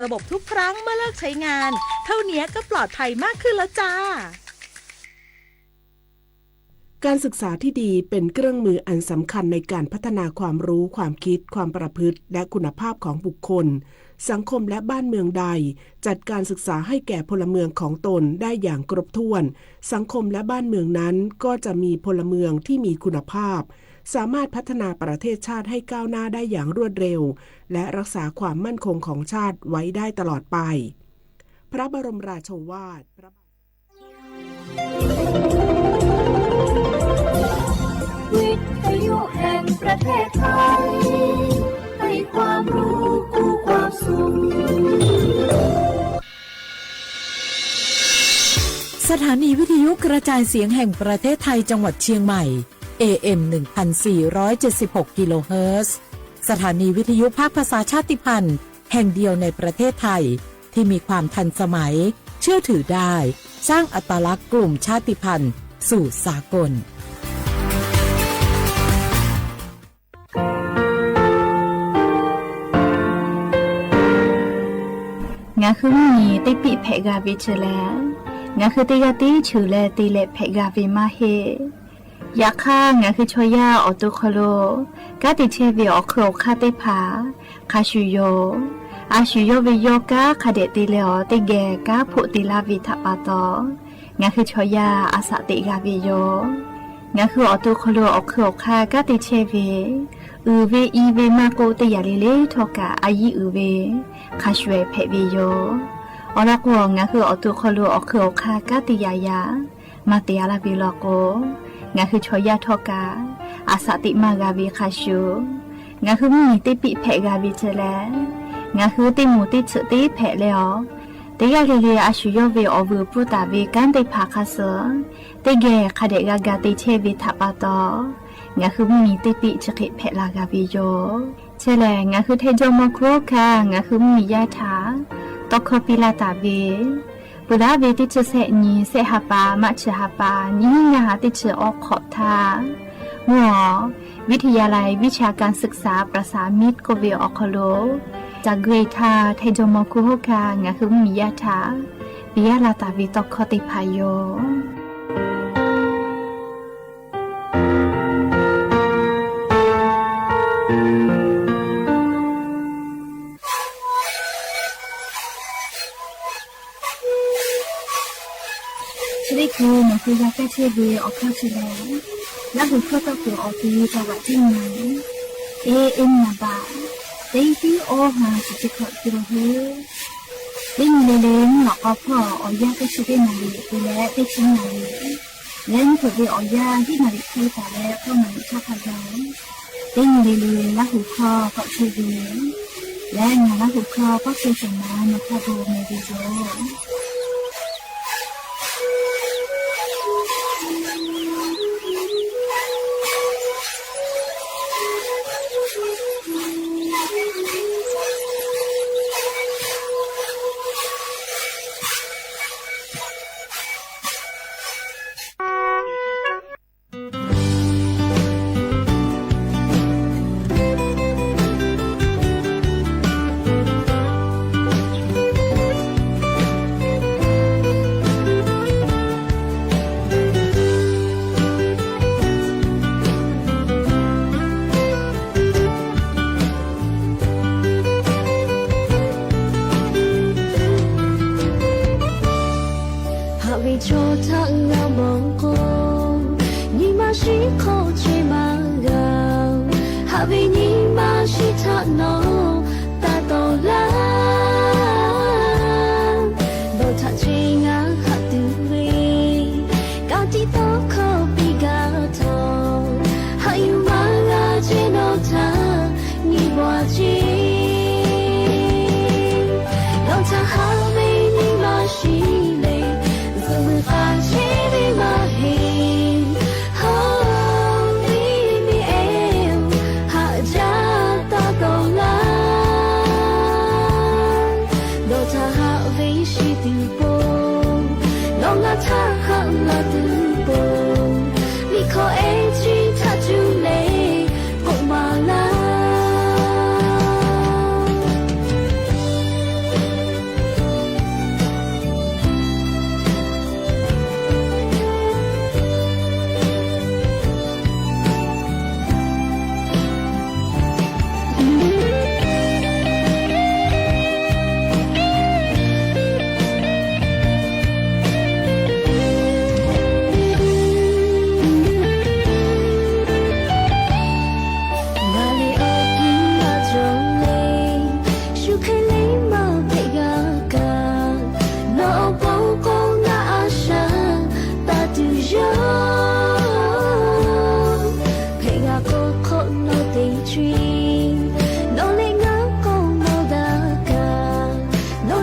ระบบทุกครั้งเมื่อเลิกใช้งานเท่านี้ก็ปลอดภัยมากขึ้นแล้วจ้าการศึกษาที่ดีเป็นเครื่องมืออันสำคัญในการพัฒนาความรู้ความคิดความประพฤติและคุณภาพของบุคคลสังคมและบ้านเมืองใดจัดการศึกษาให้แก่พลเมืองของตนได้อย่างครบถ้วนสังคมและบ้านเมืองนั้นก็จะมีพลเมืองที่มีคุณภาพสามารถพัฒนาประเทศชาติให้ก้าวหน้าได้อย่างรวดเร็วและรักษาความมั่นคงของชาติไว้ได้ตลอดไปพระบรมราโชวาทวิทยุแห่งประเทศไทยให้ความรู้กู้ความสุขสถานีวิทยุกระจายเสียงแห่งประเทศไทยจังหวัดเชียงใหม่ AM 1476 กิโลเฮิรตซ์สถานีวิทยุภาคภาษาชาติพันธุ์แห่งเดียวในประเทศไทยที่มีความทันสมัยเชื่อถือได้สร้างอัตลักษณ์กลุ่มชาติพันธุ์สู่สากลงาคือมีติปิเพกาวิชแลงาคือติกาติชูแลติเลเพกาวิมาเฮยาค่างาคือชอยาออตุคโลกาติเชวิออโครคาติผาคาชูโยอาชูโยวิโยกาคาเดติเลอติแกกาพุติลาวิทปาตองาคือชอยาอาสติกาวิโยงาคือออตุคโลออโครคากาติเชวิอือเวอีเวมาโกติยาลิเลทอกาอายีอือเวคาชเวเพวิโยอลักวงาคือออตุคโลออโครคากาติยายามาติยาลาบิโลโกงาคือชอยาทอกาอาสติมากาวิคาชูงาคือมีติปิเพกาวิเจแลงาคือติมูติสุติเพเลอติยาเลเลอาชูโยเวอวูปุตาเวกันติภาคาเสติเกคาเดกากาติเชวิทัปาตองาคือมีติปิจกิเพลากาวิโยเชแลงาคือเทจมโครคางาคือมียาถาตอคปิลาตาเวปุระเวติเชเสนีเสหปามัชหปานิงาติเชออกขอทาหัววิทยาลัยวิชาการศึกษาประสานมิตรโกเวออคโลจากเกรทาเทจมคุโฮคางาคือมียาถาปิยาลาตาวิตอคติพายโยชริคูมันคือยาแก้เชื้อเวออกเข้าเชื้อแล้วหูเข้าตะกัวออกที่จังหวัดที่ไหนเอ็มนาบาเต็งที่โอหาสิจิขอกิโลเฮเต็งเลเลงหลอกเอาพ่อออยาแก้เชื้อได้มาเลยไปแล้วได้ชิ้นมาเลยเล่นถูกเวออยาที่มาเลยที่แต่แล้วก็มาเลยชอบพยายเต็งเลเลแล้วหูคอก็เชื้อเวและงานแล้วหูคอก็เชื้อสมานมาพาโบเมดิโซ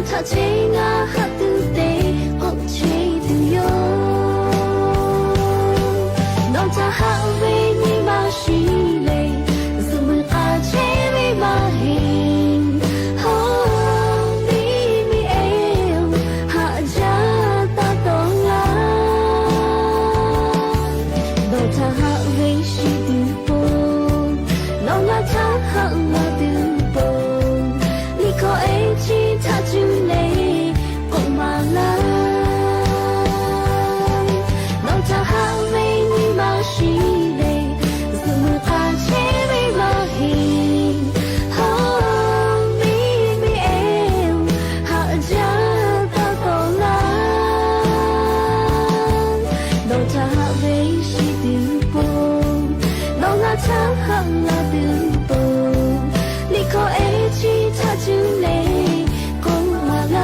他亲啊哈都得我去都有，老家哈为你嘛是嘞，怎么阿切为嘛嘿，哦你咪哎哈家大东啊，老家哈为是都不，老家哈我都不，你可爱去他就嘞，公嘛啦，老家哈为你嘛是嘞，怎么阿切为嘛嘿，哦咪咪哎哈家大东啦，老家哈为是都不，老家哈我都不，你可爱去他就嘞，公嘛啦。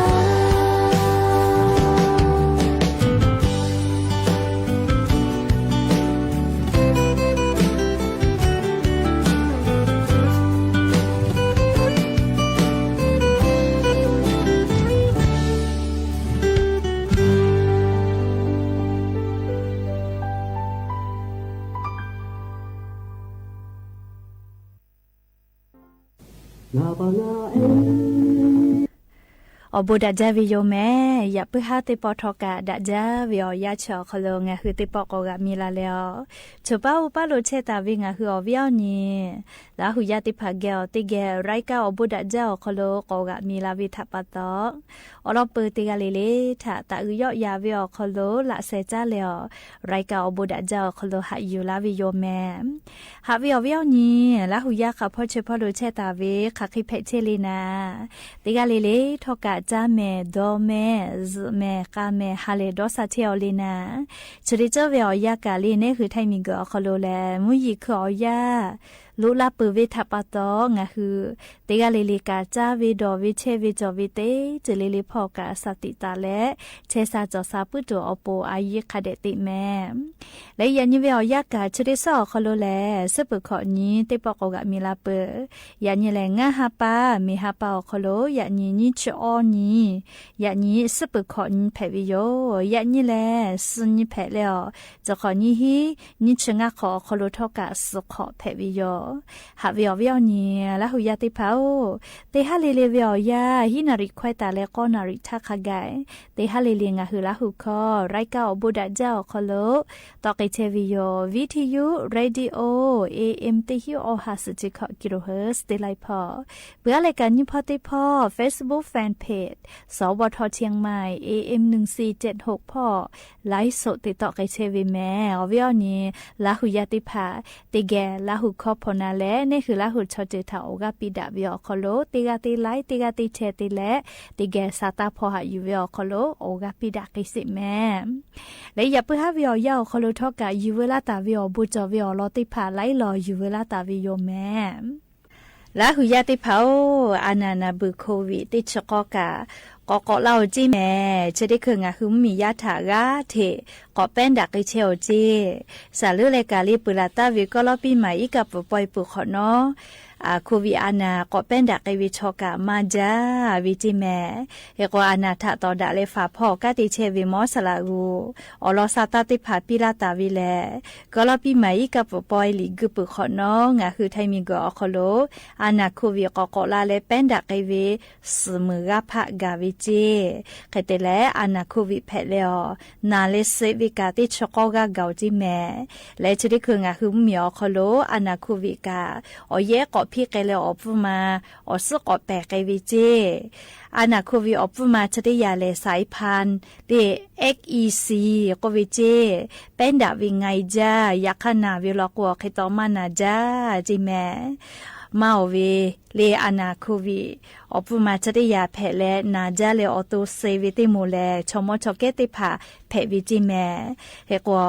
อบูดาจาวิโยแม่อย่าเพื่อหาติปอทอกะดาจาวิโอยาชอคโลงะคือติปอกกะมีลาแล้วชุป้าอุปาโลเชตาวิงะคืออวิโอนี่ลาหุยาติภาเกลติเกไรกาอบูดาจาคโลกกะมีลาวิทัปปะตออลอปืติกะเลเลทะตะอุยอยาวิโอคโลละเซจาเลอไรกาอบูดาจาคโลหะอยู่ลาวิโยแม่หาวิโอวิโอนี่ลาหุยาคาพอเชพอโลเชตาวิคาคิเพเชลีนาติกะเลเลทอกะจาเมดอเมซเมกาเมฮาเลดอซาเทอลีนาชุดิเจเวอยากาลีเนี่ยคือไทมิงก็คโลแลมุยิคอยาลูลาปือวิทัปตองะคือเตกะเลลิกาจาวิดอวิเชวิจอวิเตจเลลิพอกาสติตาและเชซาจอซาปุโตอโปอายิคาเดติแมและยันยิเวอยากาชุดิซอคโลแลซะปึขอนี้เตปอกกะมีลาเปยันยิแลงะฮาปามีฮาปาคโลยันยินิชออนียันยิซะปึขอนี้แผวิโยยันยิแลซุนิแผแล้วจะขอนี้ฮีนิชงะขอคโลทอกะสุขอแผวิโยหาวิอวิอนี่ละหุยาติเผาเตหะเลเลวิอยาหินาริควายตาและก็นาริทักขะไกเตหะเลเลงะหือละหุคอไรกาอบูดาเจ้าคโลตอกิเทวิโยวิทยุเรดิโอ AM ติฮิโอหาสจิคกิโลเฮิรตซ์เตไลพอเบื่อรายการยิพอติพอ Facebook Fan Page สวทเชียงใหม่ AM 1476พอไลฟ์สดติดต่อกิเทวิแม่อวิอนี่ละหุยาติผาติแกละหุคอพนาและนี่คือละหุชอเจถาโอกาปิดาวิอคโลติกาติไลติกาติเชติและติแกซาตาพอหาอยู่วิอคโลโอกาปิดากิสิแม่และอย่าเพื่อหาวิอยาคโลทอกะอยู่เวลาตาวิอบุจอวิอลอติผาไลรออยู่เวลาตาวิโยแม่ละหุยาติเผาอานานาบุโควิติชกอกะก็เล่าจีแม่จะได้คืองาคือมียาถากาเถก็เป็นดักเชลจีสาลือรายการลีปุลาตาวิก็รอปีใหม่อีกับปอยปุขอเนาะโควิอานาก็เป็นดักวิชกะมาจ้าวิจิแม่เฮก็อานาถะต่อดะเลฝาพ่อกะติเชวิมอสลากูอลอซาตาติผาปิลาตาวิแลก็รอปีใหม่อีกับปอยลีกุปุขอเนาะงาคือไทมิงก็อคโลอานาโควิก็ลาเลเป็นดักวิสมือกะพะกาวิจีใครแต่และอานาโควิแพแล้วนาเลเซวิกาติชกอกะเกาจิแม่และจะได้คืองาคือมีอคโลอานาโควิกาอเยก็พี่ไกเลออปุมาอสกอแปกไกวิเจอานาโควิออปุมาชติยาเลสายพันธุ์เด XEC ก็วิเจเป็นดาวิไงจ้ายักขนาวิลกัวคิตอมานาจ้าจิแม่มาเวเลอานาโควิอปุมาชติยาแผและนาจาเลออโตเซวิติโมแลชมชเกติผาแผวิจิแมเฮกว่า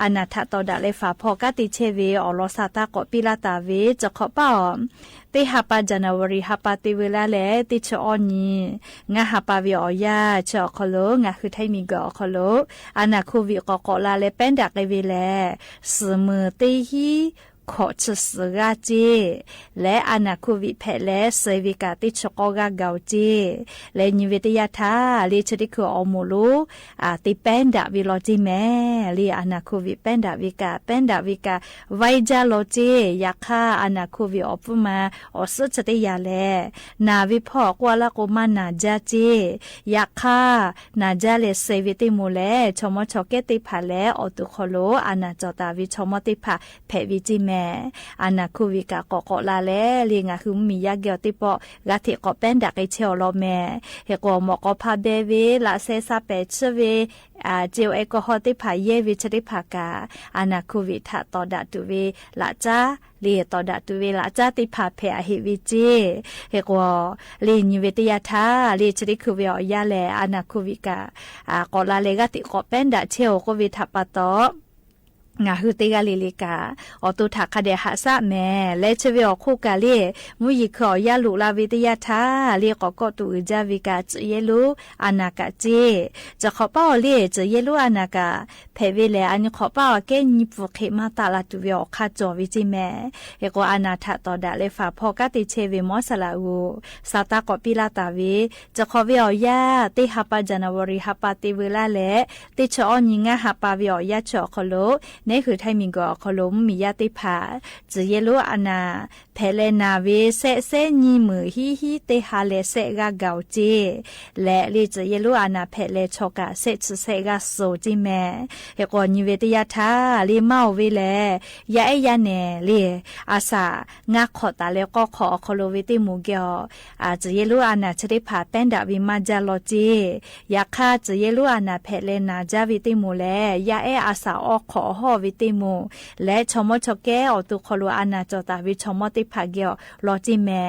อานาทะตอดาเลฝาพอกติเชเวอลอซาตากอปิลาตาเวจะขอป้าติฮาปาจานาวรีฮาปาติเวลาเลติชอนีงาฮาปาวิออยาชอคโลงาคือไทมิกอคโลอานาโควิกอลาเลเป็นดักเลเวแลสมือติฮีก ขอจะสือกาจีและอนาคูวิเพและเซวิกาติชกกาเกาจีและนิเวตยาธาลีชดิคืออมูลูติเป็นดาวิโลจีแม่ลีอนาคูวิเป็นดาวิกาไวจาโลจียาคาอนาคูวิอปุมาอสุจติยาเลนาวิพอกว่าละกุมานาจาจียาคานาจาเลเซวิติมูเลชมชเกติผาเลอตุโคโลอนาจตาวิชมติผาเพวิจิแม่อนาคูวิกากอกลาเลลีงาคือมียาเกียวติปอกาติกอเป็นดักไอเชลโลแม่เฮกอมอกอพาเบวีลาเซซาเปชเวเจียวเอกอฮอติผาเยวิชติผากาอนาคูวิทาตอดาตุเวละจ้าเลียตอดาตุเวละจ้าติผาเพอหิวิจิเฮกอลีนิเวตยาธาลีชติคือเวอยาแลอนาคูวิกากอลาเลกาติกอเป็นดาเชลโควิทาปะตองาฮือติกาลิลิกาออตุทักคเดหะซะแม่และชเวอคู่กาเลมุยิขอยาลุลาวิทยาธาเรียกกอตุอุจาวิกาจเยลุอานากาเจจะขอป้าเลจเยลุอานากาเพเวเลอันขอป้าเกญิปุเขมาตาลาตุเวอคาจอวิจิแม่เอกอนาทะตอดาเลฟาพอกาติเชเวมอสลาอูซาตากอปิลาตาเวจะขอเวอยาติฮัปปาจานาวริฮัปปาติเวลาเลติชอญิงะฮัปปาเวอยาชอคโลนี่คือไทยมิงก็ขลุ่มมียาติผาจะเยลุอานาเพเลนาเวเซเซญีมือฮิเตฮาเลเซกาเกาจีและลีจะเยลุอานาเพเลชกาเซเซกาโซจิแม่เฮกอนิเวตยาธาลีเมาเวเลยาเอยาเนลีอาสางาขอตาเลก็ขอคโลวิติมูเกียวจะเยลุอานาชติผาเป็นดาวิมาจาโลจียาคาจะเยลุอานาเพเลนาจาวิติมูเลยาเออาสาออกขอหอวิติมูและชมชแก้อตุคลูอานาจตาวิชมติภาเกียวลอจิแม่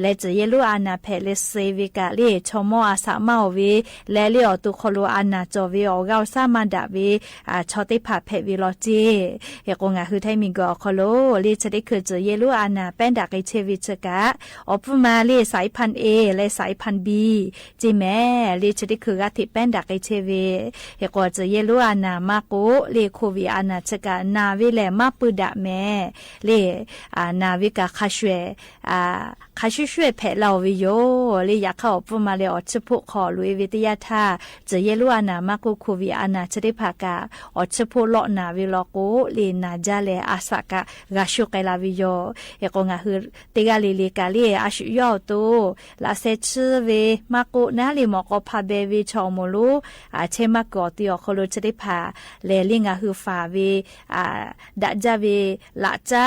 และจะเยลุอานาเพเลเซวิกาลีชมอาสามาวิและลีอตุคลูอานาจวิออกาสามาดาวิชติภาเพวิลอจิเฮกงาคือไทมิกอคโลลีจะได้คือจะเยลุอานาเป็นดักไอเชวิชกะอปมาลีสายพันธุ์ A และสายพันธุ์ B จิแม่ลีจะได้คือกะทิเป็นดักไอเชวิเฮกอจะเยลุอานามาโกลีโควิอานาชกะนาวิเลมาปุดะแม่เลนาวิกาคาชเวคาชิชเวเพลาวิโยเลอยากเข้าปุมาเลอชพุขอลุยวิทยาธาจะเยลุอานามากุคูวิอานาชติภากาอชพุโลนาวิโลโกเลนาจาเลอาสกะกาชุเกลาวิโยเอกงาฮือติกาลิลิกาเลอาชุยอตูลาเซชเวมากุนาลิมอกอพาเบวิชอมูลูเชมากอติอคโลชติภาเลลิงาฮือฟาเวดะจาเวละจ้า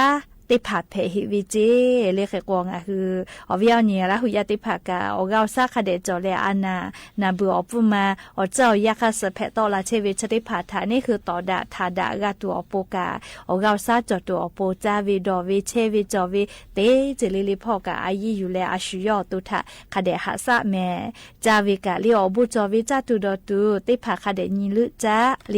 ติผาเพหิวิจิเลขกวงคืออวิญญาณละหุยติภากาออกาซาคเดจอเลอานาบุอปุมาอเจ้ายาคาสเพตอลาเชวิชติภาฐานี่คือต่อดาทาดากาตัวอปุกาออกาซาจอตัวอปุจาวิดอวิเชวิจอวิเตจิลิลิพอกาอายีอยู่เลอาชุยอตุทะคเดหาสะแมจาวิกาลิอบุจอวิจาตุดอตุติภาคเดญิลุจาเล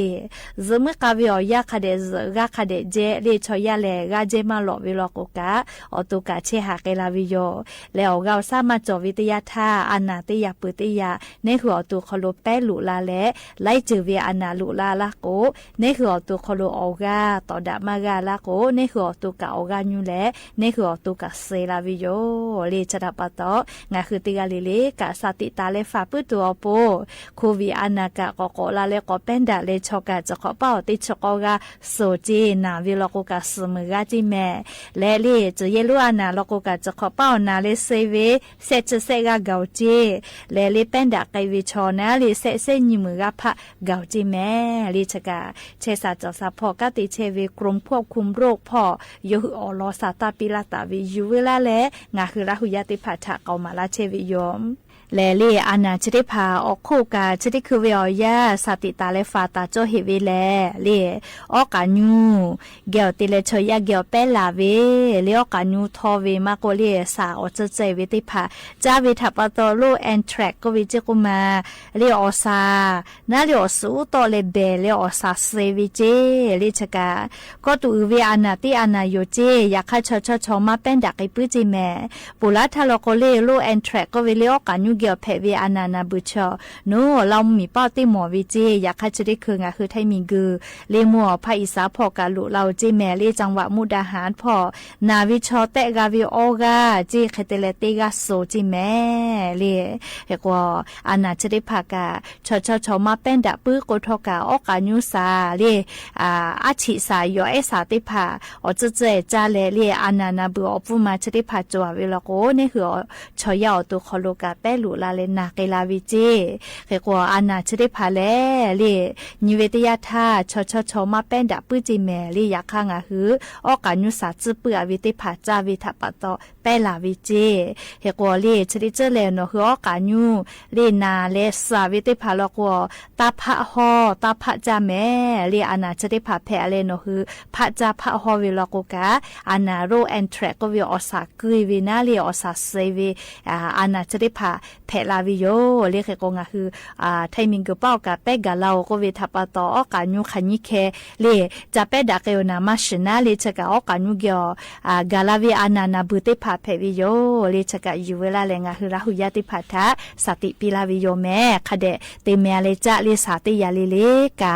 ซมกาวิอยาคเดซกาคเดเจเลชอยาเลกาเจมาลวิโลโกกาอตุกาเชหาเกลาวิโยแล้วเราสามารถจวิทยาธาอนาติยาปุติยาในหัวตุคโลเปลุลาและไลจือเวอนาลุลาลาโกในหัวตุคโลออกาต่อดามากาลาโกในหัวตุกาออกาญูและในหัวตุกาเซลาวิโยเลชดาปะตองาคือติกาลิเลกาสติตาเลฟาปุตัวโปโควิอานากากอกลาเลกอเป็นดาเลชกาจะขอเป้าติชกอกาโซจีนาวิโลโกกาสมือกาจิแม่และลีจะเยลุอานาโลกกาจะขอเป้านาเลเซเวเซจเซกาเกาจีและลีเป็นดักไกวิชอนาลีเซเซญิมือกาพะเกาจีแม่ลีชกาเชสาจอสาพอกาติเชเวกรมควบคุมโรคพ่อยหืออลอสาตาปิลาตาวิยูเวลาและงาคือราหุยติภาทะเกามาลาเชวิยมแลลี่อานาชติภาออกคู่กาชติคือเวียสติตาเลฟาตาโจหิวิแลลี่ออกานูเกียวติเลชยาเกียวเปลาเวลี่ออกานูทอเวมาโกเลียสาอจเจวิติภาจาวิทัปโตโลแอนแทรกก็วิจิกุมาลี่อซานาลี่อสูโตเลเบลี่อซาเซวิเจลิชกาก็ตูเวอานาติอานาโยเจอยากให้ชมาเป็นดักไอปื้จิแม่ปุระทาโลโกเลโลแอนแทรกก็วิลี่ออกานู เกี่ยวแผ่เวอานานาบุชอโนเรามีป้อติหมอวิเจอยากให้จะได้คืองะคือไทยมีกือเลมัวภาคอีสาพอกาลุเราเจแม่เลจังหวะมุกดาหารพอนาวิชอเตกาวิโอกาเจเคเตเลเตกาโซจิแม่เลเฮกว่าอานาจะได้พากาชอมาเป็นดะปื้อโกทกาออกาญูสาเลอาชิสายอเอสาติพาอเจเจจาเลเลอานานาบุอปุมาจะได้พาจัวเวลาโกนี่คือชอยาตัวคอโลกาเปลุลาเลนาเกลาวิเจเฮกว่าอานาจะได้พาเลนิเวตยาธาชอมาเป็นดะปื้อจิแม่เลอยากข้างอะคือออกาญูสาจื้อปื้อวิติพาจาวิทัปตอเปลาวิเจเฮกว่าเลจะได้เจเลเนาะคือออกาญูเลนาเลสาวิติพาลกว่าตาพะฮอตาพะจาแม่เลอานาจะได้พาแผ่เลเนาะคือพะจาพะฮอเวลาโกกาอานาโรแอนแทรกก็วิออสากุยวินาเลออสาเซวิอานาจะได้พาแผ่ลาวิโยเลเฮกงะคือไทมิงกเป้ากาเปกาเราก็วิทัปตอออกาญูขันยิเคเลจะเปดาเกโอนามาชนะเลชะกาออกาญูเกียวกาลาวิอานานาบุติพาแผ่วิโยเลชะกาอยู่เวลาเลงะคือราหุยาติพัทธะสติปิลาวิโยแม่คเดเตเมเลจะเลสาติยาเลกะ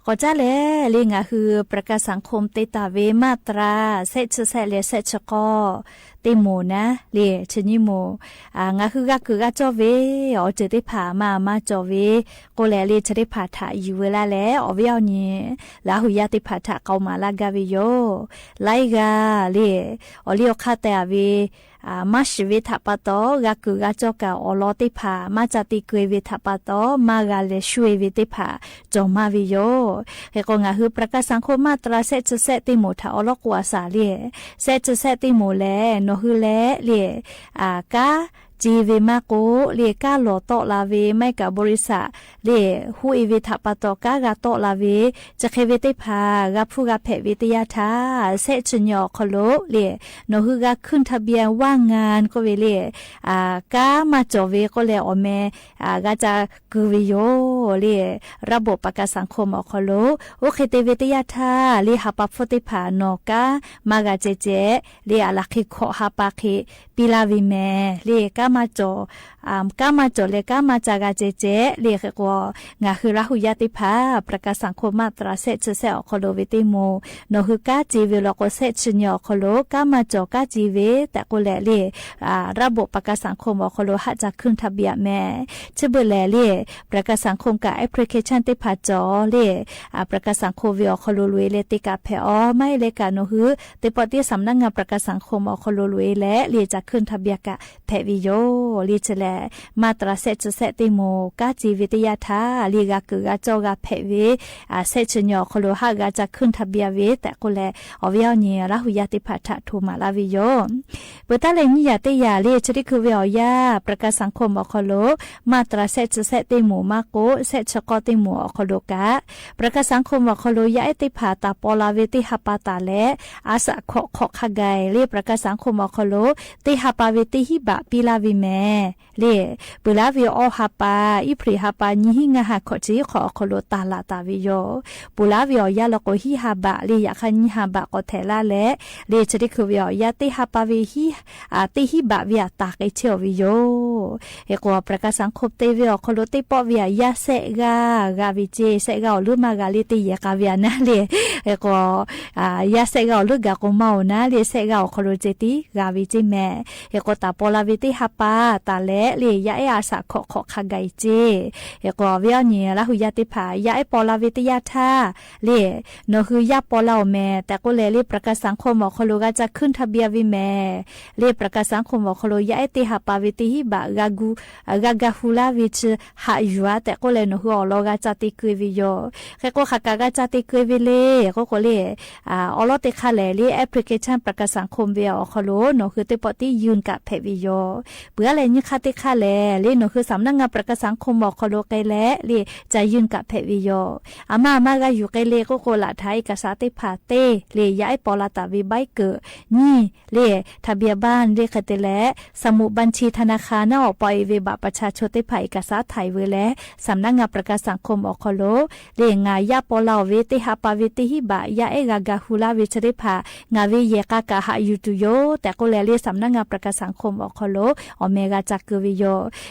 ก็จะแลลิงะคือประกาศสังคมเตตาเวมาตราเซชเซเลเซชกอเต ติโมนะเลชนิโมงาคือกะคือกะจอเวออเจติผามาจอเวโกแลเลชติผาถาอยู่เวลาแลอเวเอานี่ลาหุยาติผาถาเกามาลากาเวโยไลกาเลอลิโอคาเตอเวมาชเวทัปโตกะคือกะจอกะอลอติผามาจติกเวทัปโตมากาเลช่วยเวติผาจอมาเวโยเฮโกงาฮือประกาศสังคมมาตราเซจเซติโมทาอลอกวาสาเลเซจเซติโมแลโนฮือแลเลกาจีเวมาโกเลกาโลโตลาเวไม่กับบริษัทเลฮูอีเวทัปโตกากาโตลาเวจะเคเวติผากาผู้กาเพวิทยาทาเซจญอคโลเลโนฮือกาขึ้นทะเบียนว่างงานก็เวเลกามาจอเวก็เลอเมกาจะกูวิโยเลระบบประกันสังคมอคโลโอเคเตวิทยาทาเลหาปฟติผานอกามากาเจเจเลอลักขิขอหาปาคิปิลาวิเมเลกามาจอกามาจอเลกามาจากาเจเจเลกกงาคือราหุยาติภาประกาศสังคมมาตราเซจเซอคโลวิติโมโนคือกาจีเวลโกเซจญอคโลกามาจอกาจีเวแต่ก็แลเลระบบประกาศสังคมอคโลหะจะขึ้นทะเบียนแม่ชเบแลเลประกาศสังคมกับแอปพลิเคชันติภาจอเลประกาศสังคมวิอคโลลุยเลติกาเพอไม่เลกาโนฮือติปติสำนักงานประกาศสังคมอคโลลุยและเลจะขึ้นทะเบียนกะเพวิโยลีเจแลมาตราเซจเซติโมกาจีวิทยาทาลีกากือกาจอกาเพเวเซจญอคโลหะกาจะขึ้นทะเบียนเวแต่ก็แลอวิยเนียราหุยาติภาทะทูมาลาวิโยเบตาเลนิยาติยาเลชริคือวิอยาประกาศสังคมอคโลมาตราเซจเซติโมมาโกเซจกอติโมอคโลกาประกาศสังคมอคโลยาติภาตาปอลาเวติหปาตาและอาสะขอขกายเลประกาศสังคมอคโลติหปาเวติหิบะปิลาวิเมเลปุลาวิโอหปาอิพริหปาญิหิงะหะขอจิขอคโลตาลาตาวิโยปุลาวิโอยาลโกหิหบะเลยะคันหบะก็เทลาและเลชริคือวิโอยาติหปาวิหิติหิบะวิตาเกเชวิโยเอกว่าประกาศสังคมเตวิโอคโลติปอวิยาเซกาวิเจเซกาลุมากาลิติยะกาวินะเลเอกว่ายาเซกาลุกะกุมานะเลเซกาคโลเจติกาวิจิเมเอกตาปอลาวิติหปาตาและเลยยะอาสะขอขกายเจเอกว่าวิญญาณละหุยาติภายะปอลาวิติยาทาเลโนคือยะปอลาแม่แต่ก็เลยประกาศสังคมอคโลกาจะขึ้นทะเบียนวิแม่เลประกาศสังคมอคโลยะติหปาวิติหิบะกาฮูลาวิชหายัวแต่ก็เลยโนคืออลกาจะติกวิโยแค่ก็ขกากาจะติกวิเลก็เลยอลติคาเลแอปพลิเคชันประกาศสังคมเวียอคโลโนคือติปติยืนกับเพวิโยเบื่ออะไรนี่คาติคาเลโนคือสำนักงานประกาศสังคมอคโลไกเลจะยืนกับเพวิโยอาม่ามากาอยู่ไกเลก็โกละไทยกษาติภาเตย้ายปอลาตาวิไบเกนี่ทะเบียนบ้านคติและสมุดบัญชีธนาคารออกปล่อยเวบประชาชนติภาเอกสารไทยเวและสำนักงานประกาศสังคมอคโลงายาปอลาเวติหปาเวติหิบะยากาฮูลาวิชริภางาวิเยกากะหายูตุโยแต่ก็เลยสำนักงานประกาศสังคมอคโลอเมกาจักวิโย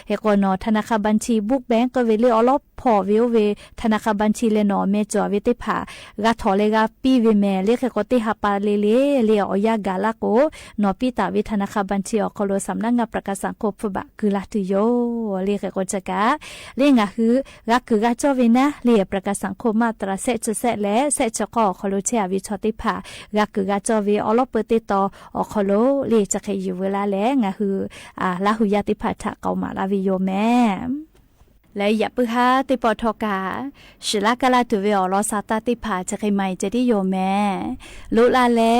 เอกนอธนาคารบัญชีบุกแบงก์ก็เวเลอลอพอวิวเวธนาคารบัญชีเลนอเมจอวิติภากาทอเลกาปีเวเมเลเกกติหปาเลอยากาลาโกนอปิตาวิธนาคารบัญชีอคโลสำนักงานประกาศสังคมฟบะคือลาตุโยเลเกกจักะงาคือกาคือกาจอเวนะเลประกาศสังคมมาตราเซจเซและเซจกอคโลเชวิชติภากาคือกาจอเวอลอเปติตอคโลเลจะเคยอยู่เวลาแลงาคือลาหุยาติภาทะเกามาลาวิโยแม่และอย่าปื้อฮาติปอทอกาชิลากาลาตุเวอลอซาตาติผาจะใครไม่จะได้โยแม่ลุลาและ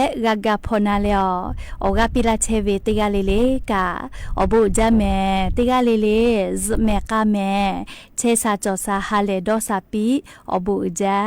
กาพนาเลออกาปิลาเชเวติกาเลกาอบุจาแม่ติกาเลซเมกาแม่เชซาจอซาฮาเลดอซาปีอบุจา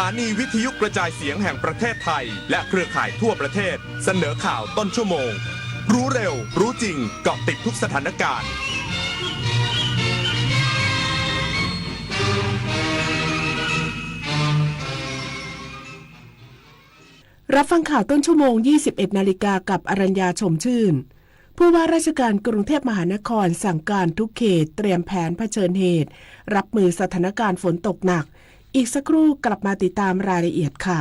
ถานีวิทยุกระจายเสียงแห่งประเทศไทยและเครือข่ายทั่วประเทศเสนอข่าวต้นชั่วโมงรู้เร็วรู้จริงเกาะติดทุกสถานการณ์รับฟังข่าวต้นชั่วโมง 21 นาฬิกากับอรัญญาชมชื่นผู้ว่าราชการกรุงเทพมหานครสั่งการทุกเขตเตรียมแผนเผชิญเหตุรับมือสถานการณ์ฝนตกหนักอีกสักครู่กลับมาติดตามรายละเอียดค่ะ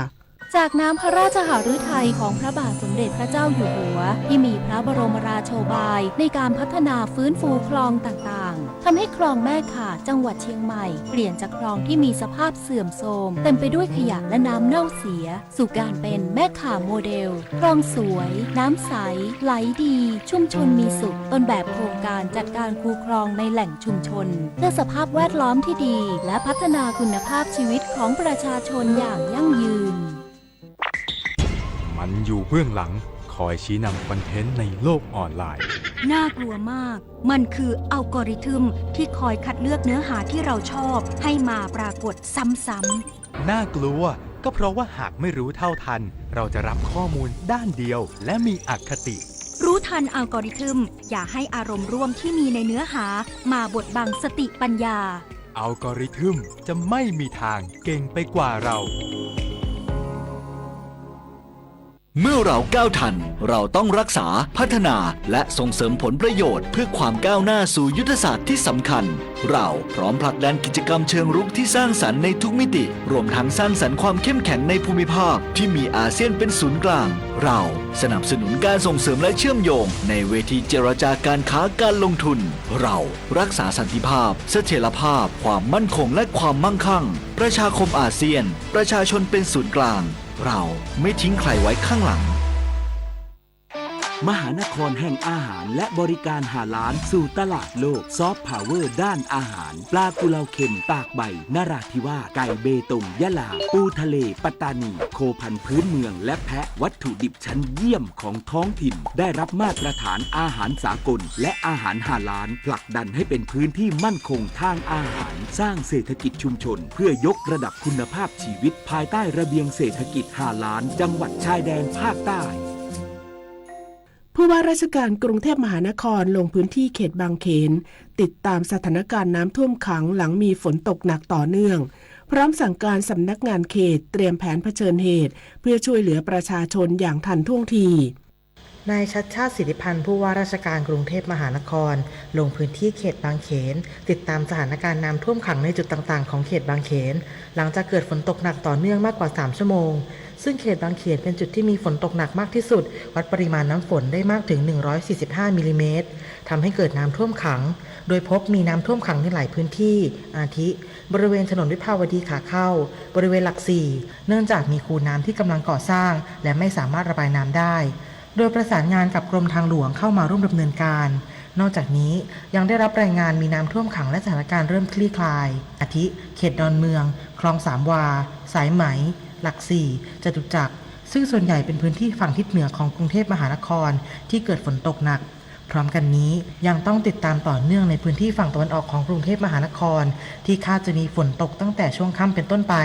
จากน้ำพระราชหฤทัยของพระบาทสมเด็จพระเจ้าอยู่หัวที่มีพระบรมราโชบายในการพัฒนาฟื้นฟูคลองต่างๆทำให้คลองแม่ข่าจังหวัดเชียงใหม่เปลี่ยนจากคลองที่มีสภาพเสื่อมโทรมเต็มไปด้วยขยะและน้ำเน่าเสียสู่การเป็นแม่ข่าโมเดลคลองสวยน้ำใสไหลดีชุมชนมีสุขต้นแบบโครงการจัดการคูคลองในแหล่งชุมชนเพื่อสภาพแวดล้อมที่ดีและพัฒนาคุณภาพชีวิตของประชาชนอย่างยั่งยืนมันอยู่เบื้องหลังคอยชี้นำคอนเทนต์ในโลกออนไลน์น่ากลัวมากมันคืออัลกอริทึมที่คอยคัดเลือกเนื้อหาที่เราชอบให้มาปรากฏซ้ำๆน่ากลัวก็เพราะว่าหากไม่รู้เท่าทันเราจะรับข้อมูลด้านเดียวและมีอคติรู้ทันอัลกอริทึมอย่าให้อารมณ์ร่วมที่มีในเนื้อหามาบดบังสติปัญญาอัลกอริทึมจะไม่มีทางเก่งไปกว่าเราเมื่อเราก้าวทันเราต้องรักษาพัฒนาและส่งเสริมผลประโยชน์เพื่อความก้าวหน้าสู่ยุทธศาสตร์ที่สำคัญเราพร้อมผลักดันกิจกรรมเชิงรุกที่สร้างสรรค์ในทุกมิติรวมทั้งสร้างสรรค์ความเข้มแข็งในภูมิภาคที่มีอาเซียนเป็นศูนย์กลางเราสนับสนุนการส่งเสริมและเชื่อมโยงในเวทีเจรจาการค้าการลงทุนเรารักษาสันติภาพเสถียรภาพความมั่นคงและความมั่งคั่งประชาคมอาเซียนประชาชนเป็นศูนย์กลางเราไม่ทิ้งใครไว้ข้างหลังมหานครแห่งอาหารและบริการหาล้านสู่ตลาดโลกซอฟต์พาวเวอร์ด้านอาหารปลากุเลาเค็มตากใบนราธิวาสไก่เบตงยะลาปูทะเลปัตตานีโคพันธุ์พื้นเมืองและแพะวัตถุดิบชั้นเยี่ยมของท้องถิ่นได้รับมาตรฐานอาหารสากลและอาหารหาล้านผลักดันให้เป็นพื้นที่มั่นคงทางอาหารสร้างเศรษฐกิจชุมชนเพื่อยกระดับคุณภาพชีวิตภายใต้ระเบียงเศรษฐกิจหาล้านจังหวัดชายแดนภาคใต้ผู้ว่าราชการกรุงเทพมหานครลงพื้นที่เขตบางเขนติดตามสถานการณ์น้ำท่วมขังหลังมีฝนตกหนักต่อเนื่องพร้อมสั่งการสำนักงานเขตเตรียมแผนเผชิญเหตุเพื่อช่วยเหลือประชาชนอย่างทันท่วงทีนายชัชชาติสิทธิพันธ์ผู้ว่าราชการกรุงเทพมหานครลงพื้นที่เขตบางเขนติดตามสถานการณ์น้ำท่วมขังในจุดต่างๆของเขตบางเขนหลังจากเกิดฝนตกหนักต่อเนื่องมากกว่า3ชั่วโมงซึ่งเขตบางเขนเป็นจุดที่มีฝนตกหนักมากที่สุดวัดปริมาณน้ำฝนได้มากถึง145มิลลิเมตรทำให้เกิดน้ำท่วมขังโดยพบมีน้ำท่วมขังในหลายพื้นที่อาทิบริเวณถนนวิภาวดีขาเข้าบริเวณหลัก4เนื่องจากมีคูน้ำที่กำลังก่อสร้างและไม่สามารถระบายน้ำได้โดยประสานงานกับกรมทางหลวงเข้ามาร่วมดำเนินการนอกจากนี้ยังได้รับรายงานมีน้ำท่วมขังและสถานการณ์เริ่มคลี่คลายอาทิเขตดอนเมืองคลองสามวาสายไหมหลัก4จตุจักรซึ่งส่วนใหญ่เป็นพื้นที่ฝั่งทิศเหนือของกรุงเทพมหานครที่เกิดฝนตกหนักพร้อมกันนี้ยังต้องติดตามต่อเนื่องในพื้นที่ฝั่งตะวันออกของกรุงเทพมหานครที่คาดจะมีฝนตกตั้งแต่ช่วงค่ำเป็นต้นไป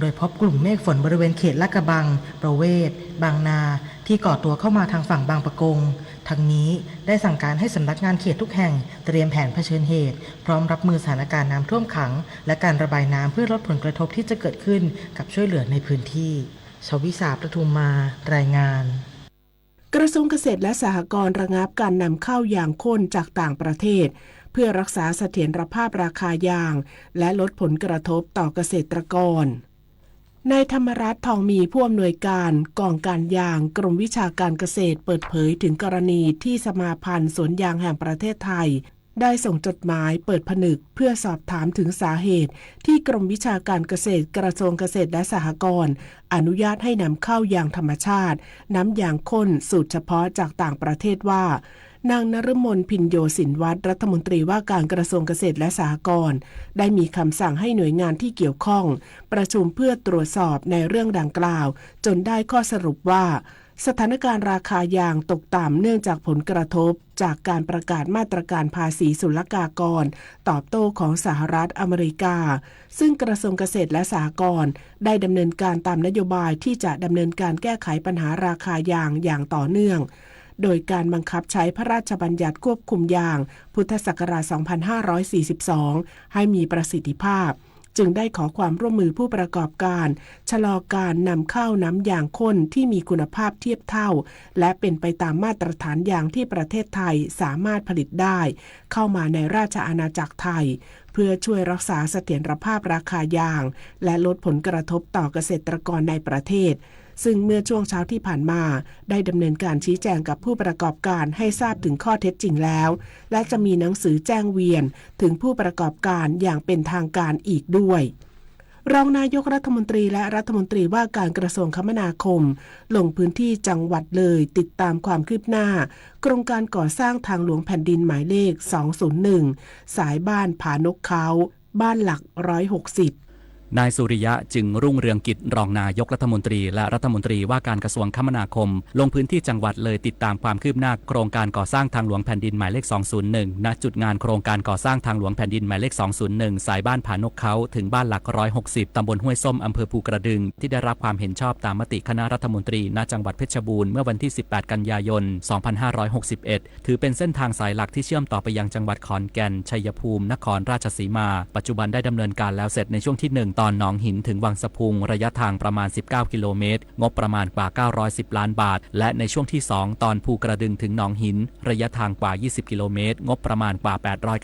โดยพบกลุ่มเมฆฝนบริเวณเขตลาดกระบังประเวศบางนาที่ก่อตัวเข้ามาทางฝั่งบางปะกงทั้งนี้ได้สั่งการให้สำนักงานเขตทุกแห่งเตรียมแผนเผชิญเหตุพร้อมรับมือสถานการณ์น้ำท่วมขังและการระบายน้ำเพื่อลดผลกระทบที่จะเกิดขึ้นกับช่วยเหลือในพื้นที่ชวิสาประทุมมารายงานกระทรวงเกษตรและสหกรณ์ระงับการนำเข้ายางข้นจากต่างประเทศเพื่อรักษาเสถียรภาพราคายางและลดผลกระทบต่อเกษตรกรนายธรรมรัตน์ทองมีผู้อำนวยการกองการยางกรมวิชาการเกษตรเปิดเผยถึงกรณีที่สมาพันธ์สวนยางแห่งประเทศไทยได้ส่งจดหมายเปิดผนึกเพื่อสอบถามถึงสาเหตุที่กรมวิชาการเกษตรกระทรวงเกษตรและสหกรณ์อนุญาตให้นำเข้ายางธรรมชาติน้ำยางข้นสูตรเฉพาะจากต่างประเทศว่านางนฤมลพินโยสินวัฒน์รัฐมนตรีว่าการกระทรวงเกษตรและสหกรณ์ได้มีคำสั่งให้หน่วยงานที่เกี่ยวข้องประชุมเพื่อตรวจสอบในเรื่องดังกล่าวจนได้ข้อสรุปว่า สถานการณ์ราคายางตกต่ำเนื่องจากผลกระทบจากการประกาศมาตรการภาษีศุลกากรตอบโต้ของสหรัฐอเมริกาซึ่งกระทรวงเกษตรและสหกรณ์ได้ดำเนินการตามนโยบายที่จะดำเนินการแก้ไขปัญหาราคายางอย่างต่อเนื่องโดยการบังคับใช้พระราชบัญญัติควบคุมยางพุทธศักราช 2542 ให้มีประสิทธิภาพจึงได้ขอความร่วมมือผู้ประกอบการชะลอการนำเข้าน้ำยางข้นที่มีคุณภาพเทียบเท่าและเป็นไปตามมาตรฐานยางที่ประเทศไทยสามารถผลิตได้เข้ามาในราชอาณาจักรไทยเพื่อช่วยรักษาเสถียรภาพราคายางและลดผลกระทบต่อเกษตรกรในประเทศซึ่งเมื่อช่วงเช้าที่ผ่านมาได้ดำเนินการชี้แจงกับผู้ประกอบการให้ทราบถึงข้อเท็จจริงแล้วและจะมีหนังสือแจ้งเวียนถึงผู้ประกอบการอย่างเป็นทางการอีกด้วยรองนายกรัฐมนตรีและรัฐมนตรีว่าการกระทรวงคมนาคมลงพื้นที่จังหวัดเลยติดตามความคืบหน้าโครงการก่อสร้างทางหลวงแผ่นดินหมายเลข 201 สายบ้านผานกเขาบ้านหลัก 160นายสุริยะจึงรุ่งเรืองกิจรองนายกรัฐมนตรีและรัฐมนตรีว่าการกระทรวงคมนาคมลงพื้นที่จังหวัดเลยติดตามความคืบหน้าโครงการก่อสร้างทางหลวงแผ่นดินหมายเลข 201 ณ จุดงานโครงการก่อสร้างทางหลวงแผ่นดินหมายเลข 201 สายบ้านผานกเขาถึงบ้านหลัก 160 ตำบลห้วยส้มอำเภอภูกระดึงที่ได้รับความเห็นชอบตามมติคณะรัฐมนตรีณ จังหวัดเพชรบูรณ์เมื่อวันที่ 18 กันยายน 2561 ถือเป็นเส้นทางสายหลักที่เชื่อมต่อไปยังจังหวัดขอนแก่นชัยภูมินครราชสีมาปัจจุบันได้ดำเนินการแล้วเสร็จในช่วงที่ 1 ตอนหนองหินถึงวังสะพุงระยะทางประมาณ19กิโลเมตรงบประมาณกว่า910ล้านบาทและในช่วงที่2ตอนภูกระดึงถึงหนองหินระยะทางกว่า20กิโลเมตรงบประมาณกว่า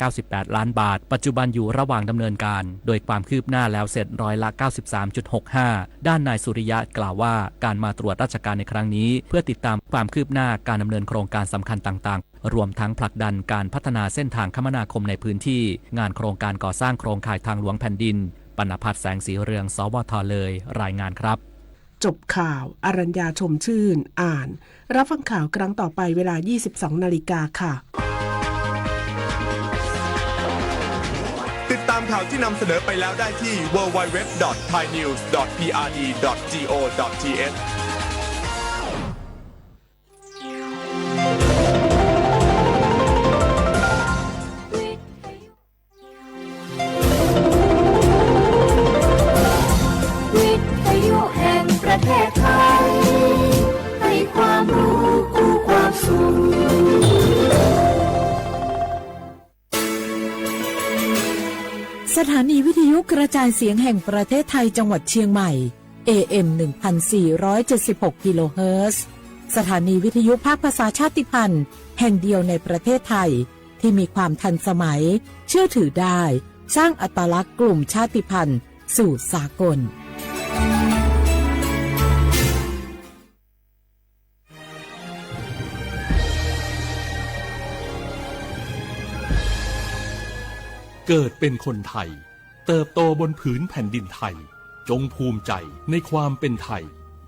898ล้านบาทปัจจุบันอยู่ระหว่างดำเนินการโดยความคืบหน้าแล้วเสร็จร้อยละ 93.65 ด้านนายสุริยะกล่าวว่าการมาตรวจราชการในครั้งนี้เพื่อติดตามความคืบหน้าการดำเนินโครงการสำคัญต่างๆรวมทั้งผลักดันการพัฒนาเส้นทางคมนาคมในพื้นที่งานโครงการก่อสร้างโครงข่ายทางหลวงแผ่นดินปณภัทรแสงสีเรืองสวทเลยรายงานครับจบข่าวอรัญญาชมชื่นอ่านรับฟังข่าวครั้งต่อไปเวลา 22 นาฬิกาค่ะติดตามข่าวที่นำเสนอไปแล้วได้ที่ www.thainews.prd.go.thประเทศไทยให้ความรู้คู่ความสุขสถานีวิทยุกระจายเสียงแห่งประเทศไทยจังหวัดเชียงใหม่ AM 1476 กิโลเฮิรตซ์สถานีวิทยุภาคภาษาชาติพันธุ์แห่งเดียวในประเทศไทยที่มีความทันสมัยเชื่อถือได้สร้างอัตลักษณ์กลุ่มชาติพันธุ์สู่สากลเกิดเป็นคนไทยเติบโตบนผืนแผ่นดินไทยจงภูมิใจในความเป็นไทย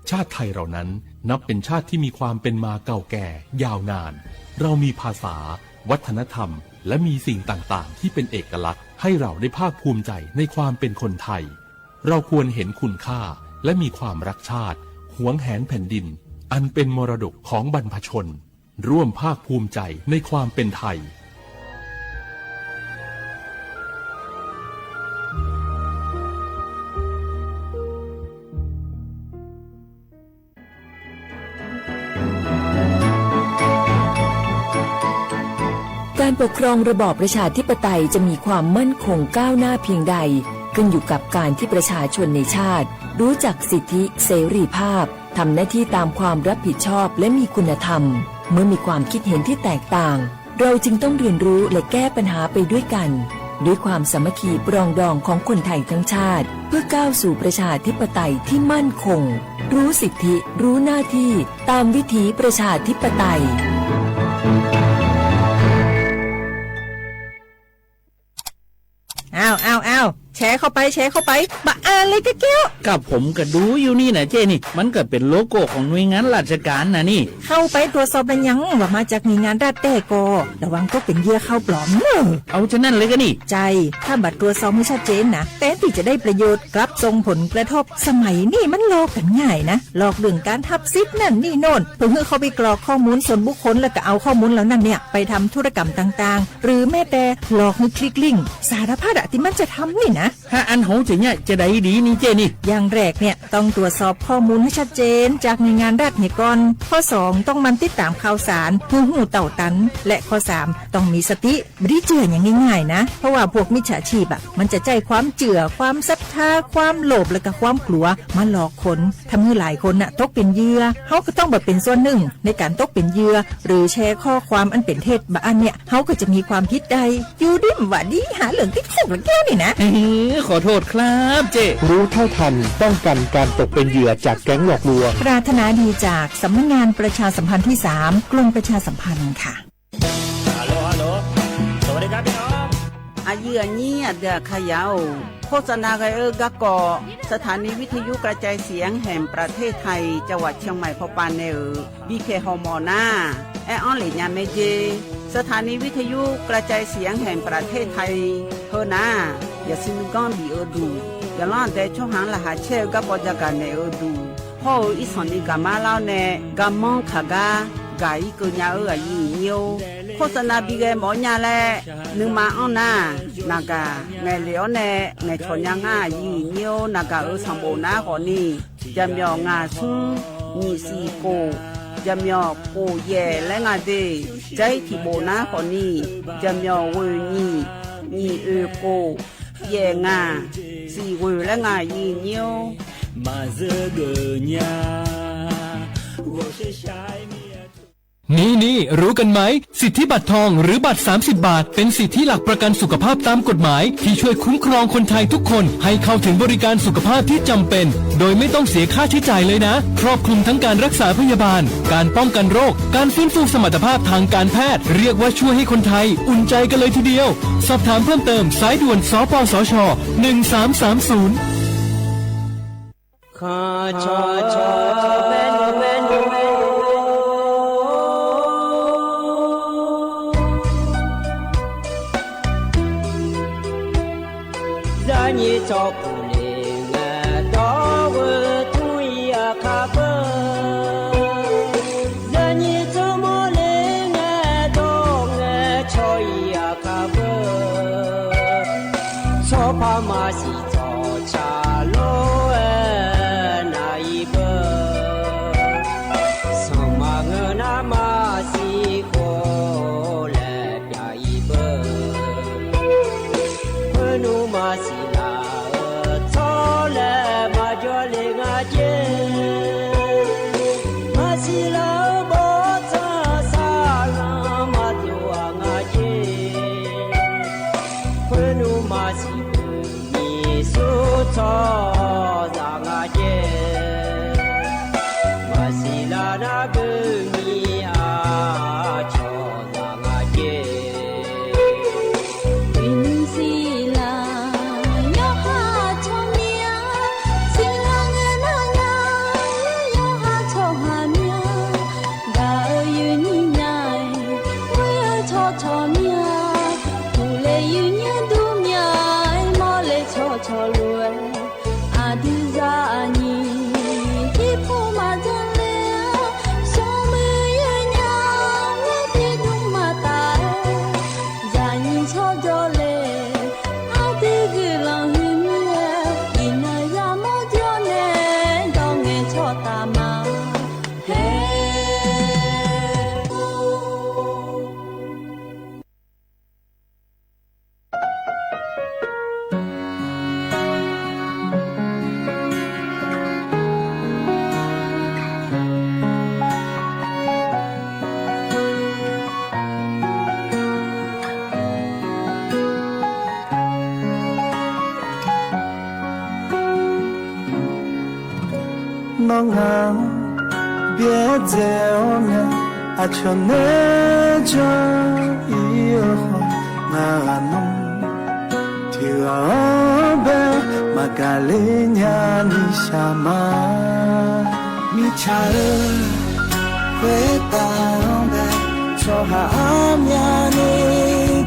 ชาติไทยเรานั้นนับเป็นชาติที่มีความเป็นมาเก่าแก่ยาวนานเรามีภาษาวัฒนธรรมและมีสิ่งต่างๆที่เป็นเอกลักษณ์ให้เราได้ภาคภูมิใจในความเป็นคนไทยเราควรเห็นคุณค่าและมีความรักชาติหวงแหนแผ่นดินอันเป็นมรดกของบรรพชนร่วมภาคภูมิใจในความเป็นไทยการปกครองระบอบประชาธิปไตยจะมีความมั่นคงก้าวหน้าเพียงใดขึ้นอยู่กับการที่ประชาชนในชาติรู้จักสิทธิเสรีภาพทำหน้าที่ตามความรับผิดชอบและมีคุณธรรมเมื่อมีความคิดเห็นที่แตกต่างเราจึงต้องเรียนรู้และแก้ปัญหาไปด้วยกันด้วยความสามัคคีปรองดองของคนไทยทั้งชาติเพื่อก้าวสู่ประชาธิปไตยที่มั่นคงรู้สิทธิรู้หน้าที่ตามวิถีประชาธิปไตยอ้าวแช ร์เข้าไปบะอ่านเลยก็แก้วกับผมก็ดูอยู่นี่นะเจนี่มันก็เป็นโลโก้ของหน่วยงานราชการนะนี่เข้าไปตรวจสอบเป็นยังว่ามาจากหน่วยงานราชแต่ก็ระวังก็เป็นเหยื่อเข้าปลอมเนอะเอาฉะนั้นเลยก็นี่ใจถ้าบัตรตรวจสอบไม่ชัดเจนนะแต่ที่จะได้ประโยชน์กลับส่งผลกระทบสมัยนี่มันหลอกกันง่ายนะหลอกเรื่องการทับซิปนั่นนี่โน่นเพื่อเข้าไปกรอกข้อมูลส่วนบุคคลแล้วก็เอาข้อมูลแล้วนั่นเนี่ยไปทำธุรกรรมต่างๆหรือแม้แต่หลอกให้คลิกลิงก์สารพัดที่มันจะทำนี่นะถ้าอันโหจะเนี่ยจะได้ดีนี่เจนี่อย่างแรกเนี่ยต้องตรวจสอบข้อมูลให้ชัดเจนจากหน่วยงานรัฐเนี่ยก่อนข้อ2ต้องมันติดตามข่าวสารหูเต่าตันและข้อ3ต้องมีสติไม่ได้เจืออย่างง่ายๆนะเพราะว่าพวกมิจฉาชีพมันจะใจความเจือความศรัทธาความโลภและก็ความกลัวมาหลอกคนทำให้หลายคนตกเป็นเหยื่อเขาก็ต้องแบบเป็นส่วนหนึ่งในการตกเป็นเหยื่อหรือแชร์ข้อความอันเป็นเท็จบางอันเนี่ยเขาก็จะมีความผิดใดอยู่ดิ้มว่าดีหาเหลืองติดคุกแล้วแก้วนี่นะขอโทษครับเจรู้เท่าทันป้องกันการตกเป็นเหยื่อจากแก๊งหลอกลวงปรารถนาดีจากสำนักงานประชาสัมพันธ์ที่3กรมประชาสัมพันธ์ค่ะฮัลโหลสวัสดีครับพี่น้องอายุนี้เดือขยาวโฆษณาไกกะกอสถานีวิทยุกระจายเสียงแห่งประเทศไทยจังหวัดเชียงใหม่พอปานเนอบีเคฮอมอนาแอออนหลีญาเมเจสถานีวิทยุกระจายเสียงแห่งประเทศไทยเฮนาอย่าซิมก้อนบีดูอย่าล้อนแต่ช่องหางละหาเช่กับปจักกันเนอดูโฮอีสอนนี่กามาเล่าเนกามองขากากาอีกุญญาอายุเนียวโฆษณาบีเกหมอญาแลนึงมาอ้อนนานากาไงเหลียวเนไงชอนยังอายุเนียวนากาสัมโบนาขอนี่จำยองาซุงมีสีโกจำยอโกเย่และงาเดใจที่โบนาขอนี่จำยอเวนี่มีโกเย่งาสีเวและงายีเนียวมาเจอเกญานี่รู้กันไหมสิทธิบัตรทองหรือบัตร30 บาทเป็นสิทธิหลักประกันสุขภาพตามกฎหมายที่ช่วยคุ้มครองคนไทยทุกคนให้เข้าถึงบริการสุขภาพที่จำเป็นโดยไม่ต้องเสียค่าใช้จ่ายเลยนะครอบคลุมทั้งการรักษาพยาบาลการป้องกันโรคการฟื้นฟูสมรรถภาพทางการแพทย์เรียกว่าช่วยให้คนไทยอุ่นใจกันเลยทีเดียวสอบถามเพิ่มเติมสายด่วนสปสช1330ขอชอเมนู你照顾你我到我对呀卡不让你怎么来我到我朝呀卡不错怕马西早茶路那一步什么我那马西过来呀一步我努马西น้องหางเบียเจ้าเนี่ยอาชนเนจอีหงานุ่มที่ Tirobe magalenya ni shama mi chare kwetambe choha amyani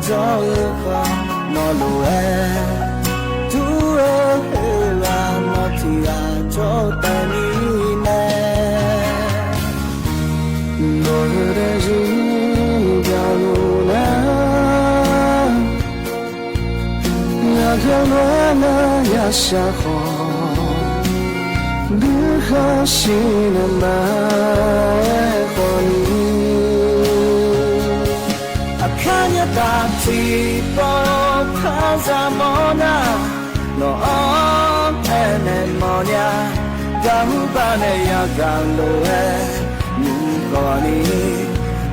joyeka no loe tuo hela no tia chotani ne no de jingaluna Yagana yashaho Bihashina mahoni Akanya dati po kazamona No on enemonia Gahubane yagalo Nikoni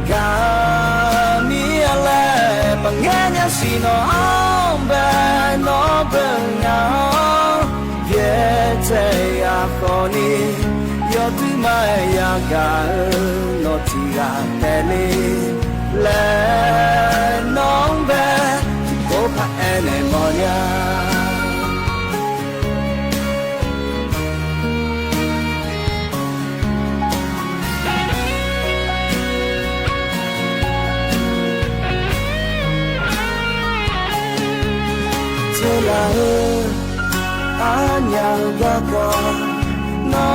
Gami ale Pangenya sino no benga yete ya koni yo tu mai ya ga no ti ga tele le no be ko pa ene moya Anya gako no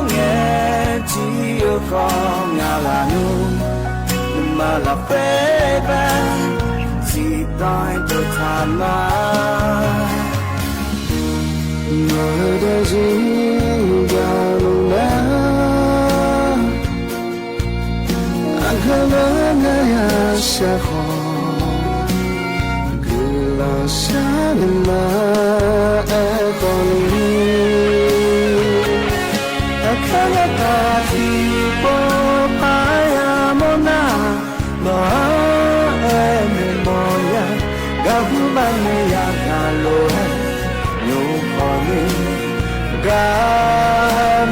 nge chiyo ko ngalanu mala pepe si tai to tama no de jingaluna akalana ya shakho Shalima ekoni akala pati po paya mona no memoria gahubane ya galo yo koni gamiala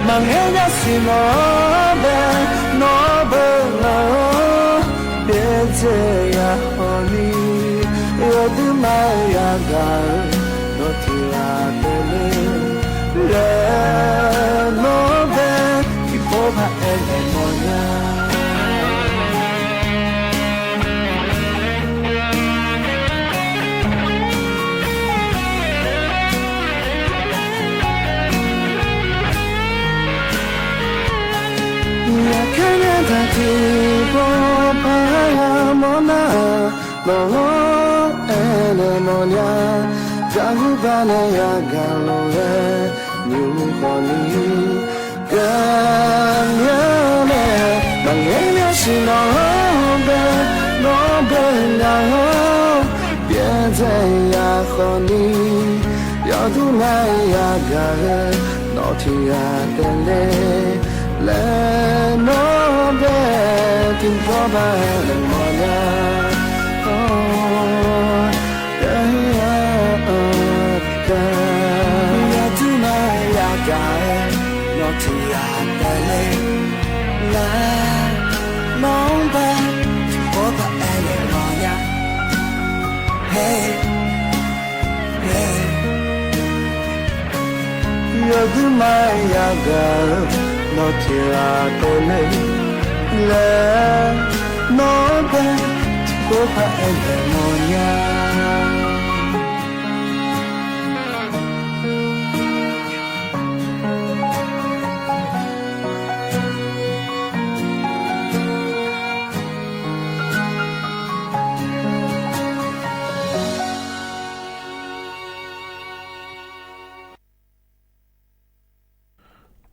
mangenya simo be no be no beze ya koni Maya gal no tira tele le no ve ki pova ele moya ya kana da ti pova ya mona no Monia, Jahubana Yagalore, New Honey, Ganyame, Mangenia Sinobe, Nobena, Piete Yahoni, Yaduna Yagare, Notia Dele, Le Nobe, Timpoba, Monia. Maya girl, not here to le no bed, copa and demonia.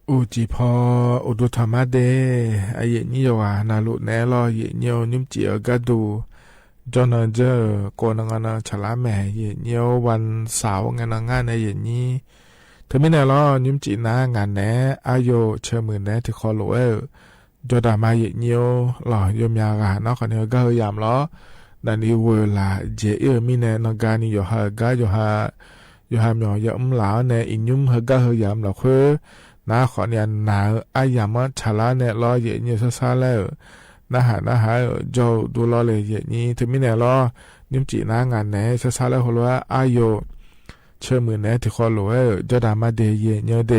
Uji po udu tamade aye niyo na lu ne lo ye niyo nim ji ga du jona je ko na ngana chala me ye niyo wan sao ngana ngana ye ni themi ne lo nim ji na ngane ayo che mu ne ti kho lo e joda ma ye niyo lo yom ya ga na ka ne ga yam lo na ni wo la je e mi ne na ga ni yo ha ga yo ha myo yam la ne inyum ha ga yam la khweนาขอเนี่ยนาอายามะชะลาเนี่ยรอเยเนี่ยซะๆแล้ว นะฮะโจดูรอเลยเยนี้ถึงมีแน่รอนิมจีนางานไหนช้าๆแล้วหัวว่าอายุเชื่อมือแน่ที่ขอหลวยเจ้าดามาเดเยเนเด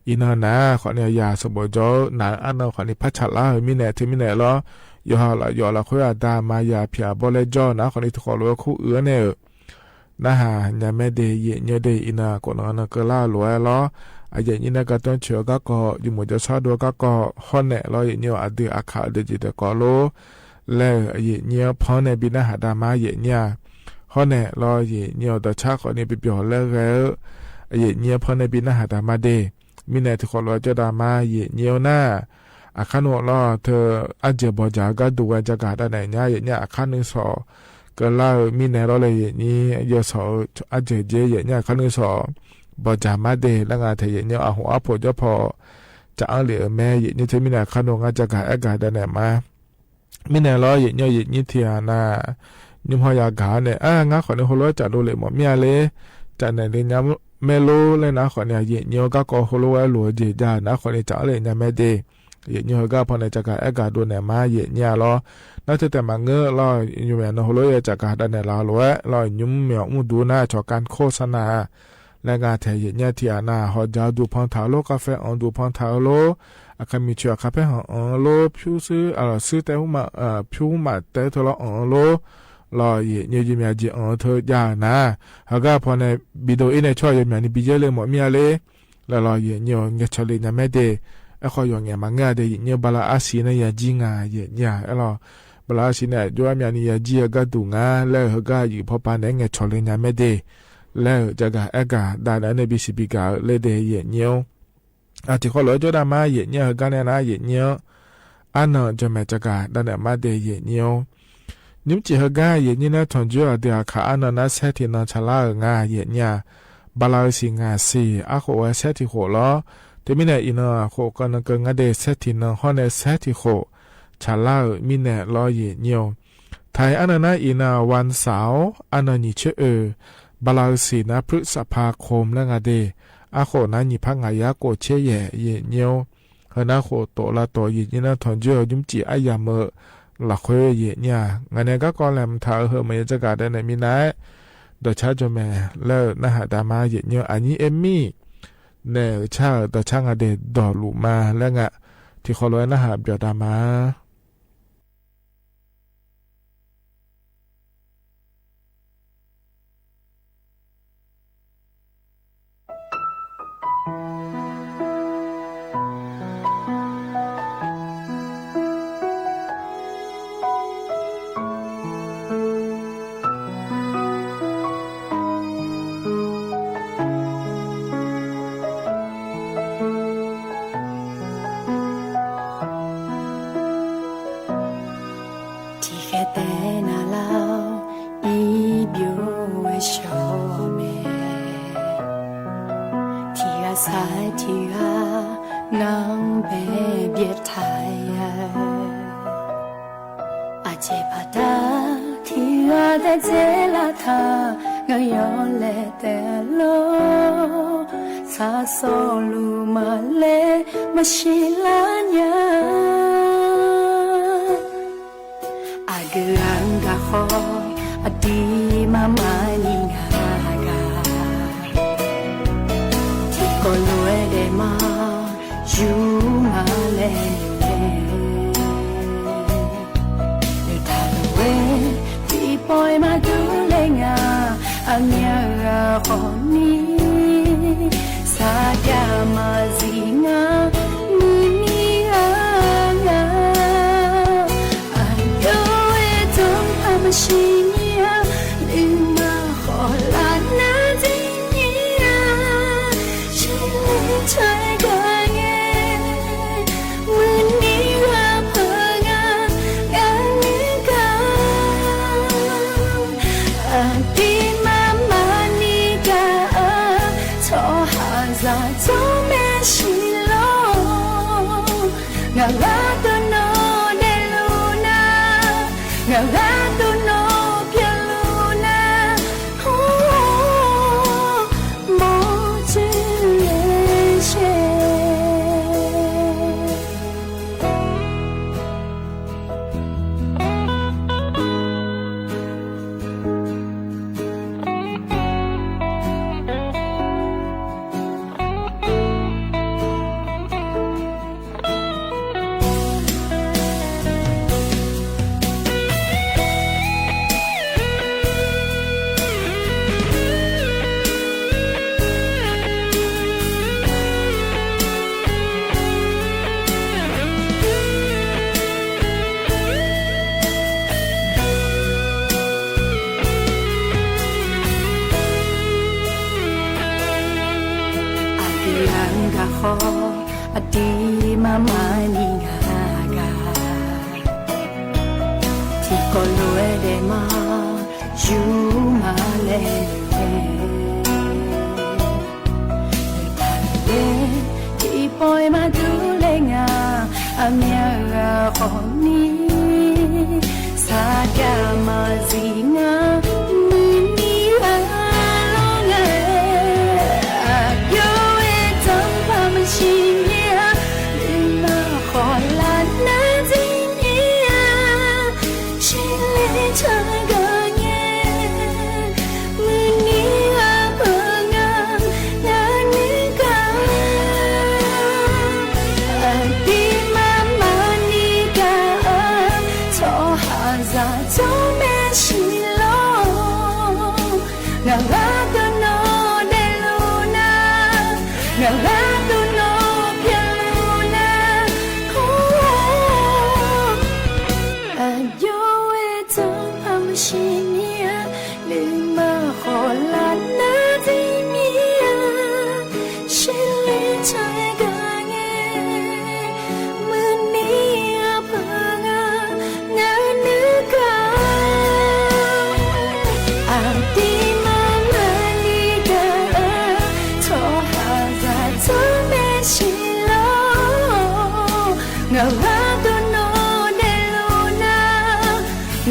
อีนอนะขอเนี่ยยาสมบูรณ์โจหนาอันนขอนี่พัชละมีแน่ถึงมีแน่รอยอละคุยดามายาเพียบอเลจอนะขอนี่ที่ขอหลวยคู่เนี่ยนะฮะเนี่ยแม่เดเยเนเดอีนาคนนั้นก็ล่าหลวยล้ออาอย่างนี้นะก็ต้องเชื่อก็อยู่หมดจะชอบดูก็ฮอนเนี่ยเราอย่างนี้อดีอาคาเดจิตก็โลแล้วอย่างนี้พอในบินหาดามาอย่างนี้ฮอนเนี่ยเราอย่างนี้ตัวชาคนนี้ไปเปี่ยวแล้วอย่างนี้พอในบินหาดามาเดมีเนี่ยที่คนเราจะดามาอย่างนี้นะอาคารหัวเราเธออาจจะบอกจาก็ดูว่าจะการอะไรเนี่ยอย่างนี้อาคารหนึ่งสองก็เล่ามีเนี่ยเราเลยอย่างนี้เยอะสองอาจจะเจอย่างนี้อาคารหนึ่งสองบอจามาเดแล้วงานเทียนเนี่ยหัวพอจะพอจะเอาเหลือแม่ยิ่งนี่เธอมีนาขนมอาจจะกายอากาศได้ไหนมามีนาล้อยิ่งเนี่ยยิ่งนี่เทียนายิ่งพอยากาเนี่ยงาขอเนี่ยหัวล้อจะดูเลยหมดมีอะไรจะไหนเลยเนี่ยเมโลเลยนะขอเนี่ยยิ่งเนี่ยก็หัวล้อหลัวเจียจ้านะขอเนี่ยจะเลยเนี่ยแม่เดยิ่งเนี่ยก็พอเนี่ยจะกายอากาศดูเนี่ยมายิ่งเนี่ยล้อน่าจะแต่มาเงื้อล้ออยู่แม่นะหัวล้อจะกายได้เนี่ยล้อล้อยุ่มเหมียวมุดูหน้าชอการโฆษณาและงานเทียนเนี่ยที่อาณาฮอจาดูพังทาโลกาแฟอันดูพังทาโลอาคามิชัวคาเฟ่อันโลผิวซื้อซื้อแต่หัวมาผิวมาแต่ทลอันโลรอเนี่ยยิ่งมีจีอันเธอยานะฮะก็พอในวิดีโอในช่วยยิ่งมีบิเจเลยหมดมีอะไรแล้วรอเนี่ยเนี่ยชอเลยเนี่ยไม่ได้ไอ้ข้อยเนี่ยมันง่ายเลยเนี่ยบลาอาศีเนี่ยจีงาเนี่ยไอ้รอบลาอาศีเนี่ยด้วยมีเนี่ยจีก็ดูงาแล้วฮะก็อยู่พอปานเนี่ยชอเลยเนี่ยไม่ได้แล้วจะกะอากาศได้ในบิสิบิกาเลเดเยเนียวที่เขาเลยจะได้มาเยเนียวกันเนี่ยนะเยเนียวอันนั้นจะไม่จะกะได้มาเดเยเนียวนิมจิฮกาเยเนียนะทนจูเดียขาอันนั้นเซตินันชลางาเยเนียบาลาสิงาสีอาโคเวเซติโคล้อแต่มิเนอินาโคกันก็งาเดเซตินันฮอนเซติโคชลามิเนลอเยเนียวไทยอันนั้นอินาวันเสาร์อันนั้นนิเชบาลาสีนะพฤษภาคมและงาเดอาโคนั้นยิพังายาโกเชยเยเนียวเฮนาโคโตละโตยินนะทอนเจอยุมจีอายามเมละเคยเยเนี่ยงานนี้ก็กอแลมทาเฮเมจะกาได้ในมินายดชาจแม่แล้วนะหาดามาเยเนี่ยอันนี้เอมมี่เนชาดชางาเดดอลูมาและงะที่ขอร้อยนะหาเบียดามาโซลูมาเลมาชิลาญาอาเกอังกาโคอดีมามานิงากาที่ก็ลวยเดมายูมาเลเนทาเวที่ปอยมาดูเลงาอันยากาโคนี้Sayamazinga minianga ayo etong amashinya lima kholana zinya shilin chai gaye muni ra phanga ganga ati mama ni ga cho ha za cho me shi lo ขออดีมามานีงากาที่ก็รวยได้มาอยู่มาเลยที่ปล่อยมาดูแลงาอาเมียของนี้สาดามาสิงามือนี้อาลงอยู่เอจำพามันชิเนียลืมมาขอลานาจิเนียชิลิเธอก็เงี้ยมือนี้อาเพิ่งนานึกาดีมามานีกาชอหาซาจอแม่ชิโลงาลาตุโนเดลูนางาลาตุโนเพียลูนาโอ้อายุเอจงพามชิเนียลืมมาขอลานาที่มีชิลิใจกันเงมือนี้เพิ่งนานึกาอาดีมามานีกาโทหาซาเธอแม่ชิโลงาลาตุโนเดลูนา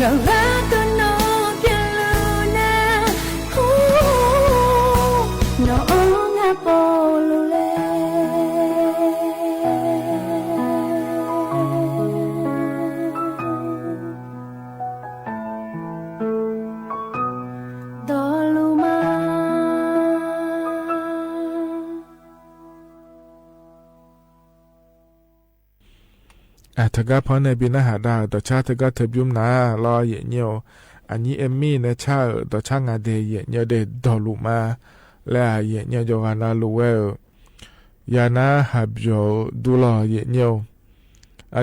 งาลาตุโนเพียลูนาโอ้น้องอาโปลูเลดอลูมา ถ้าก็พอในบินหาดาวต่อชาถ้าก็เทบยุมนารอเยเนียวอันนี้เอมมี่ในชาต่อชางาเดเยเนียวเดดอลูมาและเยเนียวโยกานาลูเวลยานาฮับโยดูลอเยเนียว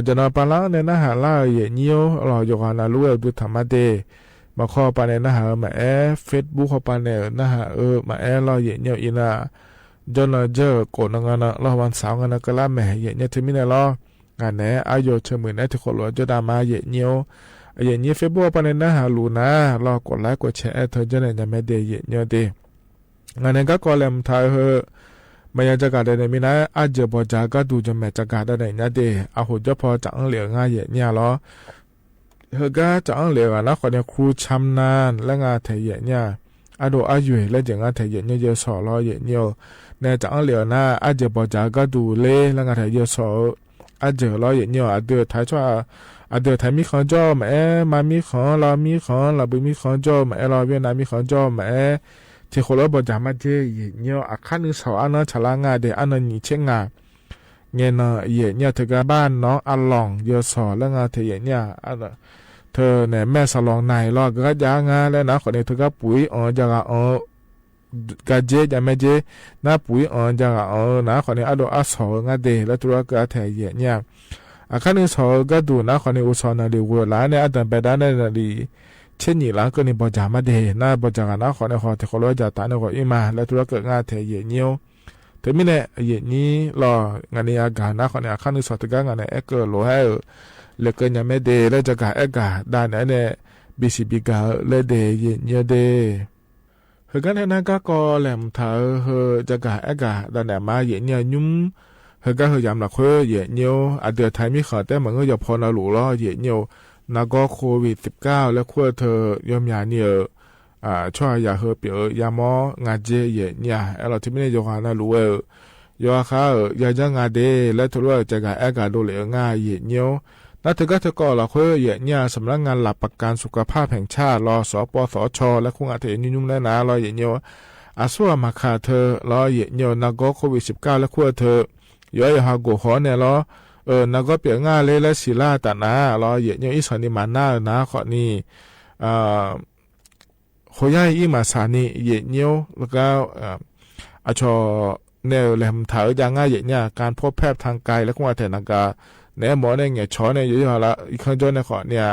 จะนอปาลาในนาหาลาเยเนียวรอโยกานาลูเวลดูธรรมะเดมาข้อปาในนาหามาเฟซบุ๊กข้อปาในนาหามารอเยเนียวอินาจนเจอโกนงานรอวันเสาร์งานก็ละแม่เยเนียวที่มิเนรองานไหนอายุเชื่อมือไหนที่คนรู้จะดามาเยเนียวเยเนียวเฟซบุ๊กปาในนาหาลูนารอกดไลค์กดแชร์เธอจะเนี่ยไม่เดเยเนียวเดงานนั้นก็กอลเลมทายเฮมายังจะการได้ไม่นะอาจจะพอจาก็ดูจะแม่จะการได้เนี่ยเดอาหุจะพอจังเหลือง่ายเนี่ยหรอเฮก็จังเหลือนะคนเนี่ยครูชำนาญและงานเทียเนี่ยอาดูอายุและจังงานเทียเนี่ยเยอะสอรอเนี่ยเนี่ยจังเหลือนะอาจจะพอจาก็ดูเล่และงานเทียเยอะสออาจจะรอเนี่ยอาจจะท้ายช่วอาจจะท้ายมีของจ่อแม่มามีของเรามีของเราบุมีของจ่อแม่เราเวียนนามีของจ่อแม่ที่คนเราบอกจะมาเจเนี่ยอาคารนึงสาวอันนั้นฉลางาเดอันนั้นนี่เช่งาเงี้ยนะเนี่ยเธอกับบ้านน้องอัลลองเยอะสอแล้วงาเธอเนี่ยอันเธอเนี่ยแม่สลองนายรอก็ยางาแล้วนะคนนี้เธอก็ปุ๋ยจะกะเจจะไม่เจน้าปุ๋ยจะนะคนนี้อันดูอัสองาเดแล้วตัวก็เธอเนี่ยอาคารนึงสาวก็ดูนะคนนี้อุศนาลีวัวล้านเนี่ยอันเป็นไปได้เนี่ยดีเช่นนี้แล้วก็นี่บอกจะมาเดน่าบอกจะกันนะขอในขอที่เขาเลยจะตายในขออีมาแล้วธุรกิจงานเทียเนียวถึงไม่เนี่ยเย็นนี้รองานนี้อากาศนะขอในขั้นที่สอดถึงงานในเอกโลให้เล็กยังไม่เดแล้วจะการเอกาด้านนั้นเนี่ยบิสิบิกาเลยเดเย็นเยอะเดเฮกันนั้นก็แหลมเธอเฮจะการเอกาด้านไหนมาเย็นเนี่ยยุ่มเฮก็เฮยามหลักเฮเย็นเนียวอาเดือไทยไม่ขาดแต่เหมือนก็อย่าพอนาหลูล้อเย็นเนียวนักก็โควิด19แล้วขั้วเธอยอมยาเนี่ยช่วยอย่าเฮเปียามองาเจเยเนี่ยเราที่ไม่ได้ยกหานารู้ยอค่ะอย่าจะงาเดและทุกว่าจะการแอกาดูเหลือง่ายเยเนี่ยนักเธอก็เราขั้วเยเนี่ยสำนักงานหลักประกันสุขภาพแห่งชาติรอสปสชและคงอาเทยุ่มและนะรอเยเนี่ยอาสัวมาคาเธอรอเยเนี่ยนักก็โควิด19แล้วขั้วเธอย่อยหาโกหอเนี่ยรอนักก็เปียง่ายเลยและศิลาตนารอเยเนี่ยอีสานิมาหน้านะขอนี่ขอยายอีมาสานีเยเนี่ยแล้วก็อาชอแนวแหลมถายางง่ายเยเนี่ยการพบแพทย์ทางกายและก็ว่าแต่นักการเนี่ยหมอเนี่ยเงี้ยช้อนเนี่ยอยู่ละอีกคนจนเนี่ยขอเนี่ย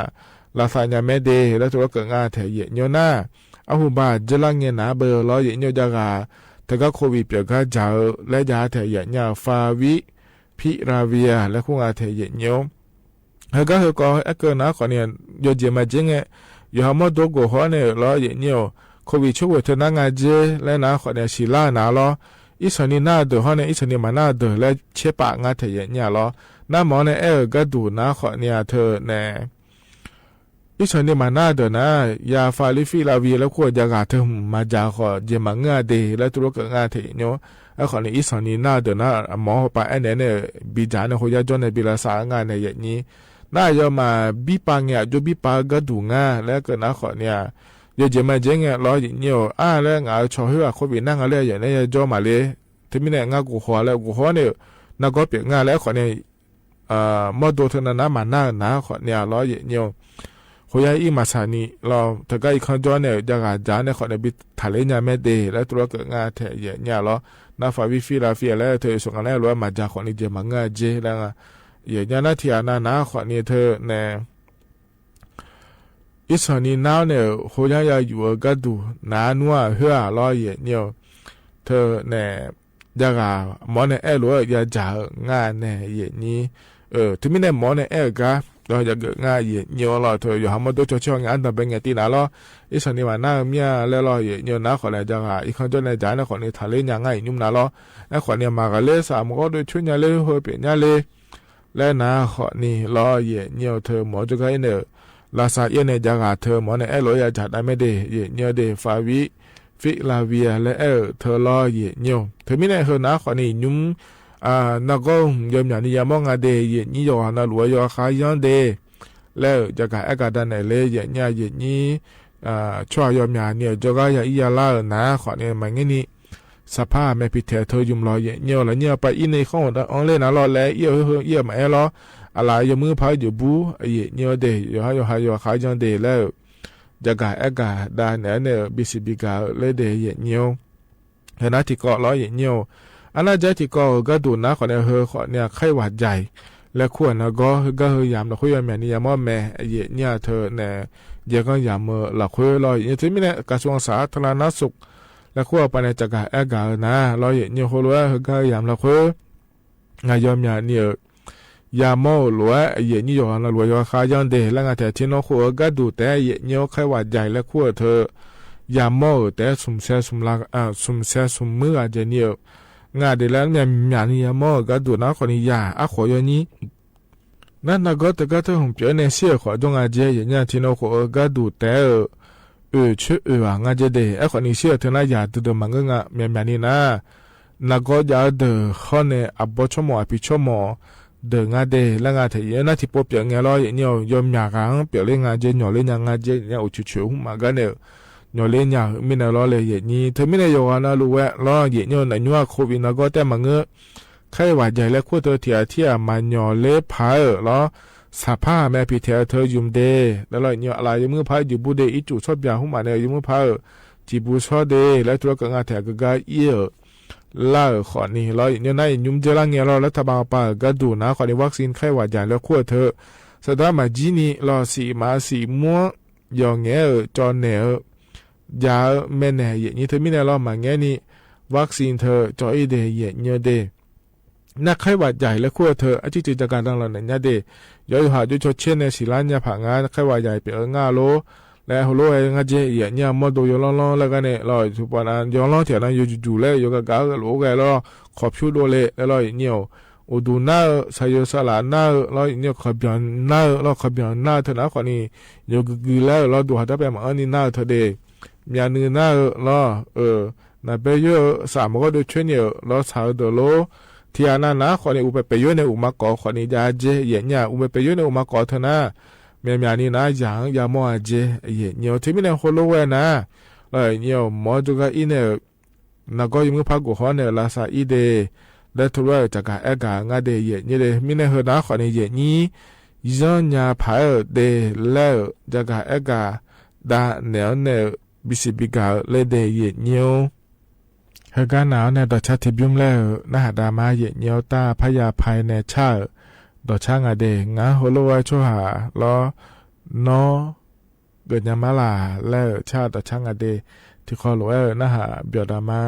ลาซาญาเมเดแล้วตัวเกิดง่ายแต่เยเนี่ยนะอาหูบาจะลังเงี้ยนะเบอร์รอเยเนี่ยจะกาท แต่ก็โควิดเปียก็จะและยาแต่อย่างเนี่ยฟาวิพิราเวียและคู่งาแต่อย่างเนี้ยแล้วก็เขาก็เกิดนะคนเนี่ยยอดเยี่ยมจริงไงอยู่ห้องตัวกูหัวเนี่ยแล้วอย่างเนี้ยโควิดช่วยเธอนั่งงานเจและนะคนเนี่ยศิลานะล้ออีส่วนนี้น่าเดือดห้องเนี่ยอีส่วนนี้มันน่าเดือดและเชื่อปากงานแต่อย่างเนี้ยล้อน้าหมอเนี่ยก็ดูนะคนเนี่ยเธอเนี่ยอีส่วนนี้มันน่าเดือดนะยาฟาลิฟิลาวีแล้วควรจะกาเธอมาจากขอเยี่ยมงานเดและตัวก็งานแต่อย่างเนี้ยไอ้คนนี้อีส่วนนี้น่าเดือดนะหมอไปไอ้เนี่ยบิจารณ์เขาจะจนในบิลาสางานในอย่างนี้น่ายอมาบีปังเนี่ยจูบีปากระดูงาแล้วก็นะขอเนี่ยยอเจมาเจงเนี่ยล้ออย่างเนี้ยแล้วงาชอเหือคนเป็นนั่งอะไรอย่างนี้จอมาเลยที่มีเนี่ยงากูหัวแล้วกูหัวเนี่ยนักก็เปลี่ยนงาแล้วขอเนี่ยมอดูเท่านั้นนะมันน่านะขอเนี่ยล้ออย่างเนี้ยหัวยาอีมาสานีเราถ้าก็อีกคนจอเนี่ยจะกาจานเนี่ยขอเนี่ยบิทะเลเนี่ยไม่ดีแล้วตัวก็งาแท้อย่างเนี้ยล้อน้าฟาวิฟิลาฟิแล้วเธอส่งกันแล้วล้อมาจากคนนี้เจมังงาเจแล้วอย่างนั้นที่อานาขอเนี่ยเธอเนี่ยอีส่วนนี้น้าเนี่ยหัวยาอยู่ก็ดูน้านัวเหือล้ออย่างเนี้ยเธอเนี่ยจะกาหมอเนี่ยล้อยาจ่างานเนี่ยอย่างนี้ที่มีเนี่ยหมอเนี่ยก็เราจะเกิดง่ายเยอะเราเธออยู่ห้องมาดูช่วยงานแต่เป็นไงที่น่ะเราอีส่วนนี้ว่าน่าเมียแล้วเราเยอะนะขอเลยจะกาอีกคนจนในใจนะขอเนี่ยทะเลยังไงยุ่งนะเราไอ้ขอเนี่ยมากันเลยสามก็ด้วยช่วยเนี่ยเลยหัวเปลี่ยนเนี่ยเลยและนะขอนี่ล้อเยอะเธอหมอจะก็เนี่ยลาซาเยเนี่ยจะกาเธอหมอเนี่ยล้อยาจัดได้ไม่ได้เยอะเดฟาวิฟิลาเวียและเธอล้อเยอะเธอไม่ได้เธอนะขอนี่ยุ่งนักก็ยอมอย่างนี้ยามองอะไรนี่ยอนะรวยยอขายยันเดแล้วจะกะดันไหนเลยอย่างนี้ช่วยยอมอย่างเนี่ยจะก็อย่าอีล่านะขอเนี่ยมันงี้สภาพไม่พิเศษเธอยุ่มรอเนี่ยแล้วเนี่ยไปอินในข้องอังเล่นนะรอแล้วเยี่ยมล้ออะไรยมือพายอยู่บูเนี่ยเดยขายยันเดแล้วจะกะดันเนี่ยบิสิบิกาเลยเดเนี่ยเห็นนะที่เกาะล้อเนี่ยอันนั้นจะที่ก็ดูนะขอเนี่ยขอเนี่ยไข้หวัดใหญ่และควรนะก็ยามเราคุยกันเนี่ยมอแม่เนี่ยเธอเนี่ยเดี๋ยวก็ยามเราคุยรออย่างที่มีเนี่ยกระทรวงสาธารณสุขและควรไปในจักรนะรออย่างคนรู้ก็ยามเราคุยงานยอมเนี่ยยามหรืออย่างนี้อยู่นะหรือว่าขายยันเดแล้วงานแต่ที่น้องควรก็ดูแต่เนี่ยไข้หวัดใหญ่และควรเธอยามแต่สุ่มเสียสุ่มมืออาจจะเนี่ยงานเดแล้วเนี่ยนี่ยามก็ดูนะคนนี้ขอยนี้นั่นนะก็แต่ก็เธอผมเจอในเสียขอจงอาเจอย่างนี้ที่น้องก็ดูแต่ชื่องานเจเดคนนี้เสียเธอน่าดูมันก็นี่นะนักก็จะเดข้อเนี่ยบชมพิชมเดงานเดแล้วงานที่นั่นที่พบอย่างเงี้ยเนี่ยยอมกันเปลี่ยนงานเจหน่อยเลยงานเจเนี่ยชิวๆมากันเนี่ยညော်လေးညာမိနလောလေရဲ့ညီသမီးနဲ့ယောနာလူဝဲလောရဲ့ညောနညွာခိုဘီနကောတဲ့မငဲခဲဝါကြလဲခုတော့တီအမညော်လေးဖာလောစဖာမဲပီတဲ့เธอยุมเดแล้วညော်အလာယမှုဖာယူဘူးတဲ့อีจุชอบပြဟုมาเนี่ยยမှုဖာจีบูชอเดแล้วตัวก็งาแถกกาเอียลาขอนี่แล้วညနေညุំจลังเงี้ยแล้วทบาปาก็ดูนะขอนี่วัคซีนไข้หวัดใหญ่แล้วคั่วเธอสะดามาจีนี่รอสีมาสีมัวยองเงี้ยจอเนยาแม่เนี่ยอย่างนี้เธอไม่ได้รอมาแง่นี้วัคซีนเธอจอยเดย์เยอะเดนักไข้หวัดใหญ่และขั้วเธออาจิตจากการดังหลังเนี่ยเดย้อยหาด้วยชดเชนในศิลาเนี่ยผ่างานไข้หวัดใหญ่เปลี่ยนง่าโลและฮัลโหลงาเจเนี่ยมอดูยอลแล้วกันเนี่ยรอทุกวันนั้นยอลเถียนอยู่จู่ๆแล้วยกกะโลแกแล้วขอบชูโดเลแล้วเนี่ยอุดูน่าสายสลาน่าแล้วเนี่ยขบยันน่าแล้วขบยันน่าเธอนะคนนี้ยกกีแล้วเราดูหาได้แบบอันนี้น่าเธอเดมีอันนึงน่าล้อน่าไปเยอะสามก็ดูช่วยเนี่ยล้อสาวเดโลที่อันนั้นนะคนนี้อุปไปเยอะในอุมาก่อคนนี้ยาเจเนี่ยอุปไปเยอะในอุมาก่อเถอะนะมีอันนี้นะอย่างยาหมอเจเนี่ยที่มีในโฮโลเวนะเนี่ยหมอจุกอินเนี่ยนักก็ยังมือพักกูขอเนี่ยลาซาอีเดและทุเรศจากการงาเดเนี่ยเลยมีในเฮนะคนนี้นี่ย้อนยาพายเดแล้วจากการดาเนี่ยบิสิบิกาเลเดเยเนียวเฮกาหนาวในดอกชาติบิมแล้วนะหาดามาเยเนียวตาพยาภัยในชาดอกช่างอเดงาโฮโลวาชัวหาล้อนอเกิดยามาลาแล้วชาดอกช่างอเดที่คอโลนะหาเบียดามา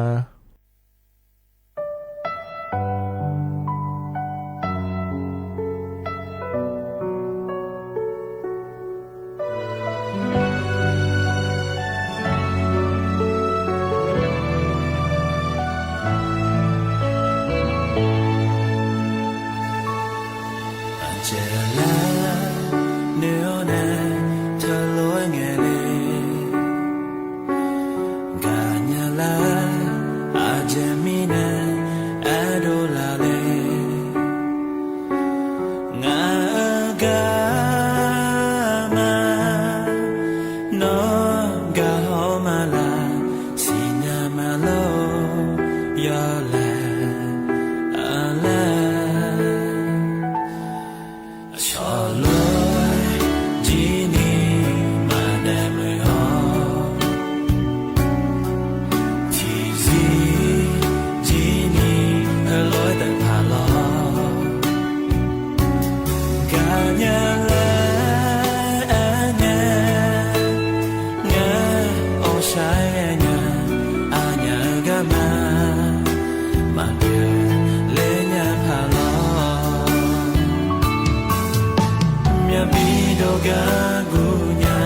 gunya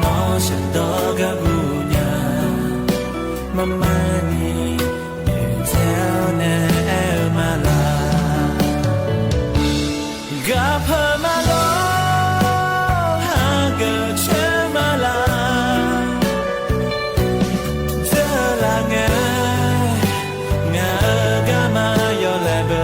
no shadoga gunya mama ni tell ne mala ga pa malo ha ga che mala tela nga ga ma yo le be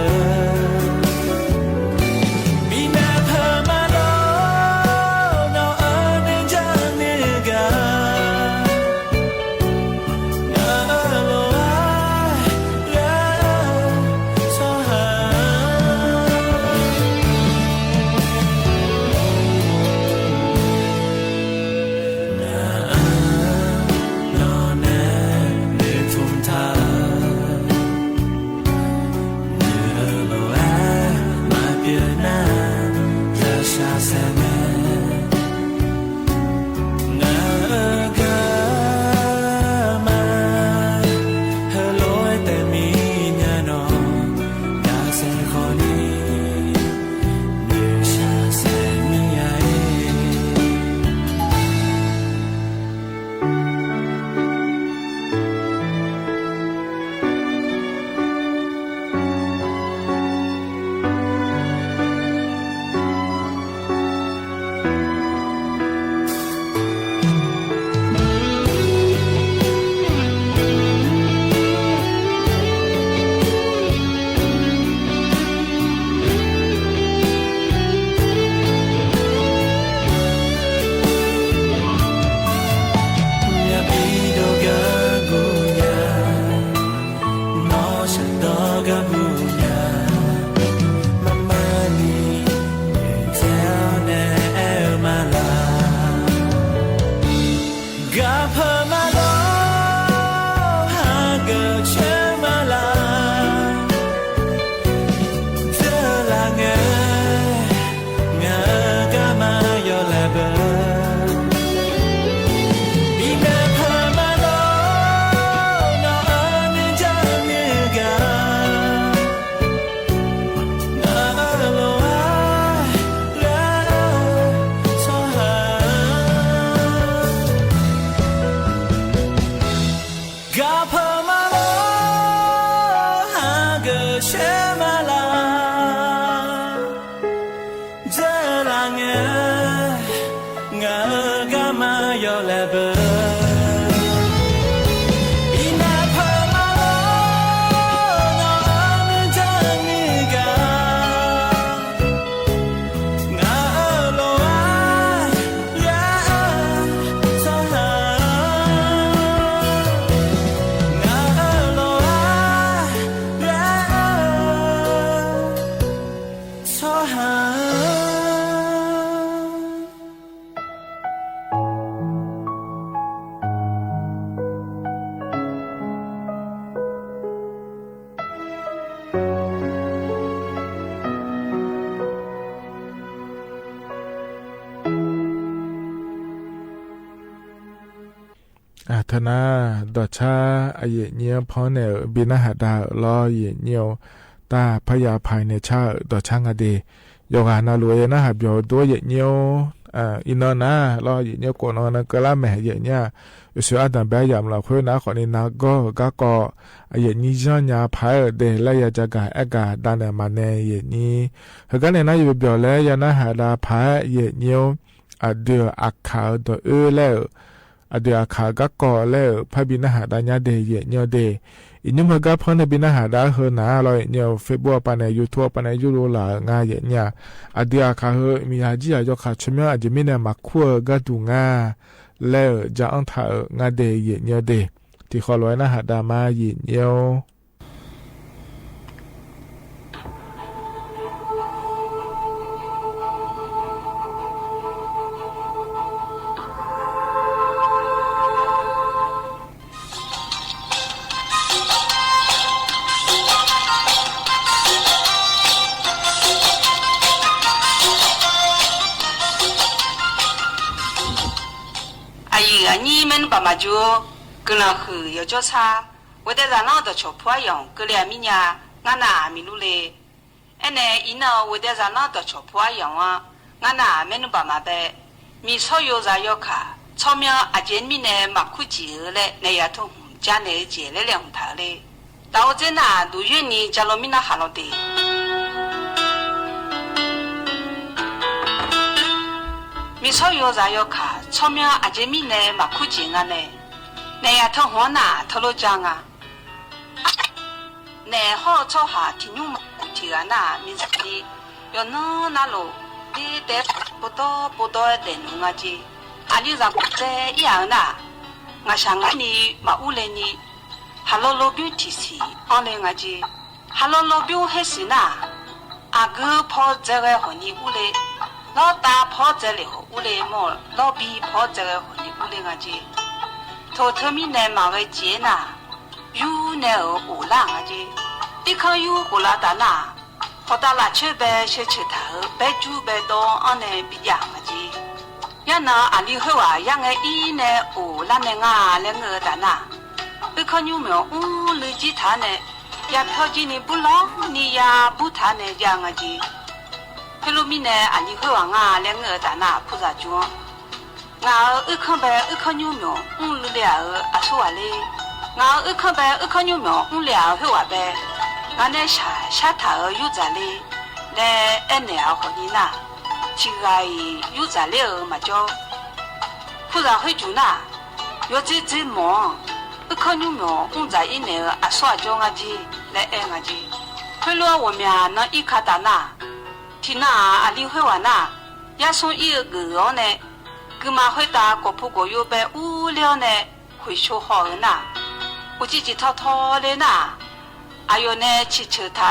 ธนาดอชาอเยเนียพอเนบินาหาดาลอเยเนียวตาพยาภายในชาดอชางอเดยกานาลวยนะหาบยอตัวเยเนียวอินนาลอเยเนียวกวนนะกะลาแม่เยเนียอุสอาดันบายามลาคุนะขอนี่นาก็กะกออเยนีจัญญาภายเดลายจักะอากาดานมาเนเยนีฮกะเนนะอยู่เบียวแลยานะหาดาภายเยเนียวอเดออักขาวดอแล้วอเดียขาก็ก่อแล้วพระบิณหาดาญาเดเยเนียวเดอินุมก็พอในบิณหาดาเฮนาลอยเนียวเฟซบุ๊กปานในยูทูบปานในยูโรลางาเยเนียอเดียขาเฮมีอาจีอาจขาชมอาจมีเนมาคัวก็ดูงาแล้วจะอังทางาเดเยเนียวเดที่ขอลอยนะหาดามาเยเนียว你们爸妈就跟了后要叫啥？我在让老的吃破样，过两米呀，俺那米路嘞。俺呢，一呢，我在让老的吃破样啊，俺那没弄爸妈呗，米少有啥要卡，草苗阿姐米呢马苦几个嘞，那也通家内接来两头嘞，到我在那都愿你家老米那哈了的。米少有啥要卡，草苗阿姐米呢马苦几个呢，那也通黄那头路讲啊。那好炒下挺用提个那米子的，要弄那路的得不多的弄啊子，阿里让在一样那，我想你嘛屋里呢，哈罗罗表提示，安来啊子，哈罗罗表还是那，阿哥跑这个和你屋里，老大跑这里和屋里么，老比跑这个和你屋里啊子，头米呢嘛个接那。有那乌拉啊子，你看有乌拉达那，好大拉车呗，小车头，白猪白多，安呢比样啊子。呀那阿里后啊，样个伊呢乌拉呢啊，两个达那，你看有没有？累积他呢，呀票钱呢不老，你呀不他呢样啊子。黑路米呢阿里后啊，两个达那菩萨庄，我一看呗，一看有没有？了阿说话嘞。我一看呗，一看有没有聊会话呗。我那下头有在哩，那俺俩和你那，这个有在了嘛叫，不然会做那，要这忙，一看有没有在一年啊耍叫我子来爱我子，会落我们那一卡达那，听那阿里会话那，也送一个呢，干嘛会打国铺国有呗无聊呢，会说好那。我自己偷偷的呐，还有呢，去车头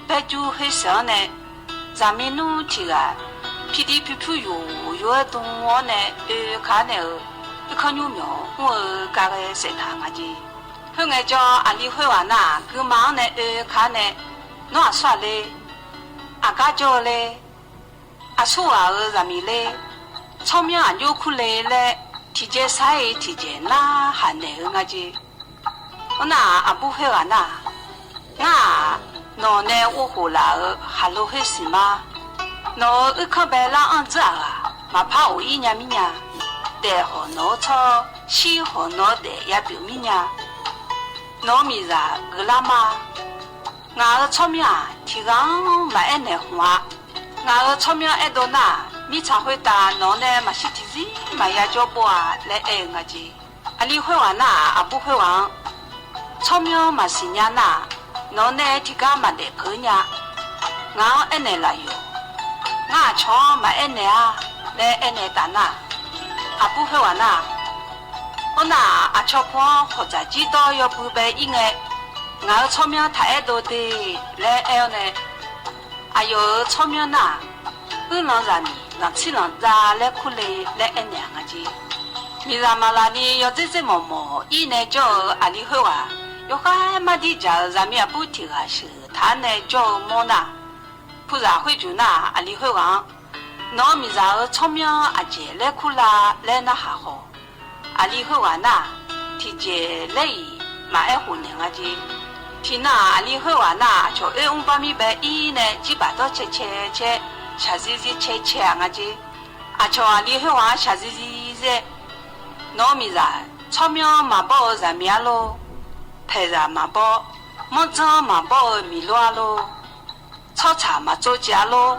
白猪黑色呢，上面弄起来，屁滴屁屁有动物呢，看呢，一看有苗，我搞个食堂啊子，后来叫阿里会玩呐，干嘛呢？看呢，弄阿耍嘞，阿家叫嘞，阿苏啊上面嘞，草苗阿牛裤嘞，提前晒提前拉喊嘞啊子。我那阿不会玩呐，我呢我回来哈罗会是吗？我一看白拉安子啊，嘛怕我一年米呀，得和我操，西和我的也表米呀，我米ra个拉嘛，我个草苗提纲嘛爱那花，我个草苗爱多那，米才会打我呢嘛是提子嘛也叫不啊来爱我子，阿你会玩呐，阿不会玩。草苗嘛是伢那，我呢提纲嘛得婆伢，我爱那来哟，我唱嘛爱那啊，来爱那打那，阿不会玩呐，我那阿唱歌或者知道要不被应该，我草苗太多的来爱呢，还有草苗那，我让人让吃让炸来苦来来爱那个子，你让嘛啦你要这么，伊呢叫阿里好啊。有还嘛的家咱们也不提啊，是他呢叫么呢？不然会做那阿里会玩，那米然草苗阿姐来苦啦来那还好，阿里会玩呐，提前来嘛爱胡娘啊子，提那阿里会玩呐，就爱用把米白伊呢几把刀切，下日切啊子，啊就阿里会玩下日那米然草苗嘛包咱面咯。配上嘛包，木桩嘛包米乱咯，炒茶嘛做家咯，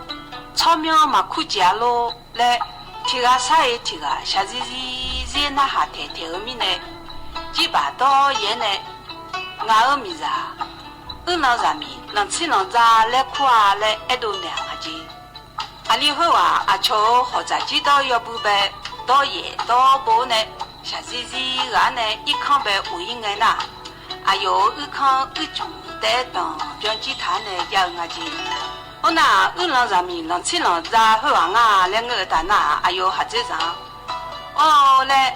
炒苗嘛苦家咯，来提个啥也提个，下日那下天后面呢，几把刀也呢，俺米啥，那上面能吃能炸来苦啊来一度两个子，阿里后啊阿秋或者知道要不呗，刀也刀包呢，下日俺呢一看呗无应该呐。还有一看一种带动编吉他呢样啊子，我那一浪上面浪起浪炸后啊两个大那还有还这上，哦嘞，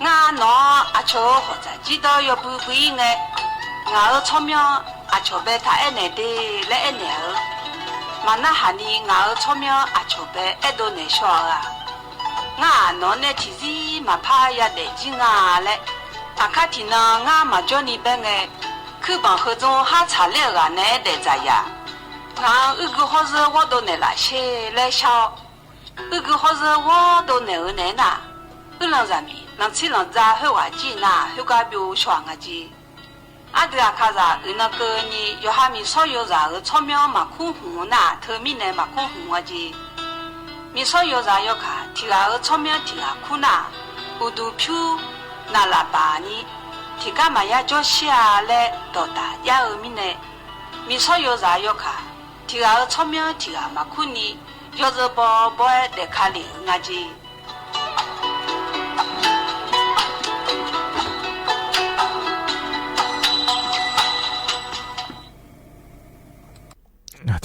俺那阿秋或者知道要不应该，俺草苗阿秋被他爱来的来爱来，嘛那哈尼俺草苗阿秋被爱到那少啊，俺那呢其实嘛怕也得劲啊嘞。阿卡提呢，俺嘛叫你办个，去帮合中哈查了个那得咋呀？俺一个好事我都来些来笑，个好是我都难而难呐，让人民让起让在后话机呐，后个比如爽个机。阿对啊，卡啥？那个你要还没少有啥个草苗嘛空红呐，头面呢嘛空红个机。没少有啥要看，提个草苗提个苦呐，糊涂票那喇叭呢，提个嘛也叫下来到达也后面呢。没少有啥要看，提个草苗提个嘛苦呢，要是不来看里个机。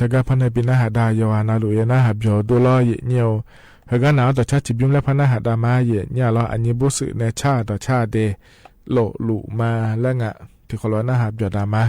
ถ้าก็พันในปีน่าหาดายาวานาลุยน่าหาบยอดูล้อเยเนียวเฮก็หนาวต่อชาติบิมและพันน่าหาดามาเยเนี่ยล้ออันนี้บุษในชาต่อชาเดโลลุมาและงะที่ขอล้อน่าหาบยอดามา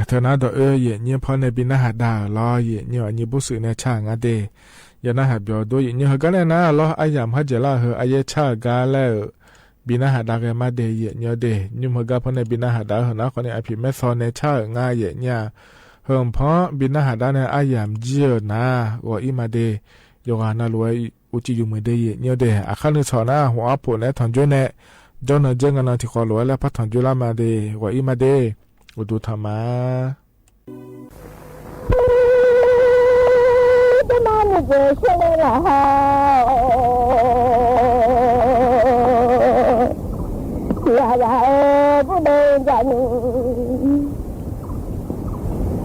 เธอน่าดอเยเนี่ยพอในบินน่าหาดาล้อเยเนี่ยอันนี้บุษในช่างอเดยาน่าหาบยอดูเนี่ยเขาก็เลยนะล้ออายามฮัจเจล่าเหออายช่ากาแล้วบินน่าหาดากันมาเดเยเนี่ยเดยุ่มเขาก็พอในบินน่าหาดาเหอนะคนในอภิเมษในช่างง่ายเยเนี่ยเฮิมเพราะบินน่าหาดาในอายามเจียนะว่าอีมาเดยกาน่ารวยอุจิยุมเดเยเนี่ยเดอาคันสอนะหัวผลในทอนจุนเนจนเจงกันที่ขอรวยแล้วพัฒนจุลามาเดว่าอีมาเดอุดุธรรมะจะมาหนูเจอใช่ไหมล่ะฮะอย่าผู้เดินจากหนู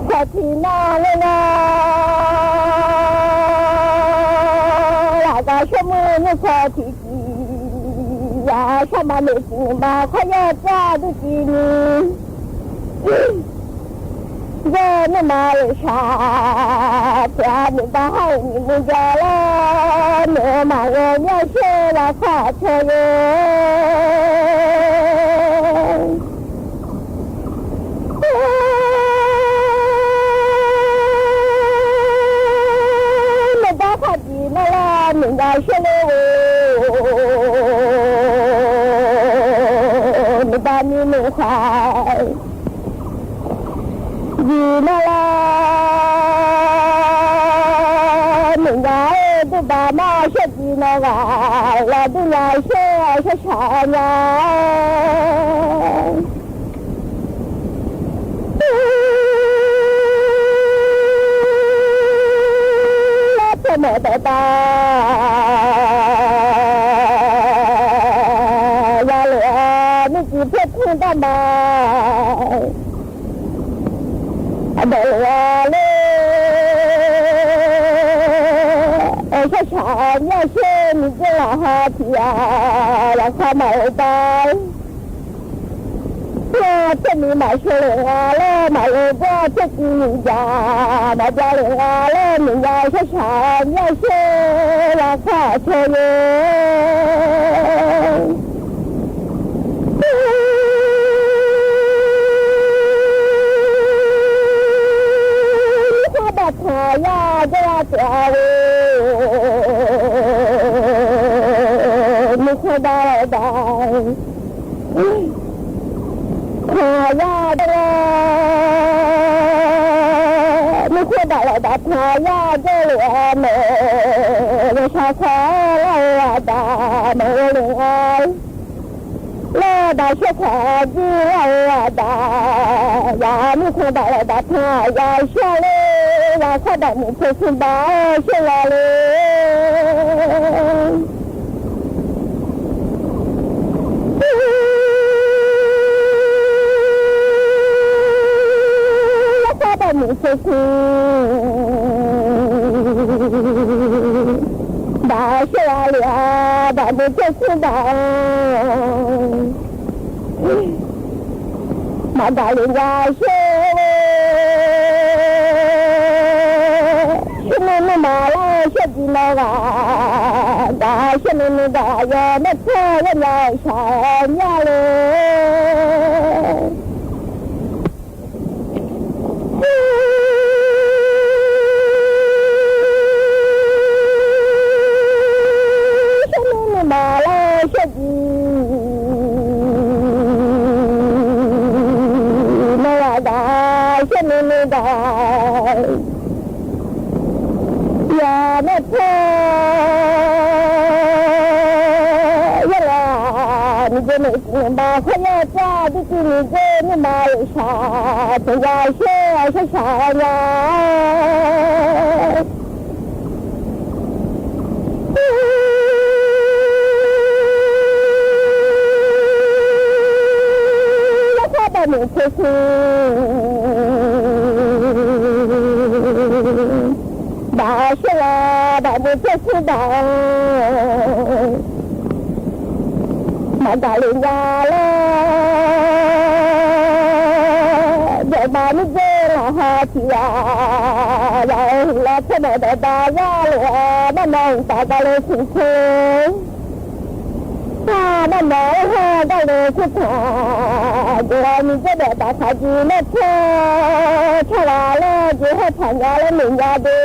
ใช่ ทีน่าเลยนะหลักชั่วโมงนี่ขอทีกี่ยาชะมาเล็กมาขยะจ้าดูจีนี่เจ้านี่มาเลยชาจ้านี่บ้าให้นี่มุจาลาเนื้อมาเงี้ยเชื่อละข้าเชื่อไม่ได้ขัดดีนะล่ะไม่ได้เชื่อเลยไม่ได้มีมือขายดีนะล่ะไม่ได้ดูบ้ามาเชื่อดีนะล่ะแล้วดูยายเชื่อชาๆนะเมื่อแต่ตายาเหลือไม่กี่เพชรที่ได้มาเดือเลยช้าๆเนี่ยเชื่อมีเจ้าหาที่ราคาไม่ได้จะมีหมายเชื่อแล้วหมายว่าจะกินยาหมายจะเลี้ยงแล้วมียาช้าๆเนี่ยเชื่อราคาเชื่อถ้าแบบหายาจะจะไม่เคยได้หายาได้ไม่ควรได้แบบหายาได้เลยเมื่อชาแค่เราได้เมื่อเลยแล้วได้แค่ที่เราได้ยาไม่ควรได้แบบหายาเชื่อเลยว่าเขาได้ไม่เคยสบายเชื่อเลยมีเชื่อได้เชื่อเลยได้ไม่เชื่อได้มาได้เลยยาเชื่อฉันไม่มาแล้วเชื่อดีนะได้ฉันไม่ได้ยาไม่เชื่อยาใช่ยาเลยมาแล้วเชื่อดีไม่ได้ฉันไม่ได้อย่าไม่เชื่อยาลานี่จะไม่กินมาขยะจ้าที่กินเจนี่มาชาจะยาเชื่อชาๆนะไม่เชื่อได้เชื่อได้ไม่เชื่อได้มาได้เลยยาแล้วเดี๋ยวมาไม่เจอละหาที่ยาเราละเท่าไหร่ได้ยาเลยบ้านน้องตาได้เลยถึงเธอบ้านน้องได้เลยทุกทางเดี๋ยวมีจะได้ตาขาจีไม่เชื่อชะลาแล้วจะให้ผ่านยาแล้วหนึ่งยาเดิ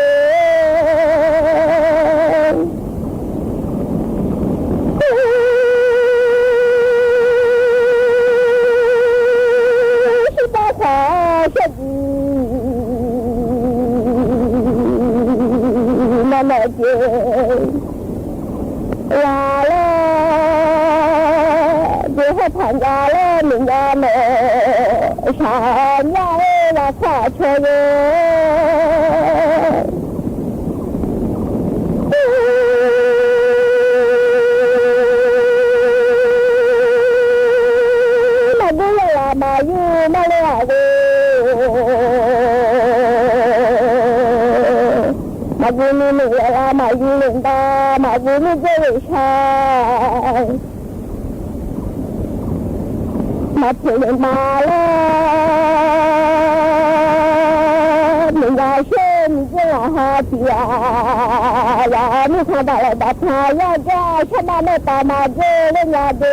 นชิตาขาเชื่อดีนั่นแหละเจ้ลาแล้วจะให้ผ่านยาแล้วหนึ่งยาเมื่อชายาราคาเชื่อมาดูเวลามาอยู่มาเลย马古米米啦，马古领导，马古米这位山，马普林马啦，你家是你这老哈子呀，呀，你看到了大太阳家，看到那大马子人家的。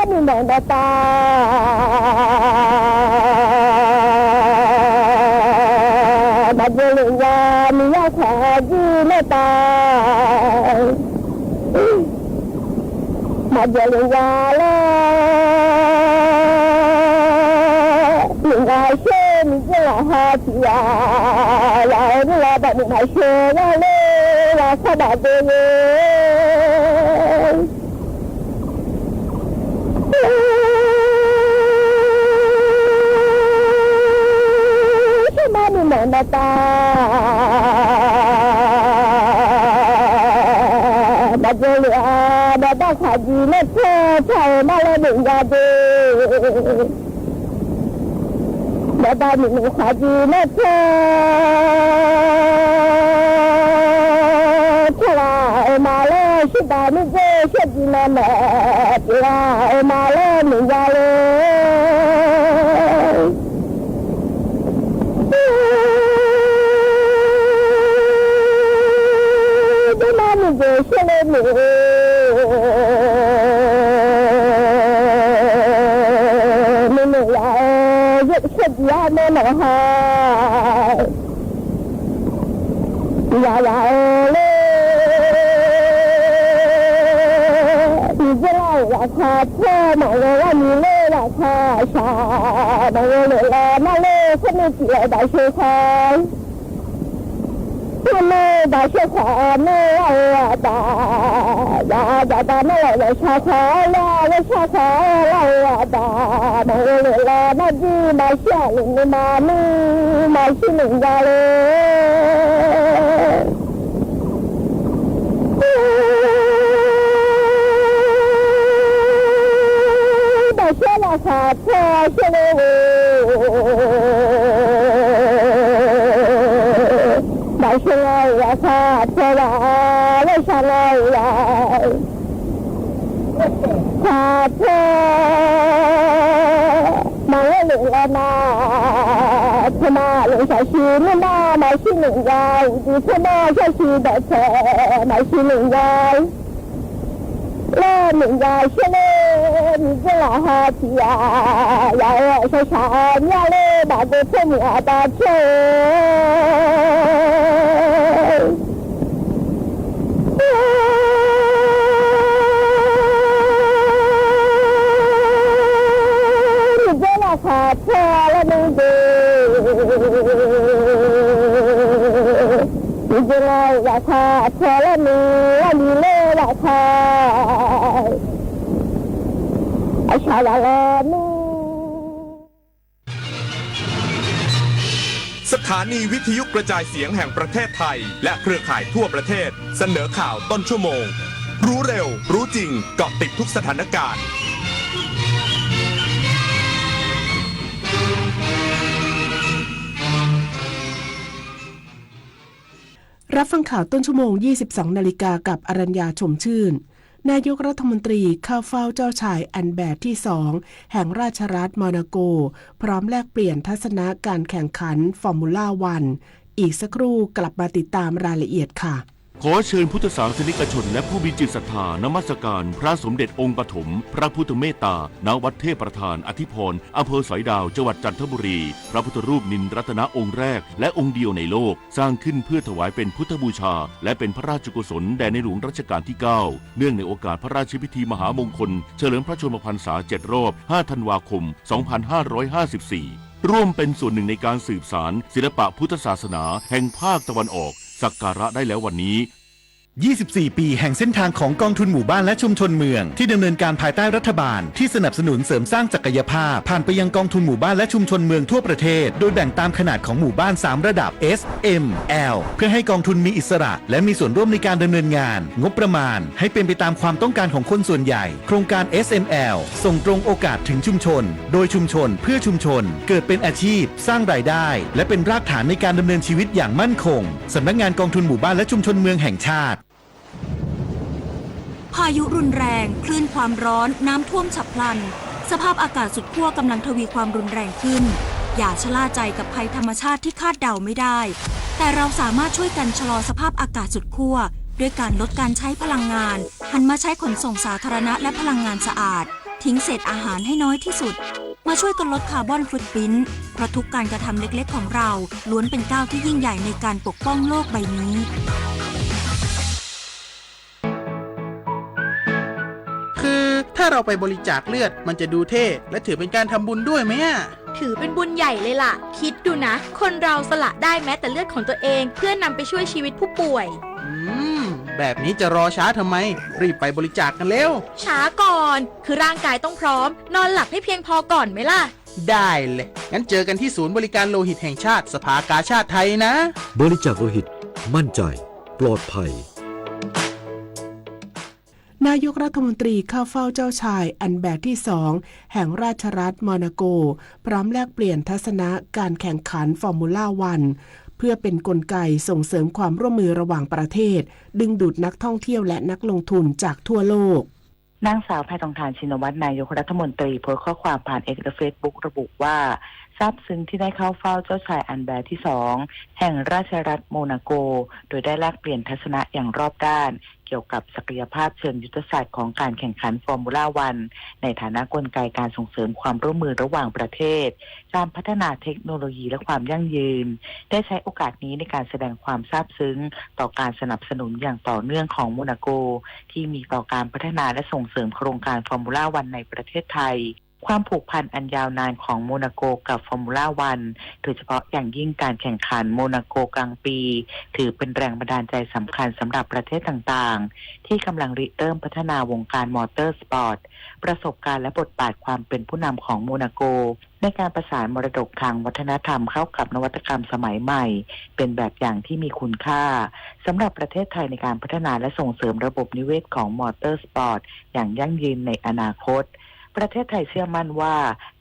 你们的大，马古林呀，你要看你的大，马古林呀嘞，你家是你这老哈子呀，呀，你老板你还学呀嘞，我看到的嘞。你们的大，马古里啊，那大卡机那车才拿来人家的，那大你们卡机那车，车来马来是大你这设计那么，对啊，马来人家嘞。你这些人民，你们呀，有些家没能好，呀呀嘞，你这老呀他车，忙了让你累了他傻，忙了累了那累，他们起来打水开。那大雪花那呀大呀呀大那来了下花呀来下花来呀大那来了那地那下林的那里那是人家嘞，大雪那下车下来是来呀，他车来，来上来呀，他车忙了累了那，他妈留下心里那那心里呀，我他妈下去的车那心里呀，那人家是嘞，你这老哈子呀，呀我说啥呀嘞，那个车你啊大车。你这老哈子了你的，你这老哈子了你嘞老哈，哎啥了你。สถานีวิทยุกระจายเสียงแห่งประเทศไทยและเครือข่ายทั่วประเทศเสนอข่าวต้นชั่วโมงรู้เร็วรู้จริงเกาะติดทุกสถานการณ์ รับฟังข่าวต้นชั่วโมง 22 นาฬิกากับอรัญญาชมชื่นนายกรัฐมนตรีเข้าเฝ้าเจ้าชายอันแบร์ที่2แห่งราชรัฐโมนาโกพร้อมแลกเปลี่ยนทัศนะการแข่งขันฟอร์มูล่าวันอีกสักครู่กลับมาติดตามรายละเอียดค่ะ ขอเชิญพุทธศาสนิกชนและผู้มีจิตศรัทธานมัสการพระสมเด็จองค์ปฐมพระพุทธเมตตาณวัดเทพประธานอธิพรอำเภอสอยดาวจังหวัดจันทบุรีพระพุทธรูปนินรัตนองค์แรกและองค์เดียวในโลกสร้างขึ้นเพื่อถวายเป็นพุทธบูชาและเป็นพระราชกุศลแด่ในหลวงรัชกาลที่9เนื่องในโอกาสพระราชพิธีมหามงคลเฉลิมพระชนมพรรษา7รอบ5ธันวาคม2554ร่วมเป็นส่วนหนึ่งในการสืบสานศิลปะพุทธศาสนาแห่งภาคตะวันออกสักการะได้แล้ววันนี้ 24 ปีแห่งเส้นทางของกองทุนหมู่บ้านและชุมชนเมืองที่ดำเนินการภายใต้รัฐบาลที่สนับสนุนเสริมสร้างศักยภาพผ่านไปยังกองทุนหมู่บ้านและชุมชนเมืองทั่วประเทศโดยแบ่งตามขนาดของหมู่บ้าน3ระดับ S M L เพื่อให้กองทุนมีอิสระและมีส่วนร่วมในการดำเนินงานงบประมาณให้เป็นไปตามความต้องการของคนส่วนใหญ่โครงการ SML ส่งตรงโอกาสถึงชุมชนโดยชุมชนเพื่อชุมชนเกิดเป็นอาชีพสร้างรายได้และเป็นรากฐานในการดำเนินชีวิตอย่างมั่นคงสำนักงานกองทุนหมู่บ้านและชุมชนเมืองแห่งชาติพายุรุนแรงคลื่นความร้อนน้ำท่วมฉับพลันสภาพอากาศสุดขั้วกำลังทวีความรุนแรงขึ้นอย่าชะล่าใจกับภัยธรรมชาติที่คาดเดาไม่ได้แต่เราสามารถช่วยกันชะลอสภาพอากาศสุดขั้วด้วยการลดการใช้พลังงานหันมาใช้ขนส่งสาธารณะและพลังงานสะอาดทิ้งเศษอาหารให้น้อยที่สุดมาช่วยกันลดคาร์บอนฟุตพริ้นท์เพราะทุกการกระทำเล็กๆของเราล้วนเป็นก้าวที่ยิ่งใหญ่ในการปกป้องโลกใบนี้คือถ้าเราไปบริจาคเลือดมันจะดูเท่และถือเป็นการทำบุญด้วยไหมอ่ะถือเป็นบุญใหญ่เลยล่ะคิดดูนะคนเราสละได้แม้แต่เลือดของตัวเองเพื่อนำไปช่วยชีวิตผู้ป่วยแบบนี้จะรอช้าทำไมรีบไปบริจาคกันเร็วช้าก่อนคือร่างกายต้องพร้อมนอนหลับให้เพียงพอก่อนไหมล่ะได้เลยงั้นเจอกันที่ศูนย์บริการโลหิตแห่งชาติสภากาชาดไทยนะบริจาคโลหิตมั่นใจปลอดภัยนายกรัฐมนตรีเข้าเฝ้าเจ้าชายอันแบร์ที่2แห่งราชรัฐโมนาโกพร้อมแลกเปลี่ยนทัศนะการแข่งขันฟอร์มูล่าวันเพื่อเป็นกลไกส่งเสริมความร่วมมือระหว่างประเทศดึงดูดนักท่องเที่ยวและนักลงทุนจากทั่วโลกนางสาวแพทองธารชินวัตรนายกรัฐมนตรีโพสต์ข้อความผ่าน X และ Facebook ระบุว่าซาบซึ้งที่ได้เข้าเฝ้าเจ้าชายอันแบร์ที่2แห่งราชรัฐโมนาโกโดยได้แลกเปลี่ยนทัศนะอย่างรอบด้านเกี่ยวกับศักยภาพเชิงยุทธศาสตร์ของการแข่งขันฟอร์มูล่าวันในฐานะกลไกการส่งเสริมความร่วมมือระหว่างประเทศการพัฒนาเทคโนโลยีและความยั่งยืนได้ใช้โอกาสนี้ในการแสดงความซาบซึ้งต่อการสนับสนุนอย่างต่อเนื่องของโมนาโกที่มีต่อการพัฒนาและส่งเสริมโครงการฟอร์มูล่าวันในประเทศไทยความผูกพันอันยาวนานของโมนาโกกับฟอร์มูล่าวันโดยเฉพาะอย่างยิ่งการแข่งขันโมนาโกกลางปีถือเป็นแรงบันดาลใจสำคัญสำหรับประเทศต่างๆที่กำลังริเริ่มพัฒนาวงการมอเตอร์สปอร์ตประสบการณ์และบทบาทความเป็นผู้นำของโมนาโกในการประสานมรดกทางวัฒนธรรมเข้ากับนวัตกรรมสมัยใหม่เป็นแบบอย่างที่มีคุณค่าสำหรับประเทศไทยในการพัฒนาและส่งเสริมระบบนิเวศของมอเตอร์สปอร์ตอย่างยั่งยืนในอนาคตประเทศไทยเชื่อมั่นว่า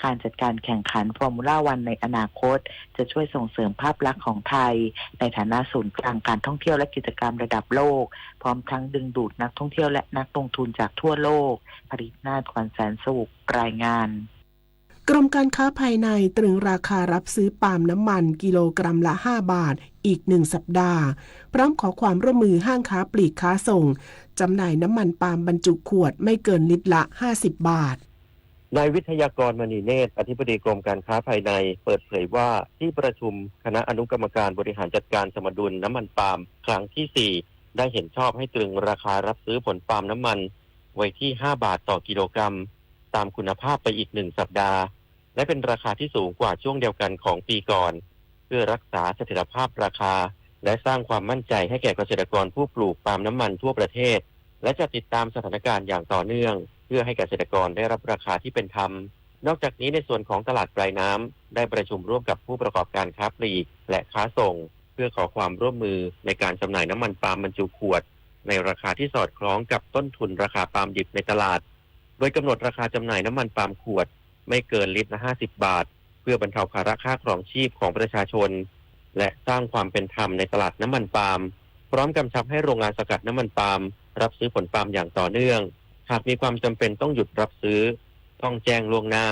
การจัดการแข่งขันฟอร์มูล่าวันในอนาคตจะช่วยส่งเสริมภาพลักษณ์ของไทยในฐานะศูนย์กลางการท่องเที่ยวและกิจกรรมระดับโลกพร้อมทั้งดึงดูดนักท่องเที่ยวและนักลงทุนจากทั่วโลกผลิตนาถ ขวัญแสนสุขรายงานกรมการค้าภายในตรึงราคารับซื้อปาล์มน้ำมันกิโลกรัมละ5 บาทอีก1 สัปดาห์พร้อมขอความร่วมมือห้างค้าปลีกค้าส่งจำหน่ายน้ำมันปาล์มบรรจุขวดไม่เกินลิตรละ50 บาทนายวิทยากรมณีเนตรอธิบดีกรมการค้าภายในเปิดเผยว่าที่ประชุมคณะอนุกรรมการบริหารจัดการสมดุลน้ำมันปาล์มครั้งที่4ได้เห็นชอบให้ตรึงราคารับซื้อผลปาล์มน้ำมันไว้ที่5 บาทต่อกิโลกรัมตามคุณภาพไปอีก1 สัปดาห์และเป็นราคาที่สูงกว่าช่วงเดียวกันของปีก่อนเพื่อรักษาเสถียรภาพราคาและสร้างความมั่นใจให้แก่เกษตรกรผู้ปลูกปาล์มน้ำมันทั่วประเทศและจะติดตามสถานการณ์อย่างต่อเนื่องเพื่อให้เกษตรกรได้รับราคาที่เป็นธรรมนอกจากนี้ในส่วนของตลาดปลายน้ำได้ประชุมร่วมกับผู้ประกอบการค้าปลีกและค้าส่งเพื่อขอความร่วมมือในการจำหน่ายน้ำมันปาล์มบรรจุขวดในราคาที่สอดคล้องกับต้นทุนราคาปาล์มดิบในตลาดโดยกำหนดราคาจำหน่ายน้ำมันปาล์มขวดไม่เกินลิตรละ50 บาทเพื่อบรรเทาภาระค่าครองชีพของประชาชนและสร้างความเป็นธรรมในตลาดน้ำมันปาล์มพร้อมกำชับให้โรงงานสกัดน้ำมันปาล์มรับซื้อผลปาล์มอย่างต่อเนื่องหากมีความจำเป็นต้องหยุดรับซื้อต้องแจ้งล่วงหน้า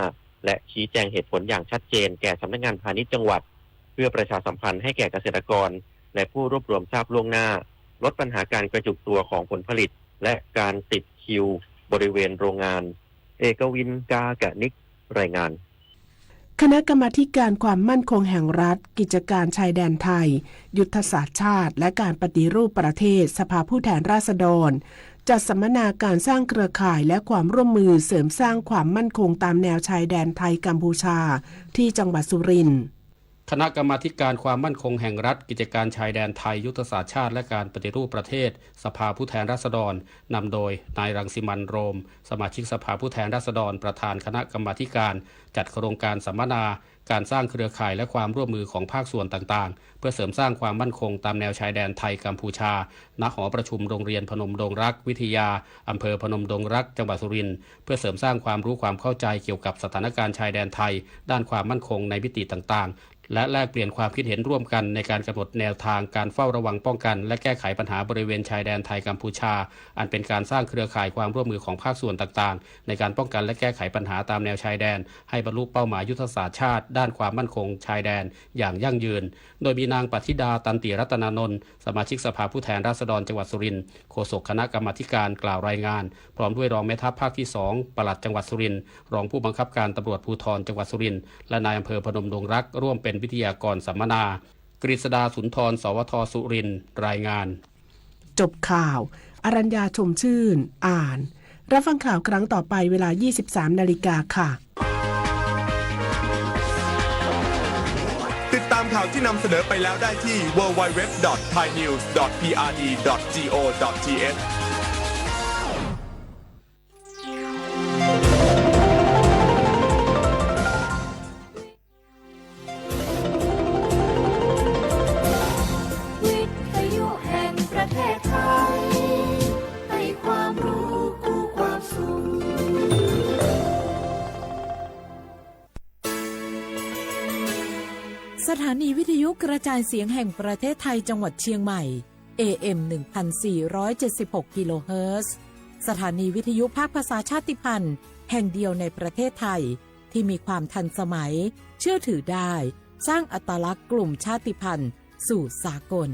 และชี้แจงเหตุผลอย่างชัดเจนแก่สำนักงานพาณิชย์จังหวัดเพื่อประชาสัมพันธ์ให้แก่เกษตรกรและผู้รวบรวมทราบล่วงหน้าลดปัญหาการกระจุกตัวของผลผลิตและการติดคิวบริเวณโรงงานเอกวินกากะนิกรายงานคณะกรรมาการความมั่นคงแห่งรัฐกิจการชายแดนไทยยุทธศาสตร์ชาติและการปฏิรูปประเทศสภาผู้แทนราษฎรจัดสัมมนาการสร้างเครือข่ายและความร่วมมือเสริมสร้างความมั่นคงตามแนวชายแดนไทยกัมพูชาที่จังหวัดสุรินทร์ คณะกรรมาธิการความมั่นคงแห่งรัฐกิจการชายแดนไทยยุทธศาสตร์ชาติและการปฏิรูปประเทศสภาผู้แทนราษฎรนำโดยนายรังสิมันต์โรมสมาชิกสภาผู้แทนราษฎรประธานคณะกรรมาธิการจัดโครงการสัมมนาการสร้างเครือข่ายและความร่วมมือของภาคส่วนต่างๆเพื่อเสริมสร้างความมั่นคงตามแนวชายแดนไทยกัมพูชาณหอประชุมโรงเรียนพนมดงรักวิทยาอำเภอพนมดงรักจังหวัดสุรินทร์เพื่อเสริมสร้างความรู้ความเข้าใจเกี่ยวกับสถานการณ์ชายแดนไทยด้านความมั่นคงในมิติต่างๆและแลกเปลี่ยนความคิดเห็นร่วมกันในการกำหนดแนวทางการเฝ้าระวังป้องกันและแก้ไขปัญหาบริเวณชายแดนไทยกัมพูชาอันเป็นการสร้างเครือข่ายความร่วมมือของภาคส่วนต่างๆในการป้องกันและแก้ไขปัญหาตามแนวชายแดนให้บรรลุเป้าหมายยุทธศาสตร์ชาติด้านความมั่นคงชายแดนอย่างยั่งยืนโดยมีนางปฏิดาตันติรัตนานนท์สมาชิกสภาผู้แทนราษฎรจังหวัดสุรินทร์โฆษกคณะกรรมาธิการกล่าวรายงานพร้อมด้วยรองแม่ทัพภาคที่2ปลัดจังหวัดสุรินทร์รองผู้บังคับการตำรวจภูธรจังหวัดสุรินทร์และนายอำเภอพนมดงรักร่วมเป็นวิทยากรสัมมนากฤษดาสุนทรสวทสุรินทร์รายงานจบข่าวอรัญญาชมชื่นอ่านรับฟังข่าวครั้งต่อไปเวลา 23:00 น.ค่ะติดตามข่าวที่นำเสนอไปแล้วได้ที่ www.thainews.prd.go.thสถานีวิทยุกระจายเสียงแห่งประเทศไทยจังหวัดเชียงใหม่ AM 1476 กิโลเฮิรตซ์สถานีวิทยุภาคภาษาชาติพันธุ์แห่งเดียวในประเทศไทยที่มีความทันสมัยเชื่อถือได้สร้างอัตลักษณ์กลุ่มชาติพันธุ์สู่สากล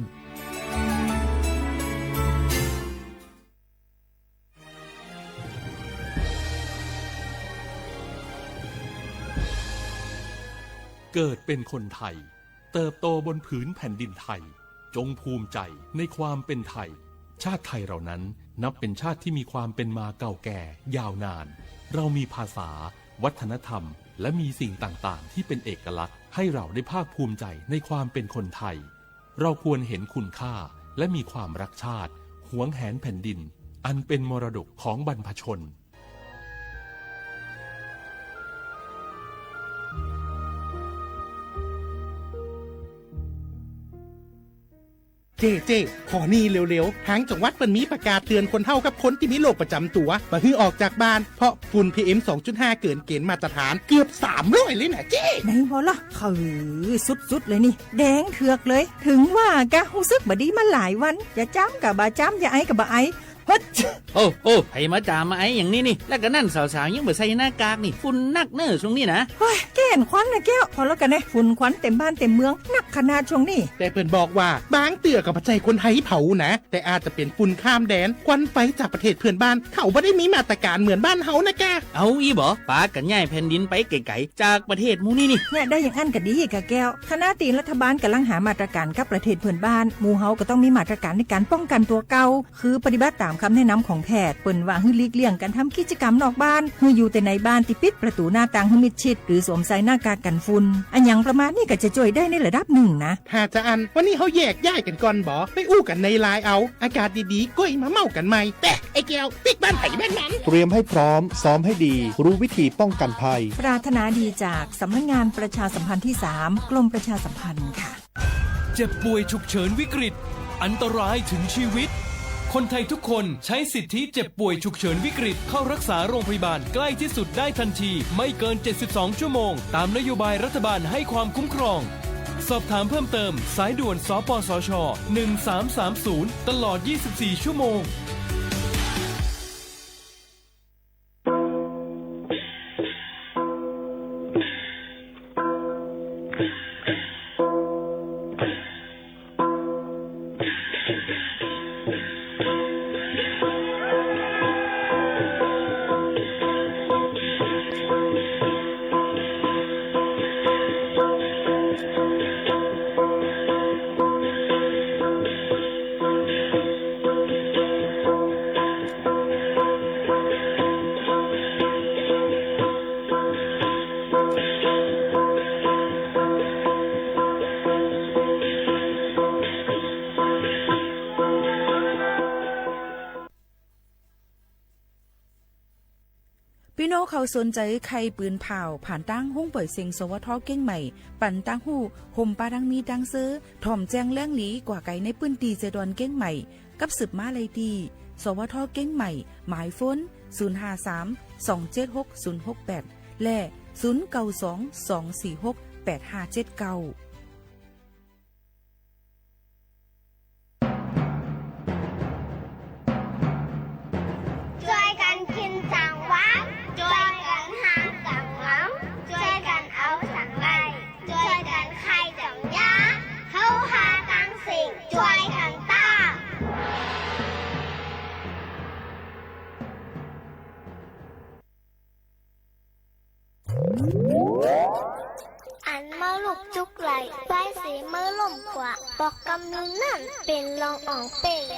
เกิดเป็นคนไทยเติบโตบนผืนแผ่นดินไทยจงภูมิใจในความเป็นไทยชาติไทยเรานั้นนับเป็นชาติที่มีความเป็นมาเก่าแก่ยาวนานเรามีภาษาวัฒนธรรมและมีสิ่งต่างๆที่เป็นเอกลักษณ์ให้เราได้ภาคภูมิใจในความเป็นคนไทยเราควรเห็นคุณค่าและมีความรักชาติหวงแหนแผ่นดินอันเป็นมรดกของบรรพชนเจ๊ขอนี่เร็วๆทางจังหวัดเปิ้นมีประกาศเตือนคนเฒ่ากับคนที่มีโรคประจำตัวบ่ให้ออกจากบ้านเพราะฝุ่น PM 2.5 เกินเกณฑ์มาตรฐานเกือบ300เลยนะเจ๊ไหนบ่ล่ะคือสุดๆเลยนี่แดงเถือกเลยถึงว่ากะรู้สึกบ่ดีมาหลายวันอย่าจ้ำกับบ่จ้ำอย่าไอกับบ่ไอโอ้ให้มาจามมาไอ้อย่างนี้นี่แล้วก็นั่นสาวๆยังบ่ใส่หน้ากากนี่ฝุ่นนักเน้อช่วงนี้นะเฮ้ยแก่นควันนะแก้วพอแล้วกันนะฝุ่นควันเต็มบ้านเต็มเมืองนักขนาดช่วงนี้แต่เพิ่นบอกว่าบางเตือกับปัจจัยคนไทยเผานะแต่อาจจะเป็นฝุ่นข้ามแดนควันไฟจากประเทศเพื่อนบ้านเขาบ่ได้มีมาตรการเหมือนบ้านเฮานะแกเอาอีบ่ปากันย้ายแผ่นดินไปไกลๆจากประเทศหมู่นี่เนี่ยได้อย่างอันก็ดีกะแก้วคณะตีรัฐบาลกำลังหามาตรการกับประเทศเพื่อนบ้านหมู่เฮาก็ต้องมีมาตรการในการป้องกันตัวเก่าคือปฏิบัติตามคำแนะนำของแพทย์เปิ้นว่าให้หลีกเลี่ยงการทำกิจกรรมนอกบ้านให้อยู่แต่ในบ้านที่ปิดประตูหน้าต่างให้มิดชิดหรือสวมใส่หน้ากากกันฝุ่นอันอย่างประมาณนี้ก็จะช่วยได้ในระดับหนึ่งนะถ้าจะอันวันนี้เฮาแยกย้ายกันก่อนบ่ไปอู้กันในไลน์เอาอากาศดีๆก้อยมาเมากันใหม่แต่ไอ้แก้วปิกบ้านไผบ้านมันเตรียมให้พร้อมซ้อมให้ดีรู้วิธีป้องกันภัยปรารถนาดีจากสำนักงานประชาสัมพันธ์ที่3กรมประชาสัมพันธ์ค่ะเจ็บป่วยฉุกเฉินวิกฤตอันตรายถึงชีวิตคนไทยทุกคนใช้สิทธิเจ็บป่วยฉุกเฉินวิกฤตเข้ารักษาโรงพยาบาลใกล้ที่สุดได้ทันทีไม่เกิน72ชั่วโมงตามนโยบายรัฐบาลให้ความคุ้มครองสอบถามเพิ่มเติมสายด่วนสปสช1330ตลอด24ชั่วโมง พี่น้องเขาสนใจใครปืนเผาผ่านตั้งห้องปล่อยเสียงสวทเก้งใหม่ปั่นตั้งหูห่มปาดังมีดังซื้อถ่อมแจ้งแล้งหลีกว่าไก่ในปื้นตีเจดอนเก้งใหม่กับสืบมาเลยดีสวทเก้งใหม่หมายฝน053-276-068และ0922468579อันมาลูกจุกไหลใบสีมือล่มกว่าบอกกำนึงนั่นเป็นรองอ่องเปีย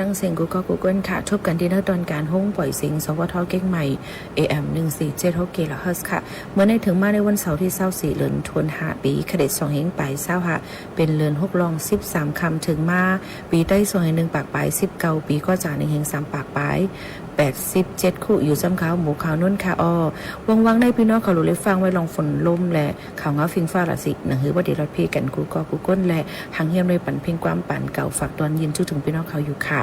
ตั้งเสียงกูก็กูเกิลค่ะชบกันดีเนอร์ตอนการห้องปล่อยเสียงสวทเก่งใหม่ AM 1476 GHz ค่ะเมื่อในถึงมาในวันเสาร์ที่24เดือนธันวาคมปีคเดช2เฮงปลาย20ค่ะเป็นเดือน6รอง13ค่ำถึงมาปีใต้2เฮง1ปากปลาย19ปีก็จ่า1เฮง3ปากปลาย87คู่อยู่ซ้ำขาวหมูขาวนุ่นค่ะวังในพี่น้องเขารู้เลยฟังไว้ลองฝนลมแหละข่าวง้าฟิงฟ้าละสิหนังหือว่าเดี๋ยวเราพี่กันกูก็กูก้นแหละหางเฮียมเลยปั่นเพียงความปั่นเก่าฝากตอนยินชูถึงพี่น้องเขาอยู่ค่ะ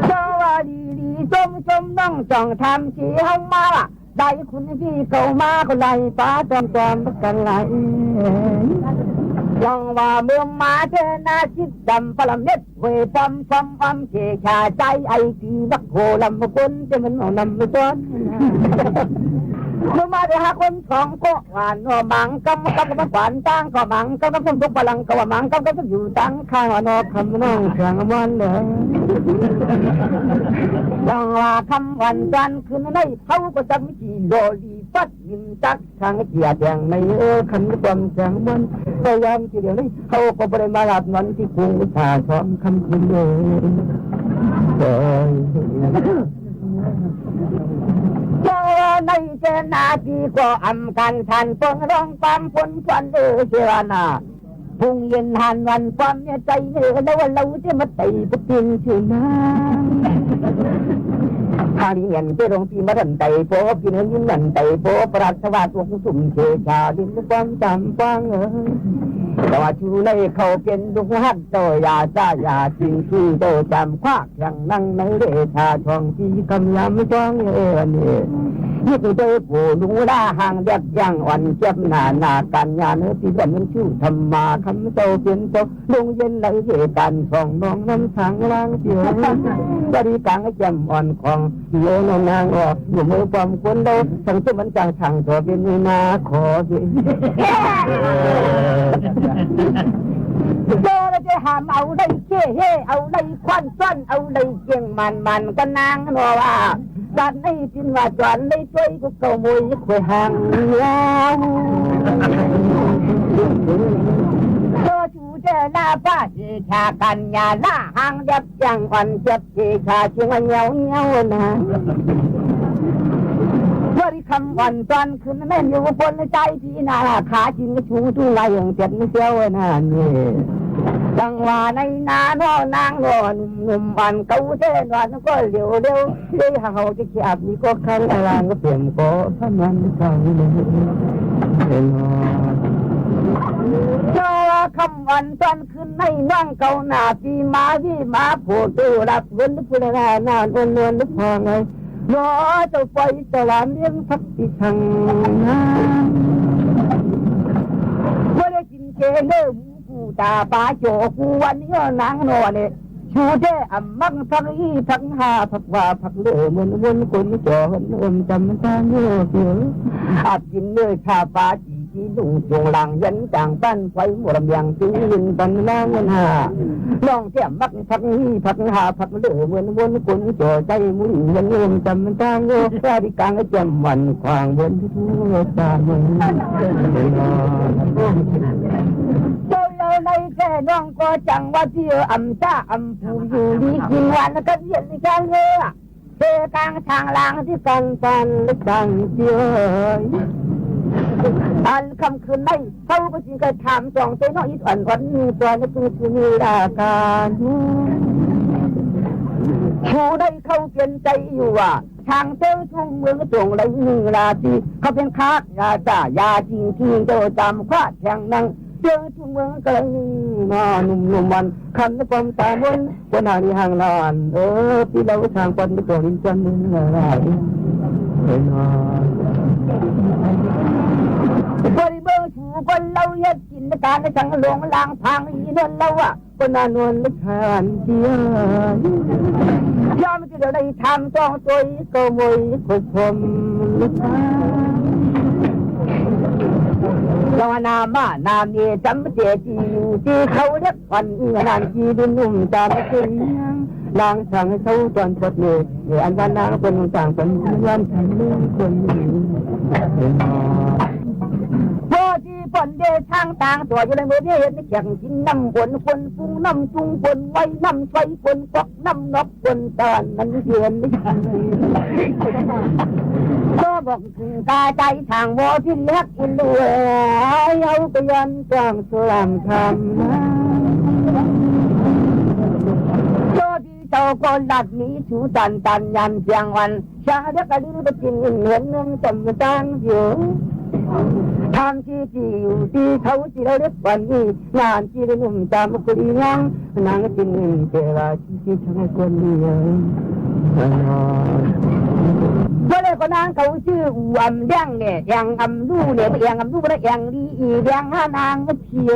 สวัสดีชมน้องจ่องทำสีห้องมาล่ะได้คุณพี่เข้ามาคนไรป้าจอมกันไหลยังว่าเมืองมาเทนาชิดดำปลาเม็ดเวปั๊มเชชาใจไอทีนักโหลำคนจะมันเอานำไปต้นเมื่อมาได้หาคนของก็หวานหัวมังกำมันหวานตั้งก็มังกำทุกพลังก็ว่ามังกำอยู่ตั้งข้างนอกคำน้องเสียงมันเลยยังว่าคำวันจันทร์คืนในเขาก็จะมีกี่โดดีปัดยินจักทางเกียร์แดงในขันความเสียงมันพยายามที่เดียวนี้เขาก็บริมารับเงินที่กรุงวิชาชอมคำคืนเลยเจ้าในเจนาทีก็อำกันทันปงร้องความฝนควันเจรานาพุ่งเย็นหันวันความเนี่ยใจเนี่ยแล้วว่าเราจะมาตีปกินชื่อน้ำทางเงินไปโรงที่มาดันไตโป๊กินยิ้มดันไตโป๊ปราศวาตัวสุ่มเชชาดินความจำฟังแต่ว่าชูในเขาเป็นดุหัดโตยาจ้ายาจริงที่โตจำควักอย่างนั่งในเรชาทองที่กำยำจ้องนี่นี่คือเจ้าผู้ลุงล่าห่างเด็กย่างอ่อนเจ็บหนาการงานที่เป็นมันชื่อธรรมาคำโตเป็นโตลุงเย็นไหลเหตุการณ์ของน้องน้ำสังล่างเสียบริการแจ่มอ่อนของโยนนางออกอยู่มือความคนเดิมทั้งตัวมันจังทางตัวเป็นนาขอสิโยเราจะหามเอาได้เช่เฮเอาได้ควันซ้อนเอาได้เจียงมันกันนางนัวว่าจันให้จินว่าจันได้ช่วยกูเกาโมยควยห่างแล้วโยชูเจนาป้าเชชากันยาหน้าห่างเด็บจังอ่อนเจ็บเชชาเชียงเงี้ยวนะว่าที่คำวันจันคืนแม่อยู่บนใจที่นาขาจินก็ชูตู้ไรอย่างเจ็บไม่เสียวนะนี่จังว่าในนาโนนางโนหนุ่มบันเก่าเส้นวันก็เร็วที่เขาจะขีบนี่ก็ขันอะไรก็เปลี่ยนก็พมันเขาเลยเจ้าคำวันจันคืนในนั่งเก่าหน้าปีมาผู้ตู้รับเงินผู้ใดนานวนพอไงรอเจ้าไปตลาดเลี้ยงพักที่ทางว่าได้กินเจเนื้อกูตาปลาโจกูวันนี้นางนอนเนี่ยชูเจ้อำมังพักอีพักหาพักว่าพักเลือมันวนคนจอมันจำตาเนื้อเสืออากินเนื้อชาปลาจีดุงจงหลังยันจางปั้นไฟหมดลำยังตื้นปันน้ำมันหาน้องแก้มมักพักนี้พักหาพักเลือเหมือนวนคนจ่อใจมุนยันวนจำมันตั้งโยกาดิกังแจ่มวันควางบนทุ่งตาเมืองเจ้าเลยในแค่น้องก็จังว่าที่อำจ้าอำผูอยู่ดีกินวันก็เย็นกันเลยเจอกลางทางลางที่กันลึกดังเจียอันคำคืนในเขาก็จริงก็ถามจองเต้นน้อยอ่อนวันนี้ตัวนี้คือชื่อราการชูได้เขาเปลี่ยนใจอยู่ว่าทางเจ้าทุ่งเมืองตรงไรนี่ราตีเขาเป็นคาดยาจ่ายาจริงที่เจ้าจำคว้าแข่งนั่งเจ้าทุ่งเมืองก็เลยมาหนุ่มวันคันความตามนวันนี้ห่างลานพี่เราทางคนไม่ตัวลิ้นจันนี่อะไรบริเวณชูคนเราเย็ดกินการในสังหลงลางพังอีนั่นเราคนนานวนลึกหันเดียวยามที่เราได้ทำต้องตัวก็มวยคนชมลึกเรานามีจำเจจีที่เขาเรียกวันนานจีดินนุ่มจำเป็นนางสั่งให้เขาตอนสดเลยอันวันนางเป็นต่างเป็นวันทำเรื่องคนพอที่ ฝนเดทางต่างตัวอยู่ในมือเห็นแข่งกินน้ำฝนฝนฟุ้งน้ำจุงฝนไว้น้ำไฟฝนกอกน้ำนกฝนตอนนั้นเดือนไม่ทันก็บอกถึงกาใจทางโมที่เล็กอินด้วยเอาไปยันกลางสลามทำโจดีเจ้าคนดัดนี้ชูตันยันเสียงวันชาเด็กกระดิ่งไปกินเหมือนเมืองจำตั้งอยู่ทำที่อยู่ที่เขาที่เราเล็กวันนี้งานที่เราหนุ่มตามกุลียังนางกินเจราที่ทั้งคนเดียวก็เลยก็นางเขาชื่ออำเลี้ยงเนี่ยยังอำลู่เนี่ยยังอำลู่แล้วยังดียังห้านางก็เพีย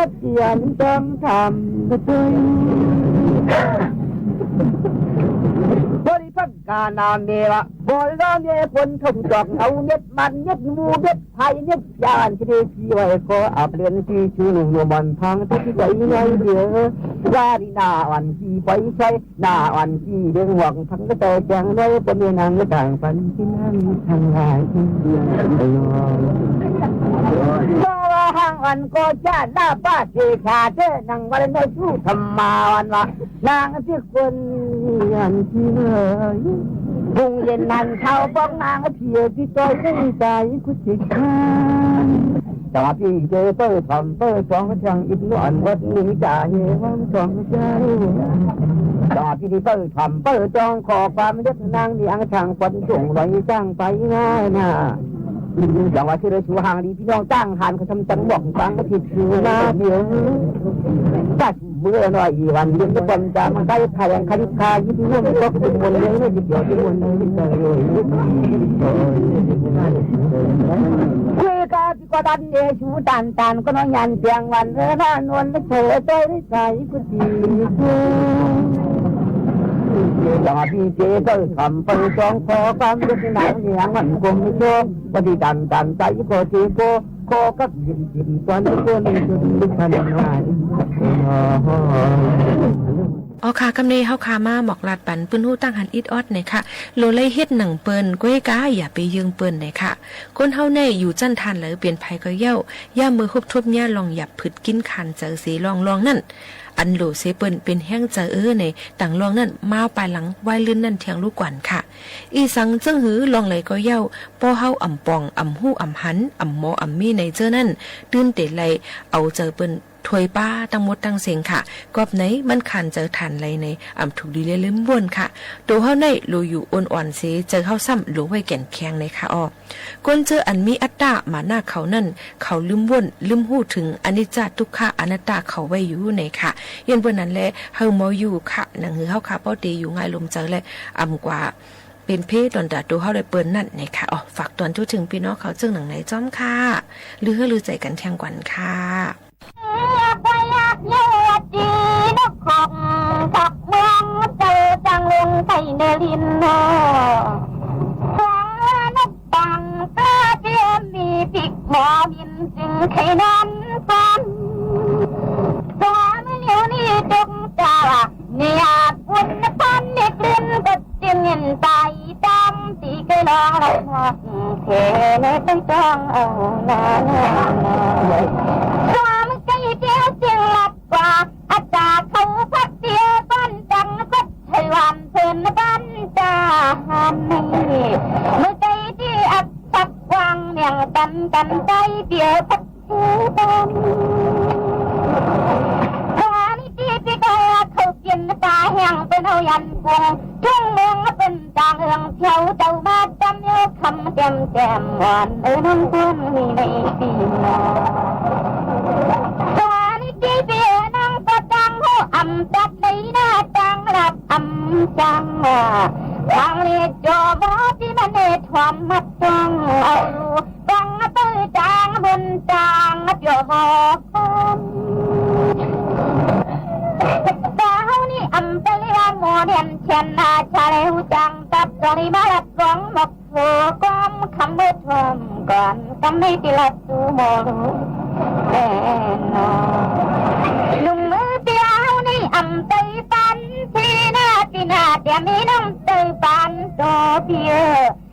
รเพียรต้องทำก็ตัวบริพักการนามเมวะบอลล้อเมียคนทบจอกเอาเน็ดมันเน็ดมูเน็ดไผ่เน็ดยานที่ได้ที่ไว้ก็อับเรียนที่ชูหนุ่มโยมันพังที่ใจไงเดียวว่าดีนาวันที่ไปใช้นาวันที่เดือดหวังทั้งก็แต่แจงได้ปนเมียนางก็ต่างฝันที่นั่นทางหายก็ว่าห้างวันก็จะหน้าป้าเทชาเจ้นางวันได้ชู้ธรรมาวันละนางที่คนยันที่เลยบุงเย็นนันเท้าป้องนางเพียที่จอยไม่ใจกุจิตานแต่ว่าพี่เจอเปิดทำเปิดสองจังอินวันวัดนี้จ่าเยี่ยมสองใจแต่ว่าพี่ที่เปิดทำเปิดจองขอความเด็กนางเลี้ยงช่างคนส่งไว้จ้างไปง่ายนะอย่างว่าที่เราชูห่างดีพี่น้องจ้างหันเขาทำจังบอกฟังก็ผิดคือนะเดี๋ยวจัดเบื่อหน่อยวันเดือนก็ความจำมันได้ทายคดีคายิ่งร่วมก็เป็นมวลเลยไม่เกี่ยวกับมวลเลยคุยกันก็ดันเดชูตันก็น้องยันเสียงวันหน้านวลไม่เฉยใจได้ใจก็ดีอย่างพี่เจก็ทำไปสองขอความยุติธรรมอย่างมันคงไม่โชคปฏิดันใจก็เจก็กับยิ้มตอนนี้ก็มีจุดลึกขนาดไหนอ๋อค่ะกำเนเฮาคามาหมอกลาดปันปื้นฮู้ตั้งหันอิดออดเนี่ยค่ะโลเลยเฮ็ดหนังเปิ้นก้วยกาอย่าไปยืงเปิ้นเนี่ยค่ะคนเฮาแน่อยู่จันทันเลยเปลี่ยนภัยก็เย้าย่ามือฮบทบย่าลองหยับผึดกินคันเจอสีลองนั่นอันโหลเซเปิ้นเป็นแห้งเจอในต่างลองนั่นมาปลายหลังไว้ลื่นนั่นเทียงลูกกวนค่ะอีสังจึงหือลองเลยก็เย้าป้อเฮาอ่ำปองอ่ำฮู้อ่ำหันอ่ำหมออ่ำมีในเจอนั่นตื่นเตะไหลเอาเจอเปิ้นถวยป้าตั้งหมดตั้งเสียงค่ะกอบไหนมันขันเจอทันไรในอ่ำถูกดีเลยลืมวนค่ะตัวเฮาในโลอยู่อ่อนๆเสเจอเฮาซ้ำหลวงไว้แก่นแข็งในค่ะอ้อก้นเจออันมีอัตตามาหน้าเขานั่นเขาลืมวนลืมหู้ถึงอนิจจทุกขะอนัตตาเขาไว้อยู่ในค่ะยันเปิ้นนั้นแหละเฮาบ่อยู่ค่ะหนังหือเฮาค่ะป้อตีอยู่ง่ายลมเจอเลยอ่ำกว่าเป็นเพศตอนดาตัวเฮาได้เปิ้นนั่นในค่ะอ๋อฝากตอนทุกถึงพี่น้องเขาจึงหนังไหนจ้อมค่ะลือใจกันแทงกวันค่ะไปยักเยอะจีนกของกับเมืองเจอจังลงไทยเนลินโนของนกตังกล้าเจียมมีปิกหมอบินจึงไขนั้นฟันตัวไม่เหลียวนี่ดงจ่าเนี่ยปุ่นพันนี่กลืนก็จึงเงินตายตามตีเคยลองเราหอกเทเนต้องจ้องเอาหน้าเดียวเสียงหลับกว่าอาจารย์เขาพักเดียวบ้านจังสักไทยวันเพิ่นบ้านจาหันนี่เมื่อใจที่อับสักวางเมียงกันใจเดียวพักหูบ้านตอนนี้ที่พี่ก็เขาเกินตาแห้งเป็นเอายันกงทุ่งเมืองเป็นจางเอืองเที่ยวเจ้ามาจำเยอะคำแจ่มหวานน้ำพุ่นมีในปีนาที่เบียนังก็จังหูอ่ำจัดในหน้าจังหลับอ่ำจังทางนี้จอบอที่มันเนทวามมัดจังเอาจังตื้อจังบนจังจอบอคนตาเฮานี่อ่ำไปเรียนโมเดนเช่นนาชาเลวจังตับตรงนี้มาลัดกองหมกโผก้มคำเมื่อทวมก่อนกำไม่ติลัดสูโมลูแน่นอนลุงมือเดียวนี่อ่ำเตยปันที่หน้าเดี๋ยวมีน้องเตยปันโตเพีย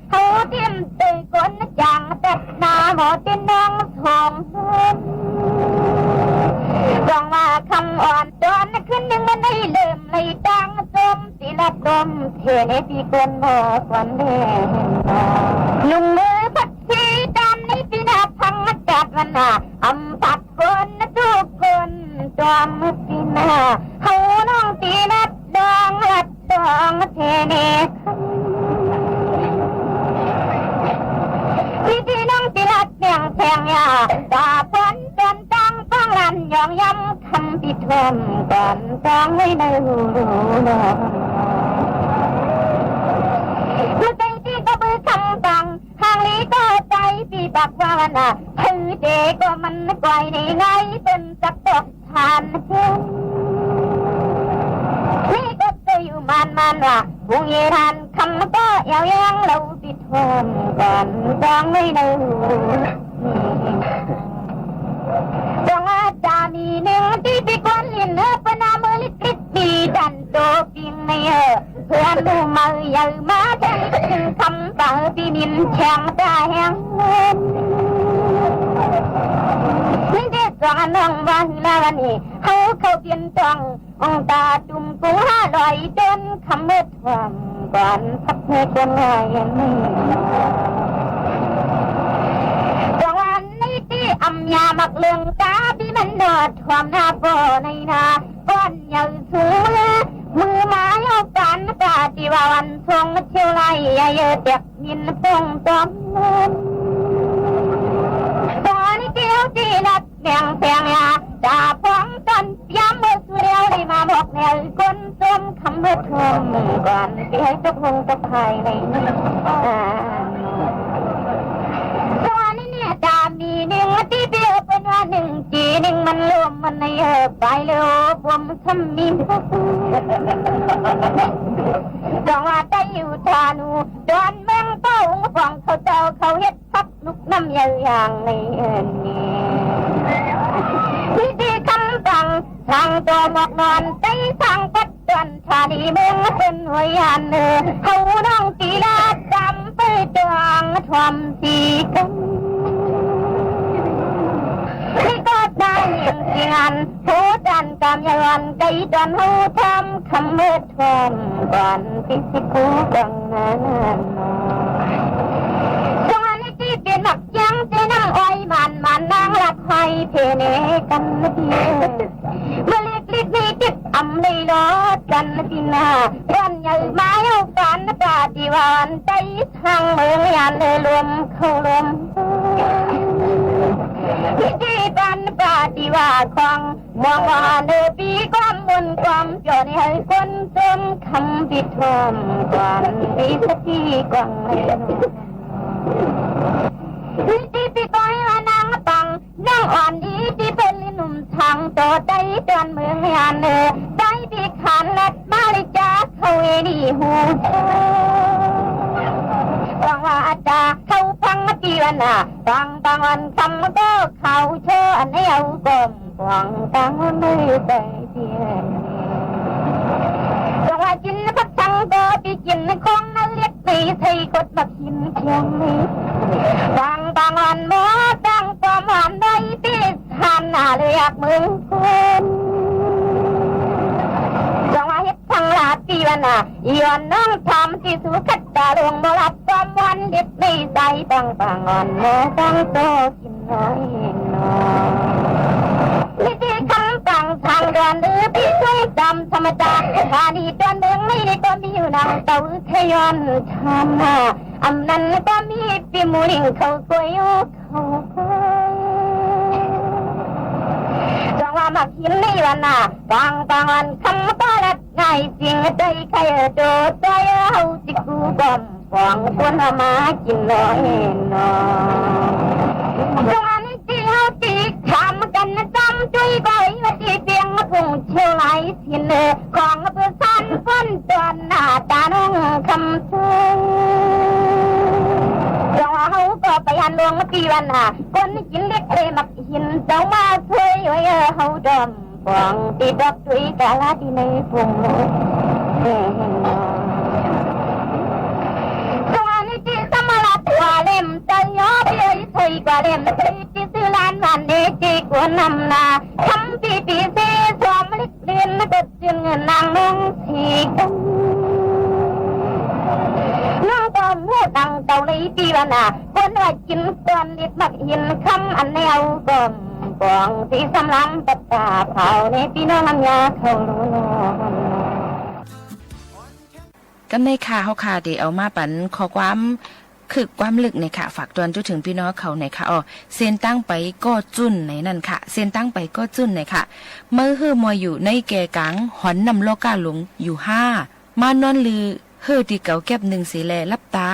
เขาเตรียมเตยก้นจังแต่หน้าหมอเต้นน้องส ทองบอกว่าคำอ่อนตอนขึ้นหนึ่งมันได้เริ่มในดังจมสีลัดดมเทในปีกวนบ่กวนแน่ลุงมือพัดสีดำในปีหน้าพังจัดวันน่ะอำปัดคนทุกคนจอมปีหน้าเฮาน้องตีนัดดองลัดดองเทเนพี่น้องตีลัดเพียงแพงยาตาพ้นจนตั้งฟังลันยองย้ำคำปิดทมก่อนจ้องไว้ในหูนอนเมื่อใจที่ก็มือคำตังทางนี้ก็ใจปีบักว่าวันน่ะถือเด็กก็มันกวยในไงเป็นจักตกทานเช่นนี่ก็จะอยู่มันว่าวงเยรันคำก็ยาวยังเราปิดทมก่อนจ้องไว้ในหูจงอาจารย์มีหนึ่งที่ปีกวนลินปนามือลิขิตดีดันโตปิงในเพื่อนดูมือใหญ่มาแทงถึงคำต่างที่มินแข็งตาแห้งนี่เด็กจงน้องวันละวันนี้เขาเปลี่ยนจององตาจุ่มกู500จนคำเมื่อทวมก่อนพักเมื่อคนง่ายไม่อำยามักเลืองตาพี่มันเดือดความหน้าโปในนาก้อนใหญ่สูงมือไม้เอากันกาดีว่าวันทรงเที่ยวไล่เยอะเด็กมินปงจอมเงินตอนเที่ยวที่นัดแข่งแพงยาจ่าพ้องจนย้ำเมื่อสุดแล้วได้มาบอกแนวคนจมคำเมื่อทวมก่อนที่ให้ตกลงตกภายในนี้จามีหนึ่งที่เดียวเป็นว่าหนึ่งจีหนึ่งมันรวมมันในไปเร็วผมทำมีจังว่าได้อยู่ทานูดอนเมืองเต้าฟองเขาเจ้าเขาเฮ็ดพักลุกน้ำยาวอย่างในนี้ที่ดีคำสั่งทางตัวหมอกนอนใจทางปัดจนชาดีเมืองเป็นหัวยันเขาน้องตีลาจำไปจางทวมสีกันที่ก็ได้ยังจริงอันผู้ดันกำยันไก่ดันหูทำคำเมื่อทวมก่อนที่สิกูดังนั้นจงอันที่เป็นหมักยังเจนั่งอ้อยมันนางรักไห้เพเนกันทีเมื่อเล็กๆนี่ติดอำในรถกันทีหน้าวันใหญ่ไม้เอากันกาดีวันใจทางเมืองยันเลยรวมเข้ารวมพิธีปันปาฏิว่าของมองว่าเนื้อปีความบุญความเจริญให้คนจมคำพิธมก่อนพิธีกวางเลยพิธีปีก้อยว่านางตังนางอ่อนดีที่เป็นหนุ่มทางโตใจจนเมืองยันเนื้อใจพิขันและมาลิจาเขาเอดีหูฟังว่าอาจารย์เขาฟังตีวันน่ะฟังบางวันคำก็เขาเชื่ออันนี้เอากลมฟังตังไม่ใจเทียนจังว่ากินพักตังก็ไปกินของนั่นเล็กตีใส่กดมากินเพียงนี้ฟังบางวันหมอตั้งความหวานได้ตีหันหน้าเลยอยากมึงคนจังว่าเฮ็ดทางลาตีวันน่ะย้อนน้องทำที่สุขัดตาลงบ่รับความวันเด็ดไม่ใจตั้งปางอ่อนโมตั้งโตกินน้อยน้อยพิธีคำตั้งทางเดินหรือพี่ช่วยจำธรรมดาธานีเดินเมืองไม่ได้ก็มีอยู่นางเต่าทยอนทำมาอำนั้นก็มีปีมูลิงเขาสวยเขาจังว่ามากินในวันน่ะบางวันคำก็ละง่ายจริงใจใครโดดใจเอาจิกูบอมฟองคนมากินน้อยน้อยจังวันที่เขาตีทำกันจำจุยก้อยว่าที่เปียงพุ่งเชี่ยวไหลสินของเพื่อสันพ้นจนหน้าตาน้องคำช่วยจังว่าเขาก็ไปหันลวงมาตีวันน่ะคนกินเล็กเลยมักหินเจ้ามาช่วยไว้เขาดอมฟองตีดอกจุยกาลาที่ในพุ่งจังว่านี่ที่สมรัตว่าเล่มใจย้อเบี้ยใส่กว่าเล่มที่ซื้อ วนนำนาทำปีปีซีสวมลิกเรียนกดจินเงินนางนงสีกันน้องก็มูดังเจ้าในปีละนาคนว่ากินตอนนิดมักหินคำอันแนวก่อมปองสีสำลังปัตตาเผาในพี่น้องลำยาเขารู้นอนกันในค่ะเฮาค่ะได้เอามาปันขอความคือความลึกในค่ะฝากตอนจุถึงพี่น้องเขาในค่ะเส้นตั้งไปก็จุ้นในนั่นค่ะเส้นตั้งไปก็จุ้นในค่ะเมื่อฮื้อมอยอยู่ในแก่กังหอนนำโลกาหลงอยู่5มานอนลือฮื้อที่เก่าแก็บ1สีแลรับตา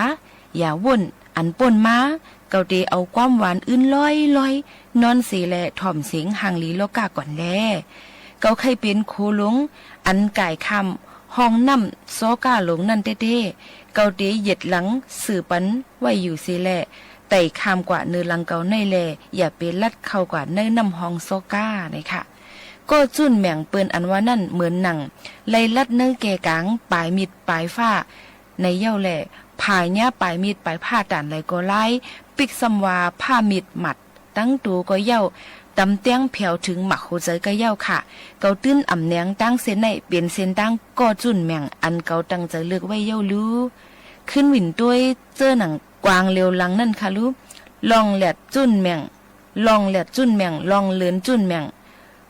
อย่าวุ่นอันป่นมาเกาเดเอาความหวานอื่นลอยนอนสีแลถ่อมเสียงห่างลีโลกาก่อนแลเกาใครเป็นโคหลงอันก่ายคำห้องน้ำโซกาหลงนั่นเต้เกาเดเหย็ดหลังสื่อปันไว้อยู่สิแลไต่คามกว่าเนื้อลังเกาในแลอย่าไปลัดเข้ากว่าเนื้อน้ำห้องโซกาเลยค่ะก็จุ่นแหม่งเปิ้นอันว่านั่นเหมือนหนังไล่ลัดเนื้อแก่กางปลายมิดปลายฝ้าในเย้าแหล่ผายหญ้าปลายมิดปลายผ้าด่านไหลก็ไล่ปิกสำวาผ้ามิดหมัดตั้งตูก็เย้าตำเตียงแผ่วถึงหมักโหใจก็เย้าค่ะเกาตื้นอ่ำแหนงตั้งเส้นในเปลี่ยนเส้นตั้งก็จุ่นแหม่งอันเกาตั้งใจเลือกไว้เย้ารู้ขึ้นหวินด้วยเจอหนังกวางเร็วลังนั่นค่ะรู้ลองแหลดจุ่นแหม่งลองแหลดจุ่นแหม่งลองเลือนจุ่นแหม่ง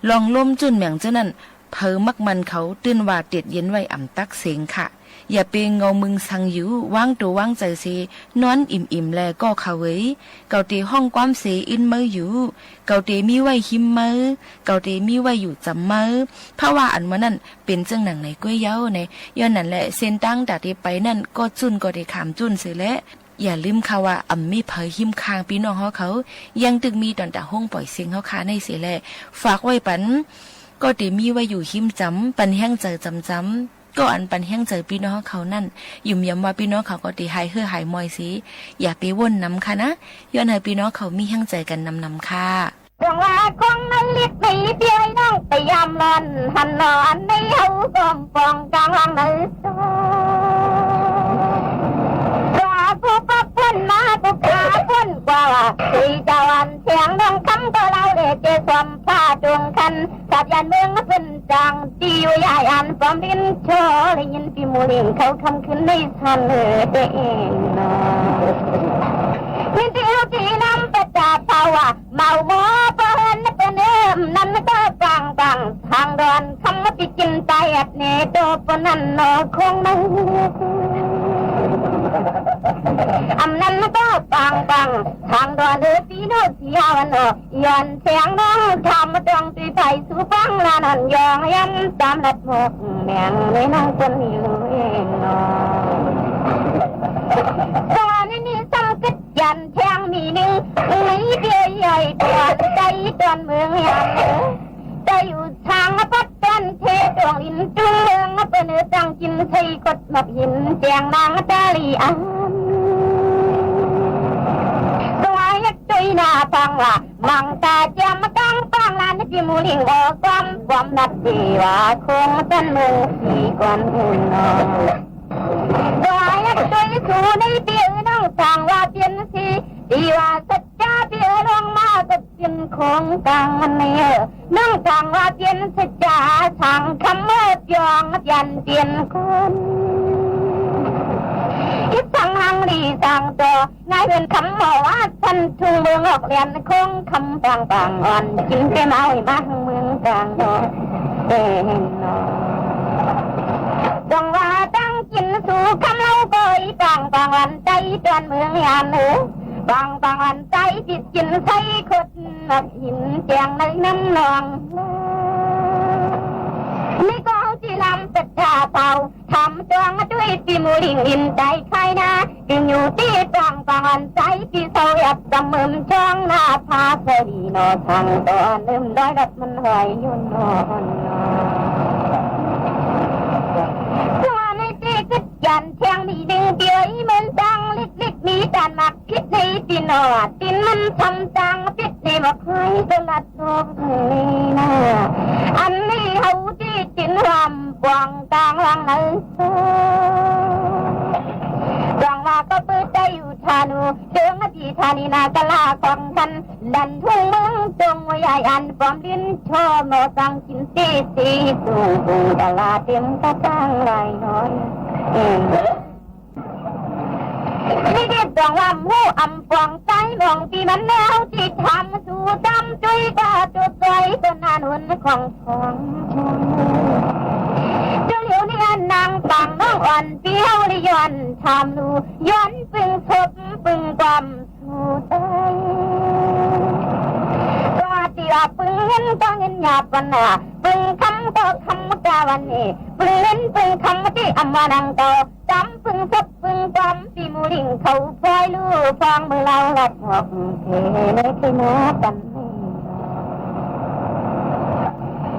ลองล้มจุ่นแหม่งเจ้านั่นเพอมักมันเขาตื้นว่าเตียดเย็นไว้อ่ำตักเสียงค่ะอย่าเปงเงามึงสังอยู่ว่างตัวว่างใจสินอนอิ่มแลก็เขาเว้ยเกาเตห้องความเสอินมืออยู่เกาเตมีไว้หิมมือเกาเตมีไว้อยู่จำมือเพราะว่าอันว่านั่นเป็นจังหนังในก้วยเย้าในย้อนนั่นแหละเส้นตั้งแต่ไปนั่นก็จุ่นก็ได้ขามจุ่นเสียแล้วอย่าลืมค่ะว่าอ่ำมีเผยหิมคางพี่น้องเขายังตึกมีตอนแต่ห้องปล่อยเสียงเขาคาในเสียแล้วฝากไว้ปันก็เตมีไว้อยู่หิมจำปันแห้งใจจำก็อันปันแห้งใจพี่น้องเขานั่นยุ่มย้ำว่าพี่น้องเขาก็ตีหายเฮือหายมอยสิอย่าไปว่นน้ำค่ะนะย้อนให้พี่น้องเขามีแห้งใจกันนำค่ะดวงว่าคงไม่เล็กไม่เบี้ยน้องไปยามลอนหันนอนในเฮาก้มปองกลางหลังในซอยผู้ปักพ้นมาตุกขาพ้นกว่าที่เจ้าอันเสียงน้องคำก็เราเด็กเจสมผ้าดวงคันสับยันเมืองเป็นจังจีวใหญ่อันปอมดินโชได้ยินปีมูลิงเขาคำขึ้นในทันเด็กเองนะมิตรเอาที่นำประจาภาวะเมาหมอเปิ้นเป็นเอิ่มนั่นก็ฟังทางดอนคำว่าติจินใจอัดเนโตปนันนอคงไม่อำนั้นก็ฟังทางดอนปีโนเสียวันย้อนเสียงน้องทำตรงตีไฟสู่ฟังลานันยองย้ำตามรัดหมกแมงในนางคนอยู่เองนอตอนนี้สังกัดยันแทงมีหนึ่งไม่เดียวใหญ่ตอนใจตอนเมืองยันใจอยู่ทางพัดต้นเทดวงอินจุเมืองเป็นจังกินใส่กดหมักหินแจงนางตาลีอันตัวยักษ์ตุยหน้าฟังว่ามังตาเจียมกังฟังลานที่มูลิงบอกความนัดดีว่าคงต้นเมืองสีก่อนหุ่นนอนตัวยักษ์ตุยสู่ในเตี้ยน้องทางว่าเปลี่ยนสีดีว่าสัจจะเตี้ยลงมาก็กินของกลางเนี่ยน้องทางว่าเปลี่ยนสัจจะทางคำเมื่อยองยันเปลี่ยนคนคิดสั่งหังดีสั่งตัวง่ายเป็นคำบอกว่าฉันทุ่งเมืองออกเรียนคงคำบางอ่อนกินแก้เมาไอ้บ้านเมืองกลางดอกเด่นนอจงว่าตั้งกินสู่คำเล่าก็อีบางวันใจตอนเมืองยามเหนือบางวันใจจิตกินใส่ขดนักหินแจงในน้ำนองไม่ก็จีลำเป็ดชาเป่าทำตัวด้วยปีมูลิงอินใจใครนะจึงอยู่ที่บางวันใจที่เศร้าหยับจำมือช่องหน้าพาเสดีนอทางตอนลืมได้ดับมันหอยยุ่นนอนตัวในที่กึศยันแทงมีดึงเดียวเหมือนดังลิกมีการมักคิดในตีนอตินมันทำจังพิษในมักให้ตลัดโลกนี้นะอันนี้เขาที่ตินรำกวางกลางหลังไหนกวางว่าก็เปิดใจอยู่ ชานูเดิงอดีธานีนากะลาของกันดันทุ่งเมืองจงไว้ใหญ่อันปอมดินโชว์โมสังกินตีสีสูบูดาลาเต็มกระตั้งไรน้อยนี่เด็ดดองลำหูอำปองใจมองปีมันแนวที่ทำสู่จำจุยกาจุดใจก็นานุนของทองเจ้าเหลียวนี่นางต่างน้องอ่อนเปี้ยวลิย้อนทำนูย้อนปึงสดปึงความสู่ใจตัวที่ว่าปึงเงินก็เงินหยาบวันน่ะปึงคำก็คำกาวันนี้ปึงเงินปึงคำที่อำมานังเก่าจำปึงสดปึงความที่มูลิงเขาพลอยลู่ฟองมือเราหลัดหอกเทในที่หน้ากัน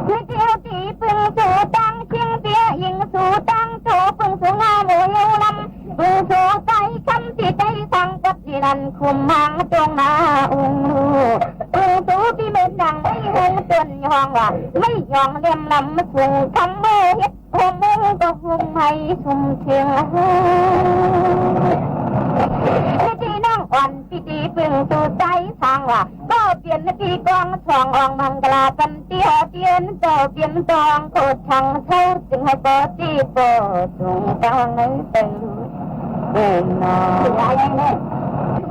นี่เที่ยวตีปึงสู่ตังเชียงเตี้ยยิงสู่ตังโถปึงสู่งาโมเฮวลำปึงสู่ใจคำที่ใจสังกับที่นันคุมมังตรงหน้าองค์ลูปึงสู่ที่เม็ดดังไม่หงจนยองว่าไม่ยองเลี่ยมลำมาส่งคำเมื่อเฮ็ดโฮมงก็หุมให้ชุมเชียงที่น้องอ่อนที่ดีปึงสู่ใจสังว่าก็เปลี่ยนที่กองทองอองมังกลากันเตี้ยเตียนเจ้าเปลี่ยนตองโคตรชังเท่าจึงให้ปอที่ปอส่งกลางในเต็งน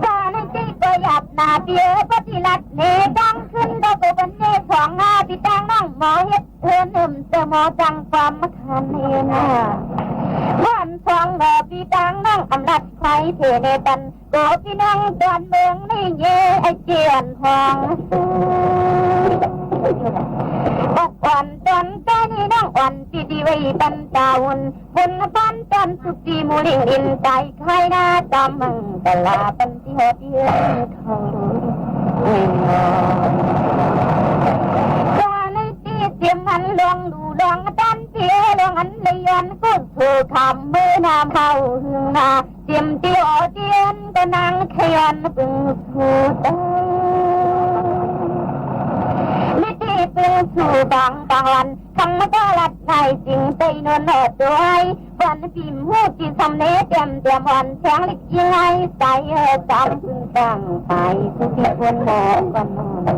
บ้านที่ก็หยับหน้าเบี้ยปฏิลัดเนดังขึ้นดอกบันเนของงาที่แตงน้องหมอเฮ็ดเธอหนึ่มเตมอจังความมะขันเฮนาวันฟองดอกพี่ตังน้องอำลัดไฟเทเนตันโกพี่น้องตอนเมืองนี่เย่ไอเจียนทองบอกอ่อนตอนตอนนี้น้องอ่อนที่ดีไว้ตันตาวนบนบ้านตันสุกีมูลิงอินใจใครหน้าตามังตลาปันที่หัวเทียนเขาก็ในที่เสียมมันลองดูลองตันเทียลองอันเลยยันก็เธอคำมือน้ำเฮาหึงนาเสียมเตียวเตียนก็นางขยันปึงผูตไม่ที่ปึงสู่บางวันคำก็ลัดไงจริงใจนวลหอดด้วยวันพิมพ์หูจีสำเนเตรียมวันแข็งเล็กยังไงใจจำปึงตั้งไปสุขีคนหมอกกันนอน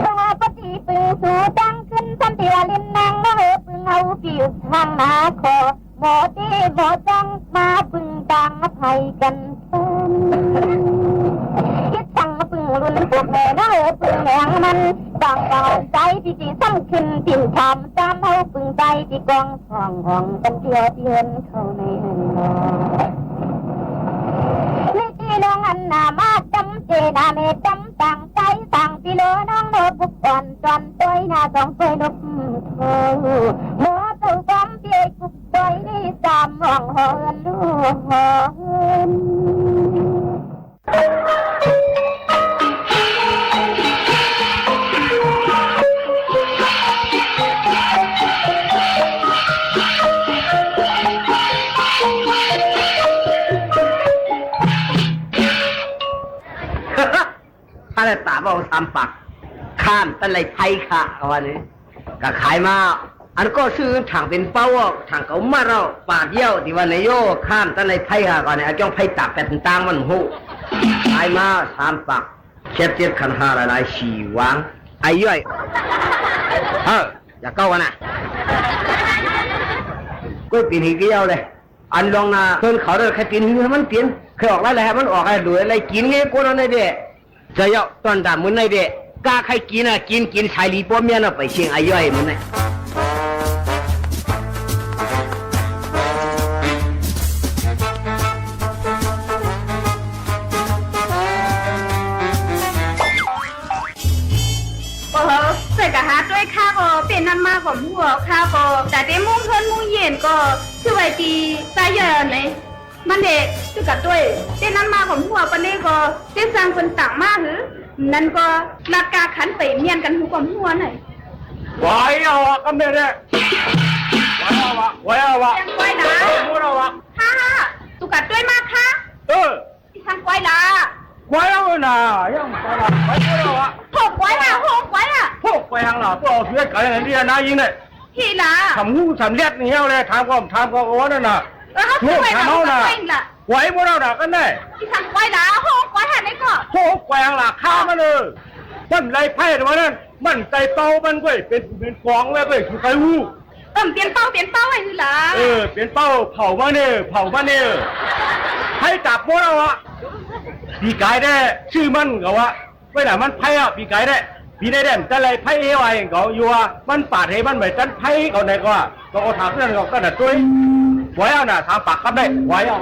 ตัวปฏิปึงสู่ตั้งขึ้นสันติวาลินนางมาเหอปึงเอาผิวทางนาคอหมอที่หมอจังมาปึงตังไทยกันคิดสั่งปึงรุ่นพวกแม่นาเหอปึงแหงมันต่างต่อใจที่จีสั่งขึ้นติ่มทำตามเอาปึงใจที่กองห้องห้องกันเที่ยวเทียนเข้าในหันนอนี่ที่น้องอันนามาจำเจนาเมจำต่างใจต่างพี่โลน้องโนบุกอ่อนจอนตัวหน้าสองตัวนุกเธอหมอตัวจำเปียกุกตัวนี่จำห้องหอนลูกหอนอะไรตาบอกตามปากข้ามตั้งไรไทยค่ะวันนี้ก็ขายมาอันก็ซื้อถังเป็นเป้าถังเขามาเราปาดเยี่ยวที่วันนี้โย่ข้ามตั้งไรไทยค่ะก่อนเนี่ยจ้องไผ่ตักแต่ต่างมันหูขายมาสามปากเช็ดเจ็ดขันห้าหลายสี่วางไอ้ย่อยอย่าเก้ากันนะก็ปีนี้เกี่ยวเลยอันลองนะเพิ่นเขาเลยแค่ปีนี้มันเปลี่ยนเคยออกอะไรให้มันออกอะไรดูอะไรกินเงี้ยกูนั่นเลยเด็จะยอตอนดำมันในเด็กาใครกินอ่ะกินชายลีป้อมเมียน่ะไปเชียงไอ้ย่อยมันเนี่ยใส่กะหาด้วยข้าก็เป็นน้ำมากกว่าหัวข้าก็แต่เต็มมุ่งเพิ่นมุ่งเย็นก็คือไว้ตีใจเย็นเลยมันเด็กคือกับด้วยเต้นน้ำมากของหัวปนนี้ก็เต้นสร้างคนต่างมากหรือนั่นก็ราคาขันไปเมียนกันหัวกับหัวหน่อยไว้เอาอะก็ไม่ได้ไว้เอาอะยังไว้นะฮ่าตุกัดด้วยมากค่ะที่ทางไว้ละไว้เอานะยังไว้ละไว้เอาอะหกไว้ละหกไว้ละหกไว้ทางหลังตัวเอาเสื้อไก่อะไรนี่นะยิงเลยที่ละทำงูทำเล็ดนี่เอาเลยทำก็ว่านั่นน่ะ ช่วยเราเองล่ะ ไหวพวกเราหนักกันแน่ ที่ทางไว้ละห้องไว้หันได้ก็ โหแกวงหลักข้ามาเลยมันไรไพ่ตัวนั้นมันใจเป้ามันเว้ยเป็นกองไว้เว้ยคือใครวู้ เปลี่ยนเป้าไว้คือล่ะ เปลี่ยนเป้าเผามาเนี่ยให้จับพวกเราอะปีกายได้ชื่อมันก็ว่าไม่ไหนมันไพ่อะปีกายได้ปีได้แต่ไรไพ่เอวไอ้เขาอยู่ว่ามันปาดให้มันเหมือนจันไพ่เขาไหนก็ก็ถามเรื่องก็ดัดด้วยไว้เอาน่ะถามปากกันได้ไว้เอา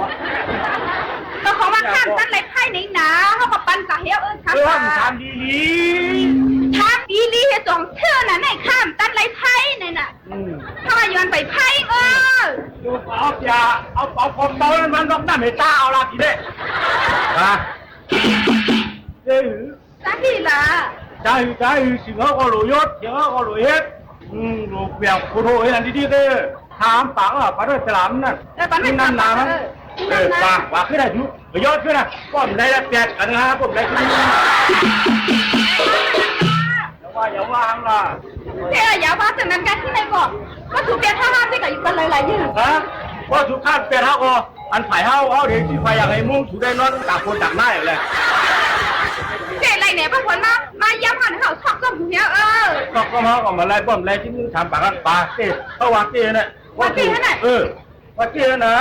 เราขอมาข้ามตั้นไรไพ่นี่นะเขาก็ปันกับเฮียทำดีเฮียจงเชื่อน่ะในข้ามตั้นไรไพ่นี่น่ะถ้าย้อนไปไพ่ดูเอาอย่าเอาความเบามันต้องได้ไม่ตาเอาละทีเด้ตาดีล่ะใจสิงห์ก็รู้ยศสิงห์ก็รู้เฮ็ดรู้แบบโคโรเฮ็ดดีๆเด้อถามปังอ่ะปะเด้อสลามนั่นนั่นนามันปากขึ้นได้อยู่ยศขึ้นนะป้อมได้แปดกันนะป้อมได้ขึ้นอย่าว่าหังล่ะอย่าว่าจากนั้นกันที่ไหนบอกว่าถูกเปลี่ยนท่าห้ามได้กับอยู่กันหลายๆยืนว่าถูกข้ามเปลี่ยนท่าก็อันฝ่ายเฮาเดี๋ยวที่ไฟอยากให้มุ่งถูกได้นอนต่างคนต่างได้เลยไรเนี่ยพระคนมาเยี่ยมหันเขาชอบส้มเนี้ยก็มาก็มาไล่ป้อมไล่ที่มึงทำปากกันปลาเต้เขาว่าเต้เนี่ยว่าเต้ไหนว่าเต้นะ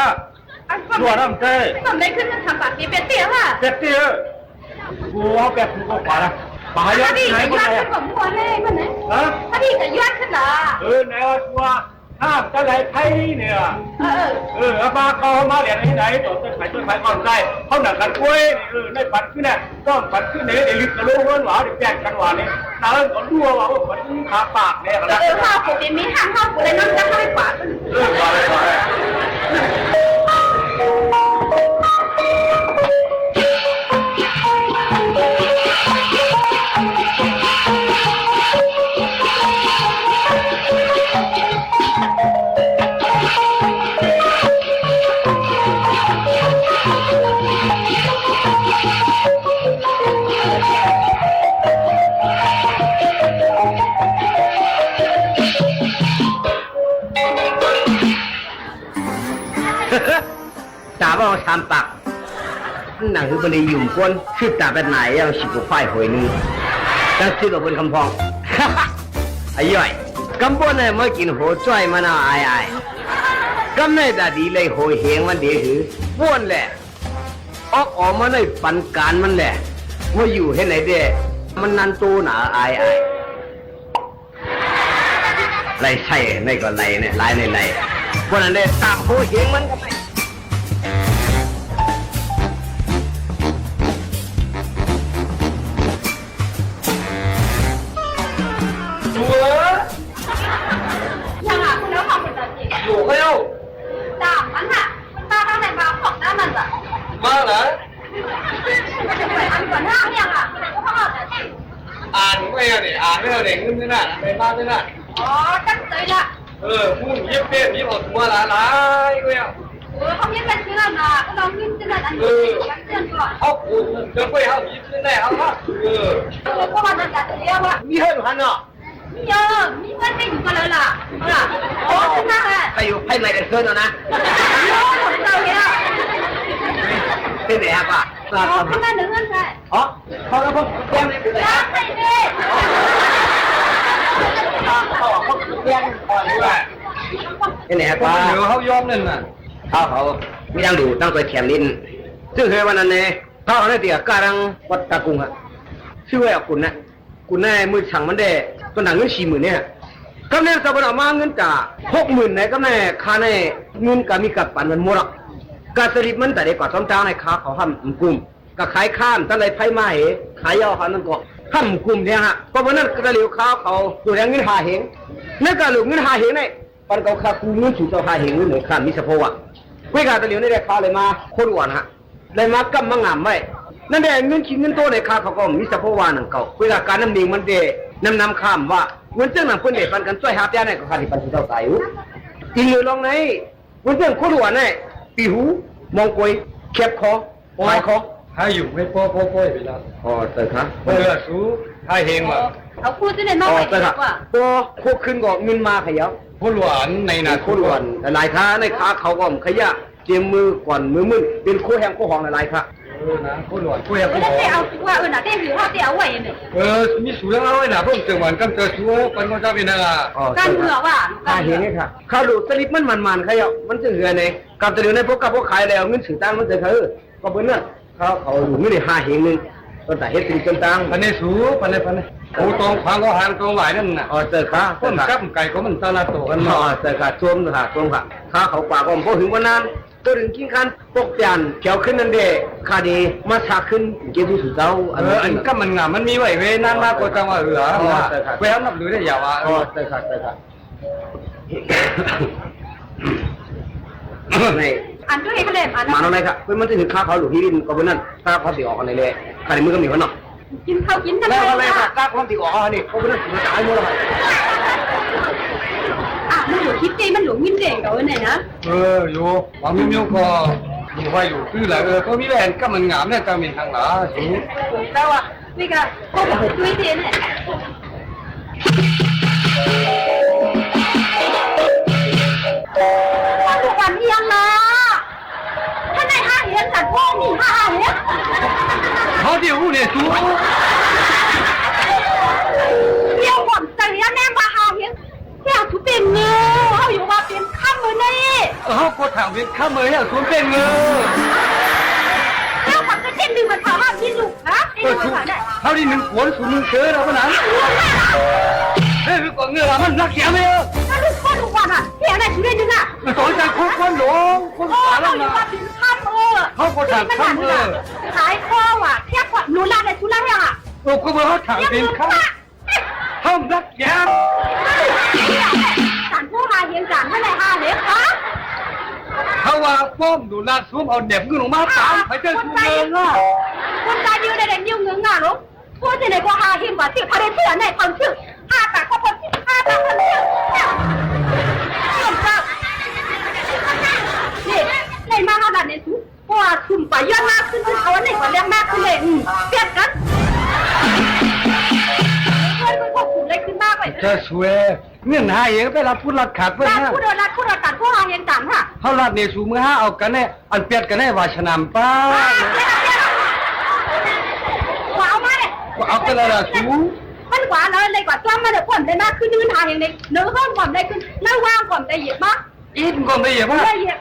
ตัวน้ำเต้ทำได้ขึ้นทำปากเปียเตี้ยค่ะเตี้ยกูเอาแบบกูก็ปลาละปลาเยอะไหนคนไหนผมหัวแน่คนไหนถ้าพี่จะย้อนขึ้นละไหนว่าตัวห้ามจะไหลไพ่เนี่ยปลาเขามาเหรียญที่ไหนตัวต้นไม้ก่อนได้เขาหนักกันกล้วยในปัดขึ้นเนี่ยต้องปัดขึ้นเนี่ยเดี๋ยวลึกกระโลกเงินหวานเดี๋ยวแจกกันหวานเนี่ยน้าเอิญก็รั่วว่าปัดขาปากเนี่ยข้าวผมมีห้างข้าวผมเลยน้ำจะเข้าไปกวาดว่าเลยตาว่าทำปากหนังคือบริยุ่มก้นชื่อตาเป็นไหนยังสิบกว่าฝ่ายหอยนึงตั้งชื่อกับบนคำพองไอ้ย่อยกำบนเนี่ยเมื่อกินหัวจ้อยมันเอาไอ้กำในตาดีเลยหอยเหงมันเดือดบ้วนแหละออกมาในปันการมันแหละว่าอยู่ให้ไหนเด้มันนันตูหนาไอ้ไรใช่ในก็ไรเนี่ยไรในไรพวกนั้นเด้ตามหอยเหงมันก็ไปอยู่ก็เอาด่ามันอ่ะตาตั้งแต่มาของหน้ามันอ่ะมาเหรออ่านก่อนหน้าเนี่ยอ่ะอ่านไม่เอาเนี่ยอ่านไม่เอาเนี่ยขึ้นไม่ได้ไปบ้านไม่ได้ตั้งใจละพูดยิ้มเป็นยิ้มอดตัวหลายก็เอาเขายิ้มเป็นชื่อนะก็ลองยิ้มชื่ออันนี้ยังเตือนก่อนเขาคุณเดี๋ยวไปเขายิ้มชื่อได้เขาก็มาจะเรียกว่ามีเห็นหันเนาะมีเยอะมีเพื่อนไม่อยู่กันเลยล่ะโอ้ขึ้นมาเลยไปอยู่ให้ไม่เป็นเพื่อนแล้วนะโอ้ของเราเนี่ยเป็นไงป่ะโอ้ขึ้นมาหนึ่งเงินใช่เขาแล้วพวกแก้มเลยเป็นไงใช่ดิเขาแก้มก่อนด้วยเป็นไงป่ะเดี๋ยวเขายอมนั่นน่ะเขาไม่ต้องดูต้องไปแถมลิ้นซึ่งเคยวันนั้นเนี่ยเขาเนี่ยเดี๋ยวการังวัดตะกุงอะชื่อว่าคุณนะคุณแน่มือฉังมันเด้ก็หนังเงิน40,000เนี่ยก็แน่จะเป็นออกมาเงินจ่า60,000เนี่ยก็แน่ค่าเนี่ยเงินก็มีกับปันมันหมดอ่ะกาสลิปมันแต่เด็กกว่าต้นเจ้าในค้าเขาห้ามกลุ่มก็ขายข้ามตั้งแต่ไพ่ไม้ขายยอเขานั่นก็ห้ามกลุ่มเนี่ยฮะเพราะวันนั้นกระเหลียวข้าวเขาอยู่แรงเงินหาเหงนั่นก็หลุมเงินหาเหงเนี่ยปันเขาขากูเงินถูกเจ้าหาเหงเงินหนึ่งข้ามมิสโพะเวกาตะเหลียวนี่ได้ข้าวเลยมาโคตรหวานฮะเลยมากำมางามไว้นั่นแหละเงินชิ้นเงินโตในค้าเขาก็มิสโพวานังเก่าเวลาการน้ำนิ่งมันเดนำข้ามว่าเงินเจ้าหนังเพื่อนเด็กปันกันช่วยหาเจ้าเนี่ยก็ขาดที่ปันที่เจ้าตายอยู่จริงอยู่ลองไหนเงินเจ้าโคตรหวานเนี่ยปีหูมองกวยแคบคอหายคอให้อยู่ไม่ป้อไปแล้วเติร์ครับเลือดสูให้เฮงว่ะเขาพูดจะได้นอกไปดีกว่าตัวโคขึ้นก็เงินมาขยับโคตรหวานในนั้นโคตรหวานหลายค้าในค้าเขาก็ขยะ เจียมมือก่อนมือมึนเป็นโคแหงโคหองอะไรครับนะโคหนวดโคแหงโคหองเอาว่าน่ะได้หือเฮาสิเอาไว้เนี่ยมีสูงเอาไว้น่ะเพิ่งเจอวันกันเจอชัวปันก็จะเป็นอะไรกันเหือว่าข้าเห็นนี่ค่ะข้าดูสลิปมันใครอ่ะมันจะเหือเนี่ยกับตัวเดียวในพวกกับพวกขายแล้วเงินสื่อตั้งมันจะคือก็เป็นนั่นเขาอยู่ไม่ได้หาเห็นนึงตอนแต่เฮ็ดสิ่งต่างๆปันในสูปันในโอ้ตรงฟังก็หางตรงหลายนั่นน่ะเจอค่ะต้นกับไก่ก็มันตาลาโตกันเนาะเจอค่ะชมค่ะชมค่ะข้าเขาป่าก็พอถึงวันนั้นตัวถึงกินคันปกจันเขียวขึ้นนั่นเด้ข้าดีมาฉากขึ้นเกี่ยวกับเจ้าอันก็มันงามมันมีไว้เวนั่นมากกว่าจังว่าเหลือเวลานับดูได้ยาวอ่ะเจอค่ะอันด้วยให้คะแนนอัน มาหน่อยครับเพื่อนมันจะถึงข้าวเขาหลุดที่ดินก็เป็นนั่นข้าวเขาตีออกกันเลยข้าในมือก็มีคนเนาะกินข้าวกินกัน แล้วอะไรครับข้าวเขาตีออกนี่เขาเป็นนั่นมันตายหมดเลยมันอยู่คิดใจมันหลงมินเด่งเอาไว้ไหนนะอยู่หวังมิ้วก็อยู่ไว้อยู่คืออะไรก็มีแหวนก็มันงามเนี่ยจะมีทางหลาสูงแต่ว่านี่ก็พวกผมด้วยเด่นเนี่ยทุกวันนี้ยังนะถ้าในห้าเหรียญจัดพวกนี่ห้าเหรียญเขาเดี๋ยวเนี่ยสูเดี๋ยวผมจะเรียนแม่มาห้าเหรียญแค่ทุเป็นเงือเขาอยู่มาเป็นข้ามมือนี่เขากดถามเป็นข้ามมือเนี่ยสูเป็นเงือแล้วผมจะเช่นดึงมาถามว่าพี่ลูกนะเขาที่หนึ่งขวนสูงหนึ่งเชื้อแล้วมันนั้นเฮ้ยก่อนเงือมันรักเสียไหมถ้าลูกคนทุกวันอ่ะเสียไหนช่วยนึงอ่ะสอนใจคนหลงคนสารแล้วนะเขากดถามข้ามมือขายข้อว่ะเทียบกับนูราในชุราเนี่ยอ่ะโอ้ก็เมื่อเขาถามเป็นข้ามห้องรักแย้มสารผู้มาเฮียงจานเท่าไหร่ฮะเล็กคะเขาว่าป้อมดูลาซูมเอาเด็บเงินออกมาตามไปเจอชูเงินอ่ะคนใจเดียวได้นิ้วเงินอ่ะลูกพูดในกว่าฮาเฮียงกว่าที่เขาได้เชื่อในความชื่อฮาปากก็คนที่ฮาปากคนเชื่อนี่ในมาขนาดนี้ทุกว่าชุ่มไปย้อนมากขึ้นเอาอันไหนกว่าเรื่องมากขึ้นเลยเปลี่ยนกันจะสวยเงื่อนหาเองไปรับพูดรัดขาดเพื่อนนะพูดรัดขาดพวกเราเห็นต่างค่ะเขารัดในสูมือห้าเอากันแน่อันเปียดกันแน่ว่าชนามป้าว่าเอามาเนี่ยเอากันแล้วสูมันกว่าเลยกว่าจ้องมาเดี๋ยวก่อนได้มากขึ้นนื้อทางอย่างนี้เนื้อห้องก่อนได้ขึ้นเนื้อว่างก่อนได้เหยียบมากอีกก่อนได้เหยียบมากได้เหยียบ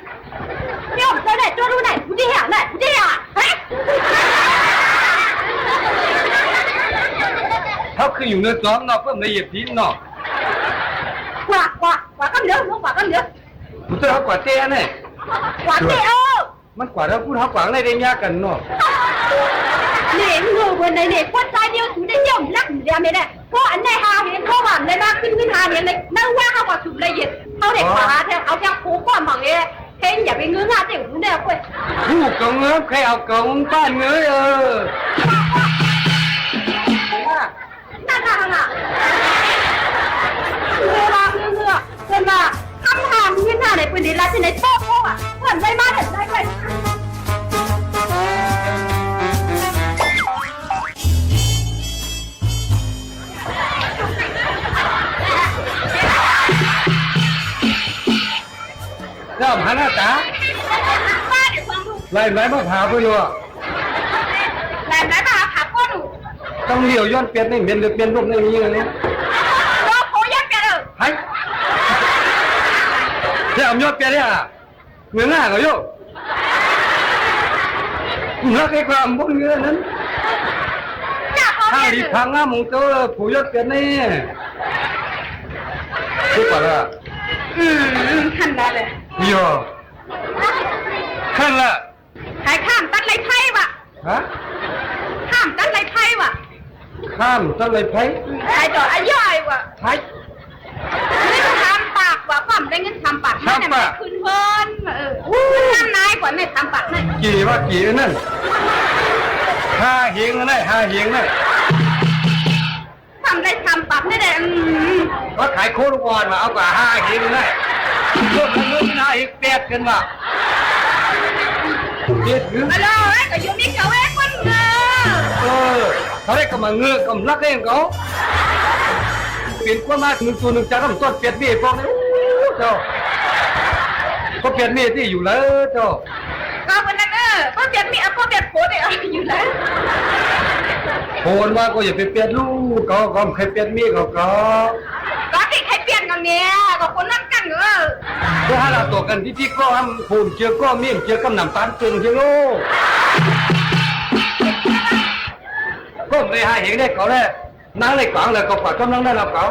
เดี๋ยวจะไหนจ้ารู้ไหนผู้ที่เหี้ยไหนผู้ที่เหี้ยเฮ้ยเขาคืออยู่เนื้อจ้อมเนาะเพิ่มได้เหยียบพีนเนาะกว่าก็เหลือลูกกว่าก็เหลือผู้เจ้าเขากว่าเต้เนี่ยกว่าเต้มันกว่าเราพูดเขากว่าอะไรได้ยากกันเนาะเนี่ยงูบนไหนเนี่ยคนใจเดียวถูได้ย่อมรักเดียวไม่ได้เพราะอันไหนหาเห็นเขาหวานเลยมากขึ้นหาเห็นเลยนั่งว่าเขากว่าถูละเอียดเขาเด็กกว่าเอาแค่โค้งก่อนบางเอ้เห็นอย่าไปเงื้องาเจ๋งรู้เนี่ยเว้ยผู้กงเงื้อใครเอากงบ้านเงื้อน่าเวลาเงื้อเกินมาคำถามที่หน้าในปืนดีแล้วที่ไหนโต๊ะอ่ะเหมือนได้มาเห็นได้เลยเจ้าหาหน้าตาไล่มาผ่าไปอยู่อ่ะไล่มาผ่าก็ดูต้องเลี้ยวย้อนเปลี่ยนในเมียนหรือเปลี่ยนรูปในนี้เลยก็โผล่ย้อนเปลี่ยนเฮ้ยเดี๋ยวย้อนเปลี่ยนเนี่ยเงินหน้าก็อยู่รักไอ้ความบนเงินนั้นถ้าดีพังอ่ะมึงเจอโผล่ย้อนเปลี่ยนนี่รู้ป่ะล่ะขั้นได้เลยโย่ขั้นละใครข้ามตัดไรไพ่วะฮะข้ามตัดไรไพ่วะข้ามตัดไรไพ่ใครต่ออาย่อยวะไพ่เงินทำปากวะความได้เงินทำปากไม่ได้คืนเพิ่นทำนายกว่าไม่ทำปากนั่นกี่นั่นห้าเฮงนั่นห้าเฮงนั่นทำได้ทำปากไม่ได้ก็ขายโคตรวอนมาเอากว่าห้าเฮงนั่นเพิ่มเงินห้าเฮงแปดกันว่ะอะไรก็อยู่นี่เขาเองคนเงือเขาได้กำลังเงือกำลักเองเขาเปลี่ยนกว่ามาหนึ่งตัวหนึ่งจากน้ำต้นเปลี่ยนเบี้ยพวกนี้เจ้า ก็เปลี่ยนมีที่อยู่แล้วเจ้า ก็วันนั้นก็เปลี่ยนมีก็เปลี่ยนโพสเนี่ยอยู่แล้ว โอนว่าก็อย่าไปเปลี่ยนลูกก็ใครเปลี่ยนมีก็ที่ใครเปลี่ยนกันเนี่ยก็คนนั่งกันเพื่อหาเราตัวกันที่ก็ทำภูมิเชื่อก็มีเชื่อกำนำตาลเกินเชียวก็ไม่หาเห็นได้เขาได้นั่งในกลางเลยก็กว่าจำนั่งได้แล้วเขา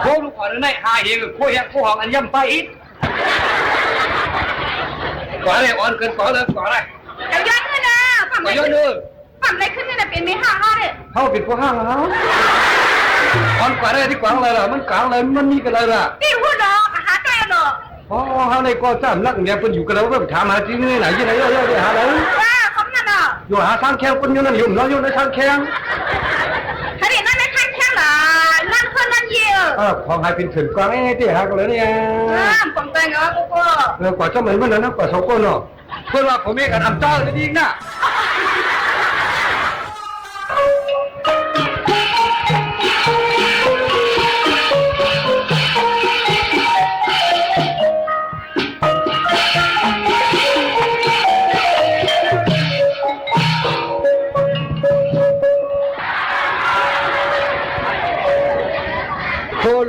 โค้ลูกก่อนนั่นหาเห็นโค้ยโค้หองอันย่ำไปอีกกว่าเลยอ่อนเกินกว่าเลยกว่าเลยจะย้อนเลยนะฝั่งไหนฝั่งไหนขึ้นเนี่ยเป็นไม่ห่างเลยเขาเป็นผู้ห้างแล้วอ่อนกว่าได้ที่กลางเลยล่ะมันกลางเลยมันมีกันเลยล่ะที่พูดหรอกหาใจหรอกเขาในก็จ้ามรักเนี่ยเป็นอยู่กันแล้วก็ถามหาที่นี่ไหนที่ไหนเยอะๆหาแล้วว่าเขานั่นอ่ะอยู่หาทางแข้งคนอยู่นั่นอยู่เราอยู่ในทางแข้งถ้าเด็กนั่นในทางแข้งล่ะนั่นเพื่อนนั่นเยี่ยของให้เป็นถึงกลางที่หากันเลยเนี่ยผมแต่งกับกูก็กว่าจะเหมือนมันนะกว่าสองคนเนาะเพื่อนว่าผมมีกันทำเจ้าจริงๆนะ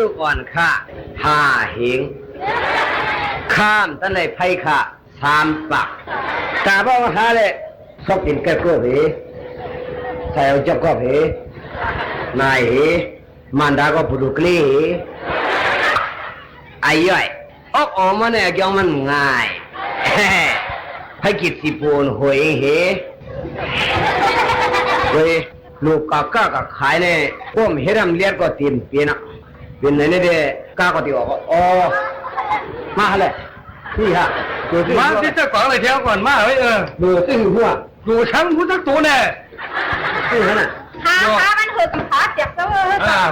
ลูกอ่อนค่ะ5เหงข้ามตั้งแต่ไพ่ค่ะ3ปักกาบ้องหาเลยชอบกินแก้ก็เหใส่เอาจับก็เหนายเหมันดาก็ปุดุกลีไอ้ย่อยออกมาเนี่ยยังมันง่ายให้กิดสิปูนหวยเหเว้ยลูกกากาก็ขายเนี่ยพวกเฮรัมเลียดก็เตรียมเปลี่ยนเป็นไหนเนี่ยเด็กก้าก็ตีออกมาเลยนี่ฮะมาที่จะก่อนเลยเที่ยวก่อนมาเฮ้ยดูซึ่งหัวดูช้างหัวทั้งตัวเนี่ยซึ่งนั่นน่ะขามันเหอะขาเจ็บซะ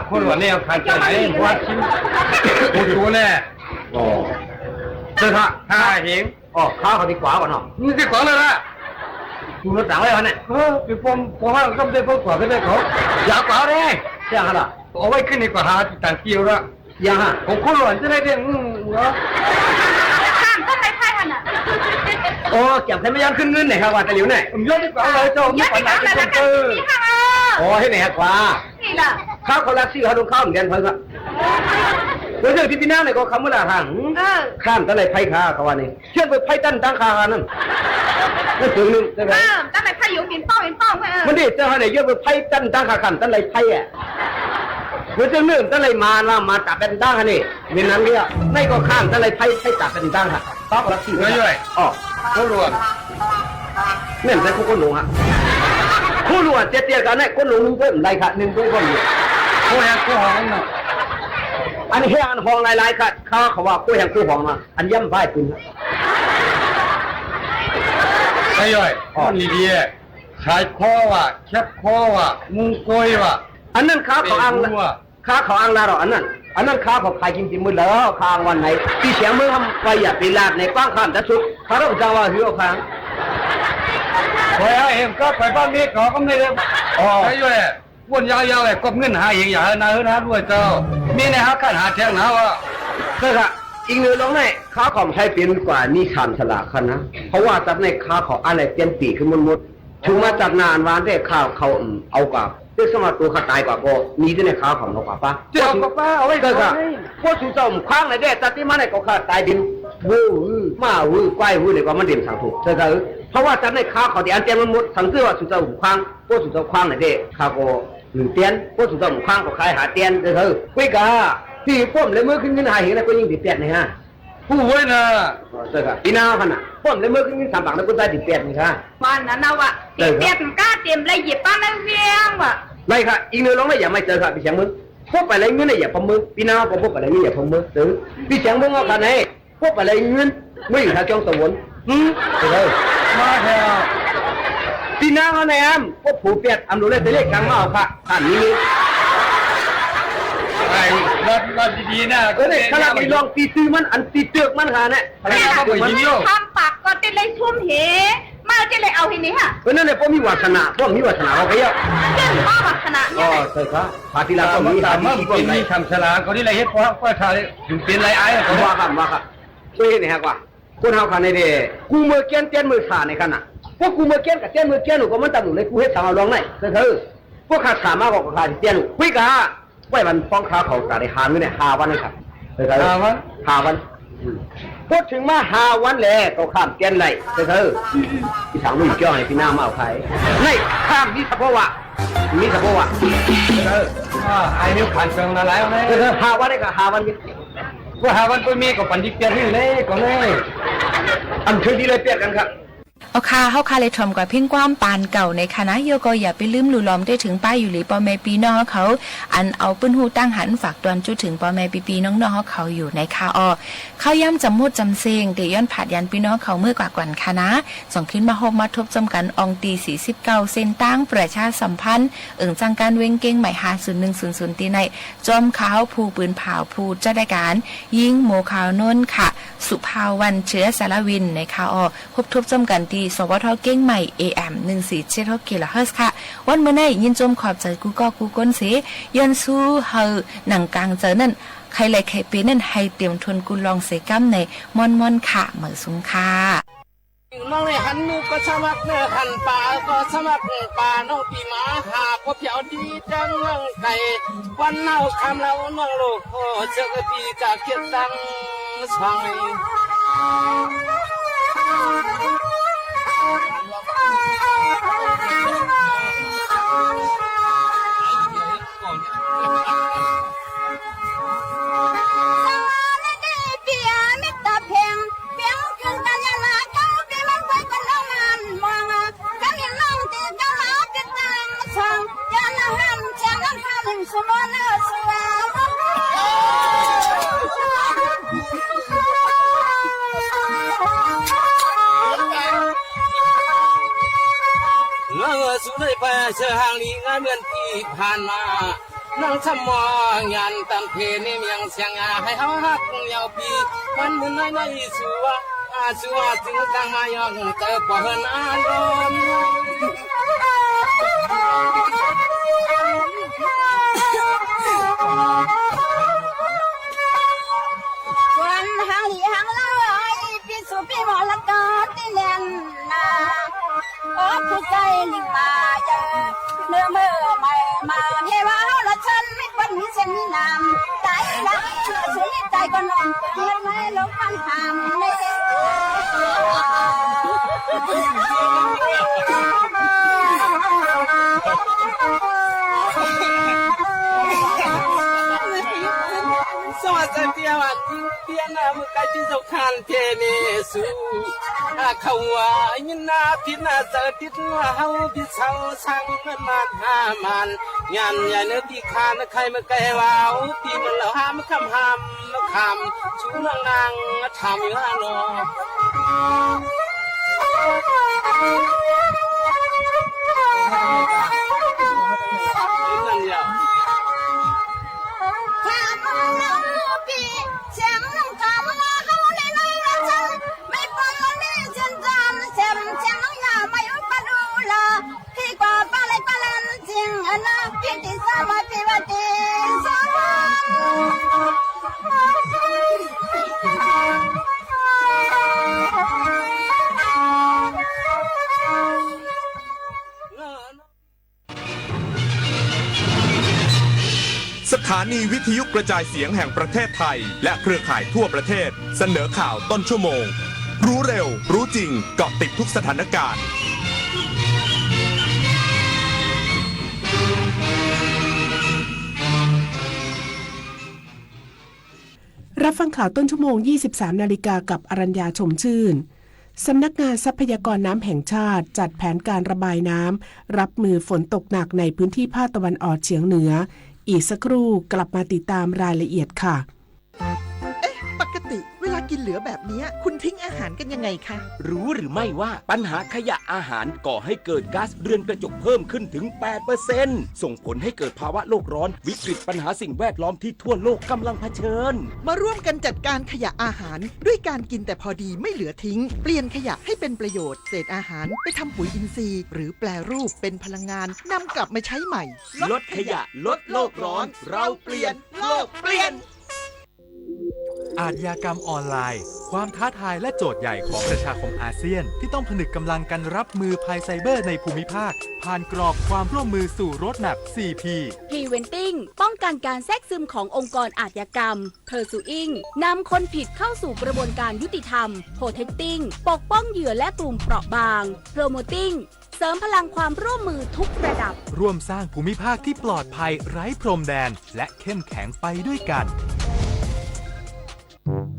คนวันนี้ขาจะไหนวัดชิ้นตัวเนี่ยเจ้าข้าเห็นข้าเขาที่ขวาก่อนเนาะนี่ที่ขวาเลยนะดูรถถังเลยวันนี้พี่ปอมพอห้างก็ไม่ได้พอขวาก็ได้เขาอย่าขวาเลยเสียงอะไรเอาไว้ขึ้นในกว่าหาต่างเกี่ยวละยังฮะผมคุ้นหลอนจะได้เรื่องเนาะข้ามต้นไม้ไผ่หันอ่ะเก็บใครไม่ยันขึ้นเงินไหนครับว่าตะหลิวเนี่ยผมยอดที่กว่าเลยเจ้าไม่ปัญหากันให้ไหนฮะกว่าข้าวเขาลักซี่เขาโดนข้าวเหมือนกันเพิ่งอะเรื่องที่พี่น้าเนี่ยก็คำว่าทางข้ามตั้งแต่ไผ่ขาเขาว่านี่เชื่อไปไผ่ตั้งขานั่นนั่นถึงนึงใช่ไหมตั้งแต่ไผ่อยู่หินป้องมันดิเจ้าเนี่ยเยอะไปไผ่ตั้งขากันตั้งแต่ไผ่อะเมื่อเจ้าเนื่องตั้งแต่มาตัดเป็นตั้งนี่มีนั้นเนี่ยไม่ก็ข้ามตั้งแต่ไผ่ตัดเป็นตั้งค่ะต้องรักซี่ไม่ใช่คู่รวนเนี่ยใช่คู่หลวงฮะคู่รวนเตี้ยกันเนี่ยคู่หลวงนึงเพิ่มไรค่ะนึงเพิ่มอยู่คู่แห่งคู่หองนั่นอันนี้อันห้องหลายๆค่ะเขาว่าคู่แห่งคู่ห้องมาอันย่ำไพ่คุณไอ้ย่อยมันดีๆชายคอว่ะแคบคอว่ะมุงกอยว่ะอันนั้นข้าเขาอังลาหรออันนั้นข้าเขาขายกินมือแล้วข้างวันไหนที่เสียงมือทำไปอย่าไปลาดในกว้างข้ามจะสุดข้าเราจะว่าหิวข้างพอเห็นก็ไปบ้านนี้ก็ไม่ได้ไอ้ย่อยวนยาวๆเลยก็เงินหาเองอย่านาด้วยเจ้ามีในหาขันหาแทงนะว่าก็ค่ะอีกหนึ่งลงในข้าของใช้เป็นกว่านี่ชามฉลาดคันนะเพราะว่าจับในข้าของอะไรเปลี่ยนปีขึ้นมุดถึงมาจับนานวันได้ข้าวเขาเอากว่าเรื่องสมัครตัวขาตายกว่าก็มีที่ในข้าวของเรากว่าป้าเจ้าป้าเอาไว้ก็ค่ะพวกสุเจ้าคว้างในเด็ดตัดที่มาในก็ขาตายดินวูมาวูกว้วูเลยก็มันเด่นสังถูกใช่ไหมเพราะว่าจับในข้าวเขาที่อันเตียนมันมุดสังเกตว่าสุเจ้าคว้างพวกสุเจ้าคว้างในเด็ดข้าวก็หนึ่งเตียนพวกสุเจ้าคว้างก็ขายหาเตียนเลยคุยกาที่พ่มเลยเมื่อขึ้นเงินหาเห็นแล้วก็ยิ่งติดเตียนนะฮะผู้ไว้นะใช่ครับปีหน้าพันน่ะพ่มเลยเมื่อขึ้นเงิน3 บาทแล้วก็ได้ติดเตียนนี่ค่ะมันนั่นเอาอะติดเตียนกล้าเตรียมเลยหยิบป้าไม่เวียงว่ะไม่ค่ะอีกหนึ่งลงเลยอย่าไม่เจอค่ะพี่เสียงมึงพวกไปเลยเงินเนี่ยอย่าพมมือปีหน้าพวกไปเลยเงินอย่าพมมือถึงพี่เสียงมึงเอาคันไหนพวกไปเลยเงินไม่อยู่ทางจงสวนเลยมาแถวปีหน้าเขาแนมพวกผูเปียดอำดูเลยแต่เลขกลางมาเอาค่ะท่านนี้ไอ้รถดีๆนะเนี่ยขนาดไปลองตีตื้อมันอันตีเตือกมันค่ะเนี่ยทำปากก็ติดเลยชุ่มเหมา เจ๊เลยเอาทีนี้ฮะ นั่นแหละพวกมีวาสนาพวกมีวาสนาเราไปเยอะ เจ๊ป้าวาสนาเนี่ย ใช่ครับปาติลาก็มีทำมากินมีทำสลาก็นี่อะไรเฮ็ดเพราะว่าชาถึงเป็นไรไอ้ก็ว่าครับช่วยนี่ฮะกว่าคนเฮาคันนี่กูมือเกี้ยนเตี้ยนมือสาในคันน่ะพวกกูมือเกี้ยนกับเตี้ยนมือเกี้ยนหนูก็มันตำหนูเลยกูเฮ็ดสามลองไหนเธอพวกข้าสามารถบอกข้าเตี้ยนหนูคุยกะไว้มันป้องข้าเขากะได้หามื้อเนี่ย5 วันเลยครับ5 วันพูดถึงมา5 วันแล้วก็ข้ามเตี้ยนได้เธอพี่ถามมึงเกี่ยวให้พี่น้ามาเอาใครนี่ข้ามนี่เฉพาะว่าไอ้นิ้วผ่านเชิงอะไรเอาเลย5 วันได้ก็5 วันว่า5 วันก็มีก็ปันดิเตี้ยนนี่เลยก็เลยอันคือดีเลยเปรียบกันครับ เอาค่ะเฮาค่ะเลยทอมกับเพ่งความปานเก่าในคณะโยก็อย่าไปลืมหลู่ล้อมได้ถึงป้ายอยู่หลีปอแม่ปีน้องเขาอันเอาปื้นหูตั้งหันฝากตอนจุดถึงปอแม่ปีน้องๆเขาอยู่ในคาอเข้าย่ำจำมูดจำเซงเดย้อนผาดยันปีน้องเขาเมื่อกว่ากว่าคณะส่งขึ้นมาโฮมมาทบจำกันองตี49เส้นตั้งประชาสัมพันธ์จังการเว้งเก้งใหม่50100ตีในจอมขาวผู้ปืนเผาผู้จัดรายการยิงโมขาวนนค่ะสุภาวันเชื้อสารวินในคาอพบทบจำกันตีสวทเก้งใหม่ AM 1476 kHz ค่ะวันเมื่อไหร่ยินจมขอบใจกูก็กูก้นเสยันสู้เฮอหนังกลางเจอนั่นใครเลยใครเป็นนั่นให้เตรียมทนกูลองเสกัมในมอนค่ะเหมือสุงค่ะน้องในหันนูก็สมัครเนื้อหันป่าก็สมัครป่าน้องปีมาหาพบเจ้าดีจังเมืองไก่วันเน่าคำเราน้องโลกโอ้เจ้าก็ปีกาเกียรตังสว่างสุดไปเชื่อหางลีงานเดือนที่ผ่านมานั่งทำมองานตามเพนี่ยังเสียงให้เฮาฮักยาวปีมันมึนในสัวถึงกลางมายองเจอปอนอารมณ์วันหางลีหางลอยพี่สุพี่หมอละกอที่เล่นนาโอ้ผู้ใจลิงมาเยอะเนื้อมือใหม่มาเฮว่าเฮาละฉันไม่ควรมีเส้นมีน้ำใจละสุดใจก็นอนเกินไม่ลงมันทำไม่สวัสดีวันเปียนามือไก่ที่สำคัญเทเนสูเขาว่ายินนาพินาเสติดเฮาพิเศร้าสั่งมันหามันงานใหญ่เนื้อที่คานใครมาแก่ว่าตีมันเราห้ามคำห้ามคำชูนางทำอยู่ฮานอนั่นยาวสถานีวิทยุกระจายเสียงแห่งประเทศไทยและเครือข่ายทั่วประเทศเสนอข่าวต้นชั่วโมงรู้เร็วรู้จริงเกาะติดทุกสถานการณ์รับฟังข่าวต้นชั่วโมง 23 นาฬิกากับอรัญญาชมชื่นสำนักงานทรัพยากรน้ำแห่งชาติจัดแผนการระบายน้ำรับมือฝนตกหนักในพื้นที่ภาคตะวันออกเฉียงเหนืออีกสักครู่กลับมาติดตามรายละเอียดค่ะปกติเวลา กินเหลือแบบนี้คุณทิ้งอาหารกันยังไงคะ รู้หรือไม่ว่าปัญหาขยะอาหารก่อให้เกิดก๊าซเรือนกระจกเพิ่มขึ้นถึง 8% ส่งผลให้เกิดภาวะโลกร้อนวิกฤตปัญหาสิ่งแวดล้อมที่ทั่วโลกกำลังเผชิญมาร่วมกันจัดการขยะอาหารด้วยการกินแต่พอดีไม่เหลือทิ้งเปลี่ยนขยะให้เป็นประโยชน์เศษอาหารไปทำปุ๋ยอินทรีย์หรือแปรรูปเป็นพลังงานนำกลับมาใช้ใหม่ลดขยะลดโลกร้อนเราเปลี่ยนโลกเปลี่ยนอาชญากรรมออนไลน์ความท้าทายและโจทย์ใหญ่ของประชาคมอาเซียนที่ต้องผนึกกำลังกันรับมือภัยไซเบอร์ในภูมิภาคผ่านกรอบความร่วมมือสู่โรดแมพ 4P Preventing ป้องกันการแทรกซึมขององค์กรอาชญากรรม Pursuing นำคนผิดเข้าสู่กระบวนการยุติธรรม Protecting ปกป้องเหยื่อและกลุ่มเปราะบาง Promoting เสริมพลังความร่วมมือทุกระดับร่วมสร้างภูมิภาคที่ปลอดภัยไร้พรมแดนและเข้มแข็งไปด้วยกัน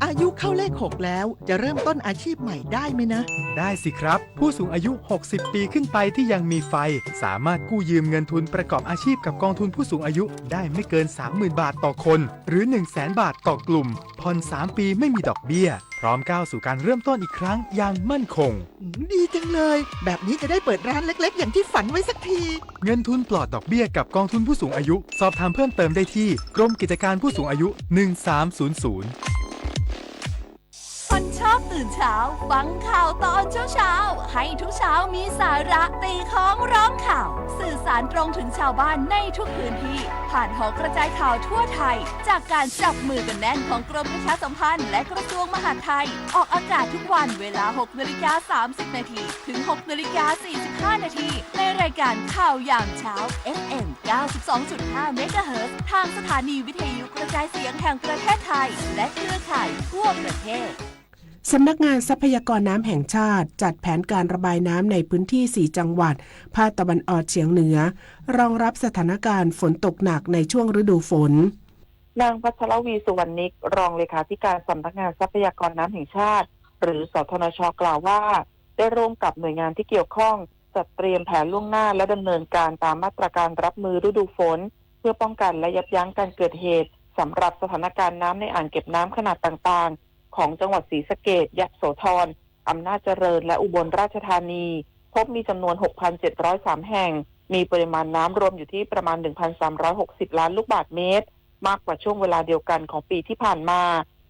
อายุเข้าเลข 6 แล้วจะเริ่มต้นอาชีพใหม่ได้ไหมนะได้สิครับผู้สูงอายุ60 ปีขึ้นไปที่ยังมีไฟสามารถกู้ยืมเงินทุนประกอบอาชีพกับกองทุนผู้สูงอายุได้ไม่เกิน 30,000 บาทต่อคนหรือ 100,000 บาทต่อกลุ่มผ่อน3 ปีไม่มีดอกเบี้ยพร้อมก้าวสู่การเริ่มต้นอีกครั้งอย่างมั่นคงดีจังเลยแบบนี้จะได้เปิดร้านเล็กๆอย่างที่ฝันไว้สักทีเงินทุนปลอดดอกเบี้ยกับกองทุนผู้สูงอายุสอบถามเพิ่มเติมได้ที่กรมกิจการผู้สูงอายุ 1300คนชอบตื่นเช้าฟังข่าวตอนเช้าให้ทุกเช้ามีสาระตีของร้องข่าวสื่อสารตรงถึงชาวบ้านในทุกพื้นที่ผ่านหอกระจายข่าวทั่วไทยจากการจับมือกันแน่นของกรมประชาสัมพันธ์และกระทรวงมหาดไทยออกอากาศทุกวันเวลา 6:30 น.ถึง 6:45 น.ในรายการข่าวยามเช้า FM 92.5 เมกะเฮิรตซ์ทางสถานีวิทยุกระจายเสียงแห่งประเทศไทยและเครือข่ายทั่วประเทศสำนักงานทรัพยากรน้ำแห่งชาติจัดแผนการระบายน้ำในพื้นที่ 4 จังหวัดภาคตะวันออกเฉียงเหนือรองรับสถานการณ์ฝนตกหนักในช่วงฤดูฝนนางพัชรวีสุวรรณิกรองเลขาธิการสำนักงานทรัพยากรน้ำแห่งชาติหรือสทนช.กล่าวว่าได้ร่วมกับหน่วยงานที่เกี่ยวข้องจัดเตรียมแผนล่วงหน้าและดำเนินการตามมาตรการรับมือฤดูฝนเพื่อป้องกันและยับยั้งการเกิดเหตุสำหรับสถานการณ์น้ำในอ่างเก็บน้ำขนาดต่างๆของจังหวัดศรีสะเกษยโสธรอำนาจเจริญและอุบลราชธานีพบมีจำนวน 6,703 แห่งมีปริมาณน้ำรวมอยู่ที่ประมาณ 1,360 ล้านลูกบาศก์เมตรมากกว่าช่วงเวลาเดียวกันของปีที่ผ่านมา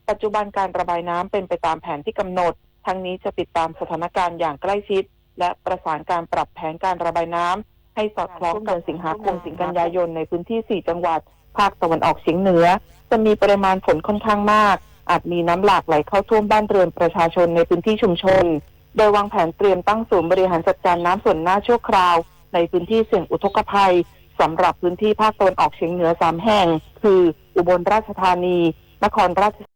ปัจจุบันการระบายน้ำเป็นไปตามแผนที่กำหนดทั้งนี้จะติดตามสถานการณ์อย่างใกล้ชิดและประสานการปรับแผนการระบายน้ำให้สอดคล้องเดือนสิงหาคมถึงกันยายนในพื้นที่ 4 จังหวัดภาคตะวันออกเฉียงเหนือจะมีปริมาณฝนค่อนข้างมากอาจมีน้ำหลากไหลเข้าท่วมบ้านเรือนประชาชนในพื้นที่ชุมชนโดยวางแผนเตรียมตั้งศูนย์บริหารจัดการน้ำส่วนหน้าชั่วคราวในพื้นที่เสี่ยงอุทกภัยสำหรับพื้นที่ภาคตะวันออกเฉียงเหนือ3 แห่งคืออุบลราชธานีนครราช